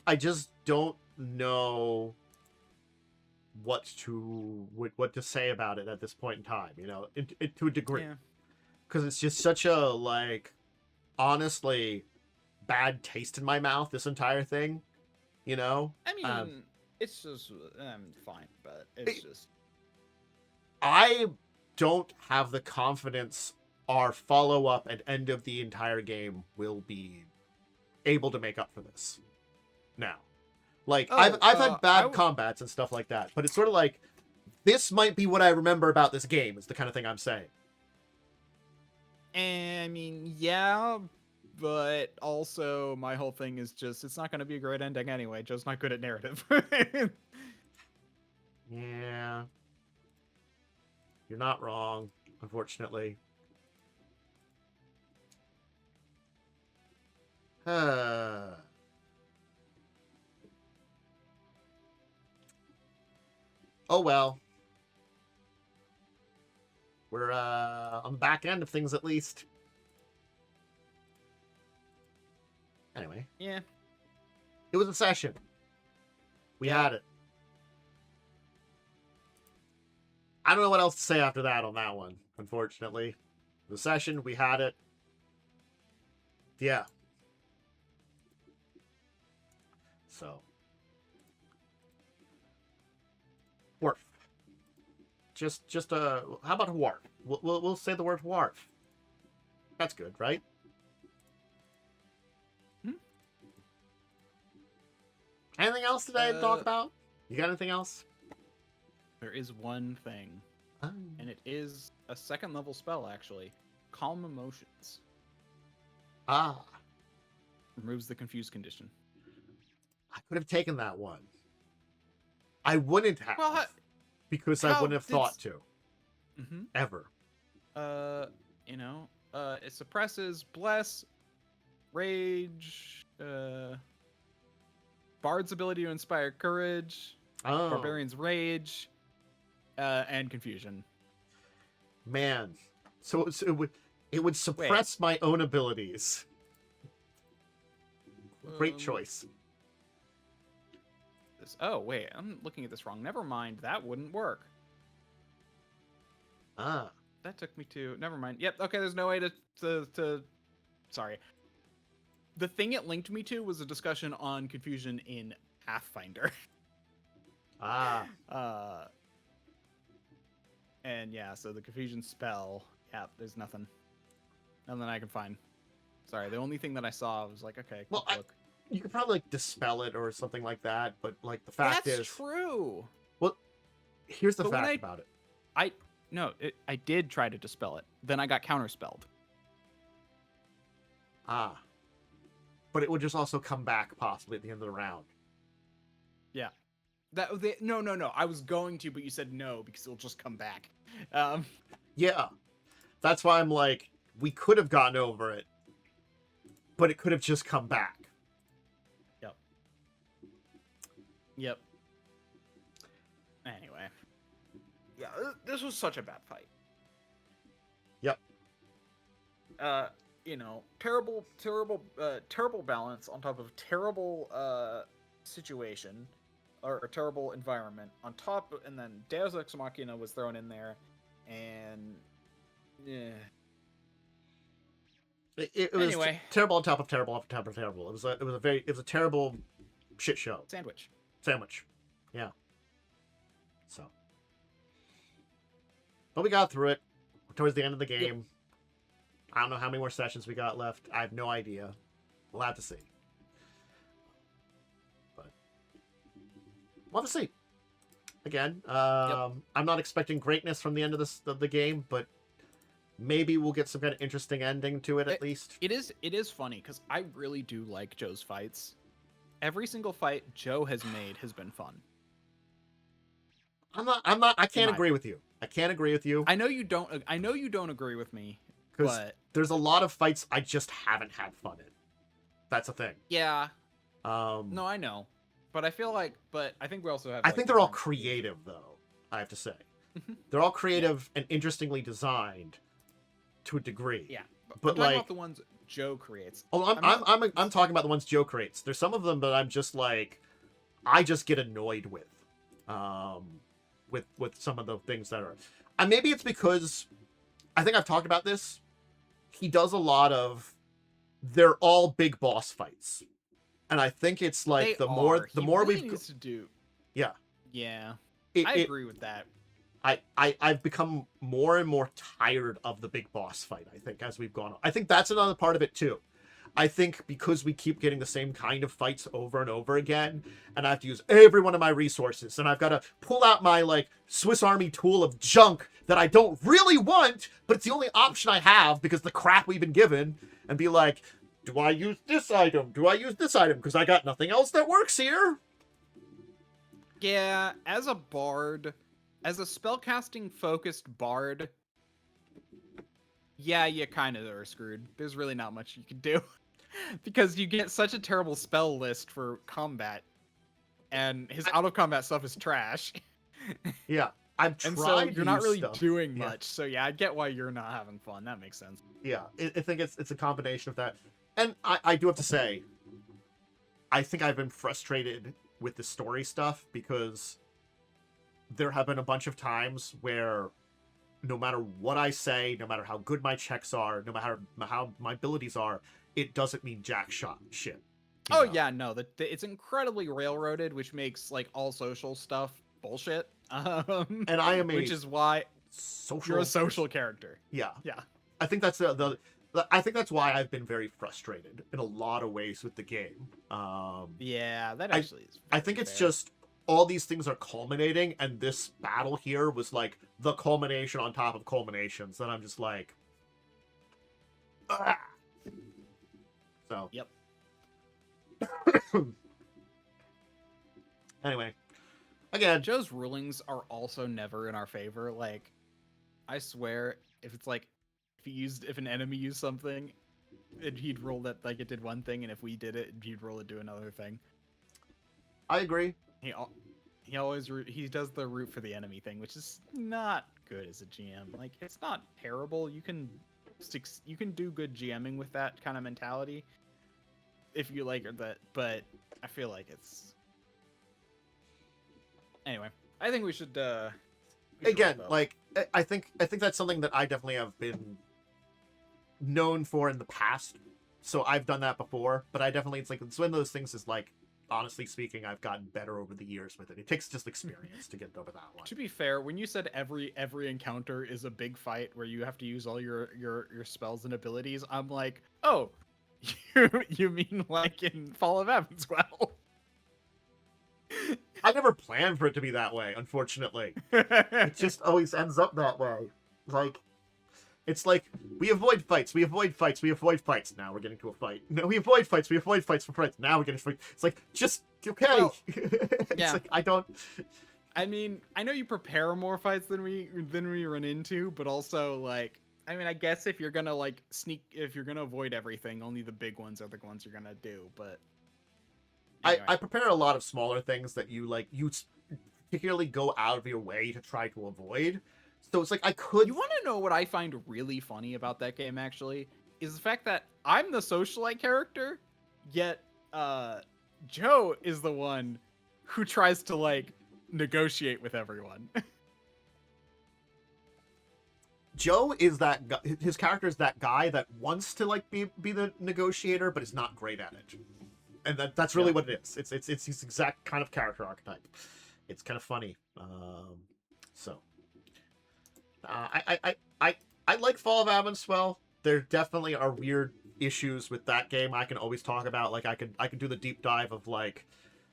I just don't know what to say about it at this point in time, to a degree. Because it's just such a, like, honestly bad taste in my mouth, this entire thing, I mean, it's just fine, but it's just... I don't have the confidence our follow-up and end of the entire game will be able to make up for this. Now. Like, I've had bad combats and stuff like that, but it's sort of like, this might be what I remember about this game, is the kind of thing I'm saying. I mean, yeah, but also my whole thing is just, it's not going to be a great ending anyway. Joe's not good at narrative. Yeah. You're not wrong, unfortunately. Oh well. We're on the back end of things at least. Anyway. Yeah. It was a session. We had it. I don't know what else to say after that on that one, unfortunately. The session, we had it. Yeah. So. Wharf. Just how about a wharf? We'll say the word wharf. That's good, right? Anything else today to talk about? You got anything else? There is one thing, and it is a 2nd level spell, actually. Calm Emotions. Ah. Removes the confused condition. I could have taken that one. I wouldn't have. Well, because I wouldn't have thought to. Mm-hmm. Ever. It suppresses Bless, Rage, Bard's ability to inspire Courage, Barbarian's Rage, and Confusion. Man. So it would suppress my own abilities. Great choice. Wait, I'm looking at this wrong. Never mind, that wouldn't work. That took me to... Never mind. Yep, okay, there's no way to... Sorry. The thing it linked me to was a discussion on confusion in Pathfinder. And yeah, so the confusion spell... Yeah, there's nothing. Nothing I can find. Sorry, the only thing that I saw was like, okay, well, look. You could probably like dispel it or something like that, but like the fact is... That's true! Well, here's the fact about it. I did try to dispel it. Then I got counterspelled. But it would just also come back possibly at the end of the round. Yeah. No. I was going to, but you said no because it'll just come back. Yeah. That's why I'm like, we could have gotten over it, but it could have just come back. Yep. Anyway. Yeah, this was such a bad fight. Yep. Terrible balance on top of terrible situation or a terrible environment on top, and then Deus Ex Machina was thrown in there, and it was anyway. Terrible on top of terrible on top of terrible. It was a terrible shit show. Sandwich. Yeah. So. But we got through it. We're towards the end of the game. Yep. I don't know how many more sessions we got left. I have no idea. We'll have to see. But we'll have to see. Again, I'm not expecting greatness from the end of the game, but maybe we'll get some kind of interesting ending to it at least. It is funny because I really do like Joe's fights. Every single fight Joe has made has been fun. I can't agree with you. I can't agree with you. I know you don't agree with me. But there's a lot of fights I just haven't had fun in. That's a thing. Yeah. No, I know. But I think we also have... I think they're all creative, though, I have to say. They're all creative and interestingly designed to a degree. Yeah. But I'm talking about the ones Joe creates. Oh, I'm talking about the ones Joe creates. There's some of them that I'm just like... I just get annoyed with. With some of the things that are... And maybe it's because... I think I've talked about this. He does a lot of... They're all big boss fights. And I think it's like the more we've needs to do. Yeah. Yeah. I agree with that. I've become more and more tired of the big boss fight, I think, as we've gone on. I think that's another part of it too. I think because we keep getting the same kind of fights over and over again, and I have to use every one of my resources, and I've got to pull out my like Swiss Army tool of junk that I don't really want, but it's the only option I have because the crap we've been given, and be like, do I use this item? Do I use this item? Because I got nothing else that works here. Yeah, as a bard, as a spellcasting focused bard, yeah, you kind of are screwed. There's really not much you can do. Because you get such a terrible spell list for combat, and his out-of-combat stuff is trash. Yeah, I've tried. And so you're not really doing much. So yeah, I get why you're not having fun. That makes sense. Yeah, I think it's a combination of that. And I do have to say, I think I've been frustrated with the story stuff because there have been a bunch of times where no matter what I say, no matter how good my checks are, no matter how my abilities are, it doesn't mean jack shit. Oh know? Yeah, no, it's incredibly railroaded, which makes like all social stuff bullshit. And I am which is why you're a social character. Yeah, yeah. I think that's I think that's why I've been very frustrated in a lot of ways with the game. Yeah, that actually is. I think it's just all these things are culminating, and this battle here was like the culmination on top of culminations. And I'm just like, ah! So yep. Anyway, again, Joe's rulings are also never in our favor. Like, I swear, if it's like, if an enemy used something, he'd roll that like it did one thing, and if we did it, he'd roll it do another thing. I agree. He always he does the root for the enemy thing, which is not good as a GM. Like, it's not terrible. You can do good GMing with that kind of mentality if you like that, but I feel like it's anyway. I think we should again, like I think that's something that I definitely have been known for in the past. So I've done that before, but I definitely it's one of those things is like, honestly speaking, I've gotten better over the years with it. It takes just experience to get over that one. To be fair, when you said every encounter is a big fight where you have to use all your spells and abilities, I'm like, oh, you mean like in Fall of Evanswell? I never planned for it to be that way, unfortunately. It just always ends up that way. Like, it's like, we avoid fights, we avoid fights, we avoid fights. Now we're getting to a fight. No, we avoid fights, we avoid fights for fights. Now we're getting to fight. It's like, just, okay. Well, it's like, I mean, I know you prepare more fights than we run into, but also, like, I mean, I guess if you're gonna, like, if you're gonna avoid everything, only the big ones are the ones you're gonna do, but... Anyway. I prepare a lot of smaller things that you particularly go out of your way to try to avoid. So it's like, You want to know what I find really funny about that game, actually? Is the fact that I'm the socialite character, yet Joe is the one who tries to, like, negotiate with everyone. Joe is that guy, his character is that guy that wants to, like, be the negotiator, but is not great at it. And that's really what it is. It's his exact kind of character archetype. It's kind of funny. I like Fall of Evanswell. There definitely are weird issues with that game. I can always talk about, like, I can do the deep dive of, like,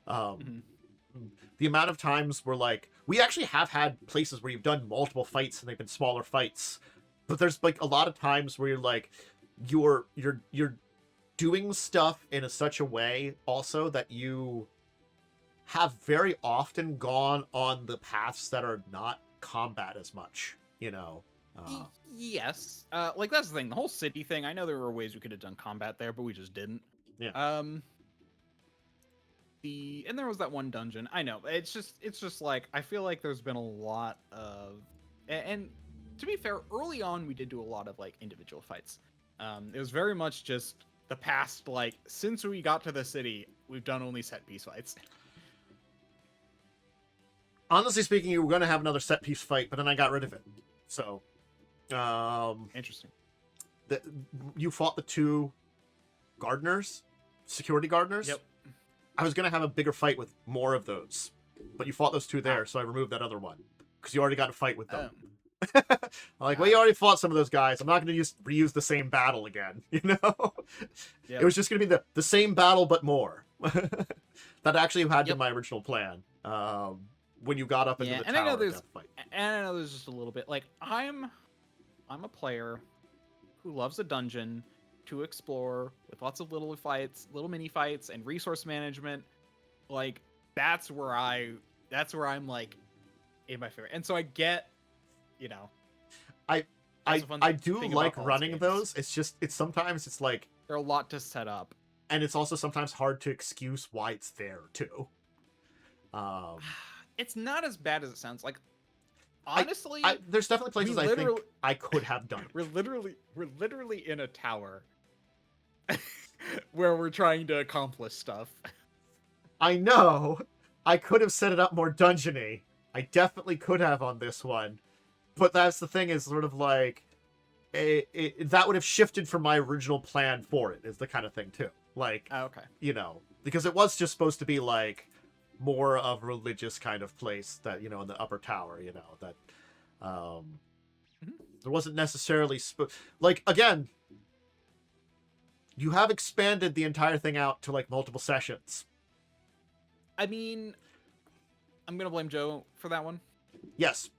the amount of times where, like, we actually have had places where you've done multiple fights and they've been smaller fights, but there's, like, a lot of times where you're like, you're doing stuff in such a way also that you have very often gone on the paths that are not combat as much, you know. Yes. Like, that's the thing. The whole city thing, I know there were ways we could have done combat there, but we just didn't. Yeah. And there was that one dungeon. I know. It's just like, I feel like there's been a lot of, and to be fair, early on we did do a lot of, like, individual fights. It was very much just the past, like, since we got to the city, we've done only set piece fights. Honestly speaking, you were going to have another set piece fight, but then I got rid of it. So, Interesting. You fought the two gardeners, security gardeners. Yep. I was going to have a bigger fight with more of those, but you fought those two there, so I removed that other one because you already got a fight with them. I'm like, well, you already fought some of those guys. I'm not going to reuse the same battle again, you know? Yep. It was just going to be the same battle, but more. That actually had been my original plan. When you got up into the tower, I know there's just a little bit, like, I'm a player who loves a dungeon to explore with lots of little fights, little mini fights, and resource management. Like, that's where I'm, like, in my favorite. And so I get, you know, I do like running those. It's sometimes it's like they're a lot to set up, and it's also sometimes hard to excuse why it's there too. It's not as bad as it sounds. Like, honestly, there's definitely places I think I could have done it. We're literally in a tower where we're trying to accomplish stuff. I know. I could have set it up more dungeony. I definitely could have on this one. But that's the thing, is sort of like, that would have shifted from my original plan for it, is the kind of thing too. Like, okay, you know, because it was just supposed to be like more of a religious kind of place that, you know, in the upper tower, you know, that there wasn't necessarily like, again, you have expanded the entire thing out to like multiple sessions. I mean, I'm gonna blame Joe for that one. Yes.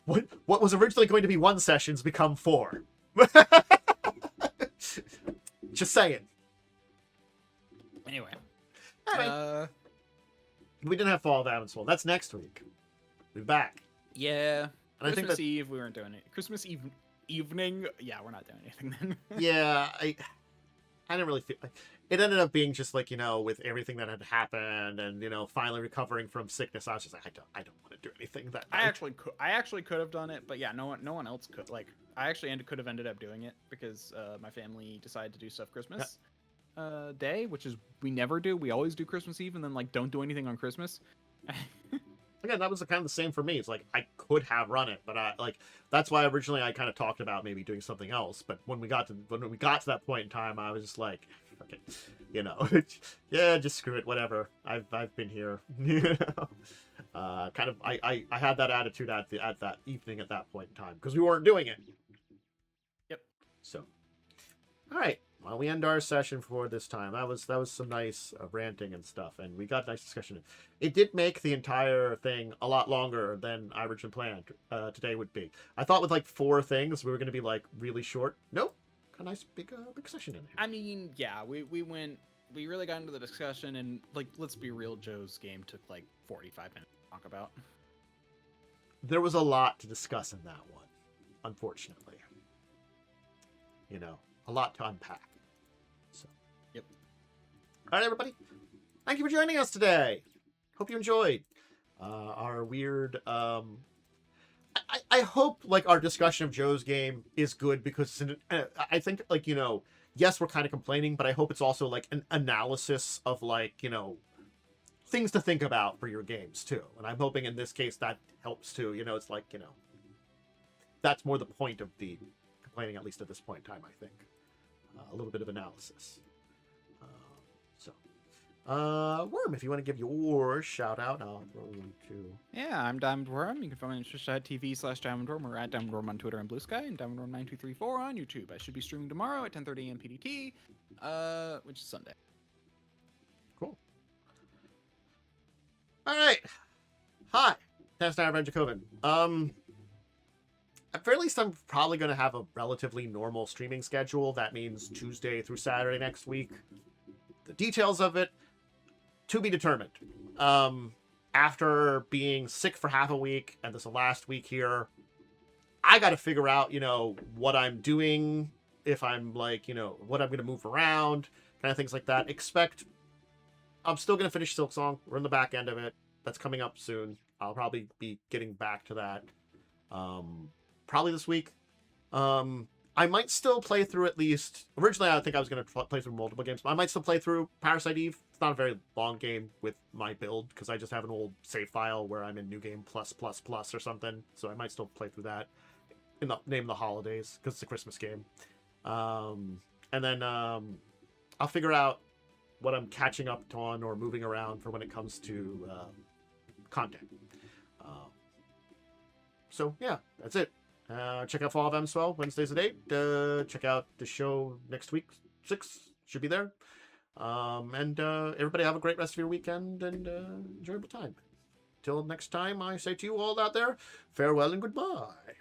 what was originally going to be 1 session's become 4. Just saying. Anyway. All right. We didn't have Fall of Avonswell. That's next week. We'll be back. Yeah. And Christmas I think that, Eve, we weren't doing it. Christmas evening, yeah, we're not doing anything then. yeah, I didn't really feel like it ended up being just like, with everything that had happened and, finally recovering from sickness. I was just like, I don't want to do anything that night. I actually could have done it, but yeah, no one else could. Like, I actually could have ended up doing it because my family decided to do stuff Christmas Day, which is we never do. We always do Christmas Eve and then like don't do anything on Christmas. Again, that was kind of the same for me. It's like I could have run it, but that's why originally I kind of talked about maybe doing something else. But when we got to that point in time, I was just like, okay, yeah, just screw it, whatever. I've been here, kind of. I had that attitude at that evening at that point in time because we weren't doing it. Yep. So, all right. Well, we end our session for this time. That was some nice ranting and stuff, and we got nice discussion. It did make the entire thing a lot longer than I originally planned today would be. I thought with like 4 things we were going to be like really short. Nope, a nice big session in here. I mean, yeah, we really got into the discussion, and like, let's be real, Joe's game took like 45 minutes to talk about. There was a lot to discuss in that one, unfortunately. A lot to unpack. So, yep. All right, everybody. Thank you for joining us today. Hope you enjoyed our weird. I hope like our discussion of Joe's game is good because I think like yes, we're kind of complaining, but I hope it's also like an analysis of like things to think about for your games too. And I'm hoping in this case that helps too. It's like that's more the point of the complaining, at least at this point in time. I think. A little bit of analysis. Worm, if you want to give your shout out, I'll throw you to. Yeah, I'm DiamondWyrm. You can find me on twitch.tv/DiamondWyrm or at DiamondWyrm on Twitter and Blue Sky, and DiamondWyrm9234 on YouTube. I should be streaming tomorrow at 10:30 a.m. PDT, which is Sunday. Cool. All right. Hi, that's Dracovin. At very least, I'm probably going to have a relatively normal streaming schedule. That means Tuesday through Saturday next week. The details of it, to be determined. After being sick for half a week, and this is the last week here, I got to figure out, what I'm doing, if I'm like, what I'm going to move around, kind of things like that. I'm still going to finish Silksong. We're in the back end of it. That's coming up soon. I'll probably be getting back to that. Probably this week. I might still play through at least. Originally, I think I was going to play through multiple games, but I might still play through Parasite Eve. It's not a very long game with my build because I just have an old save file where I'm in New Game plus or something. So I might still play through that in the name of the holidays because it's a Christmas game. And then I'll figure out what I'm catching up on or moving around for when it comes to content. So yeah, that's it. Check out Fall of Avonswell Wednesdays at 8. Check out the show next week, 6 should be there. And everybody have a great rest of your weekend and enjoyable time. Till next time, I say to you all out there, farewell and goodbye.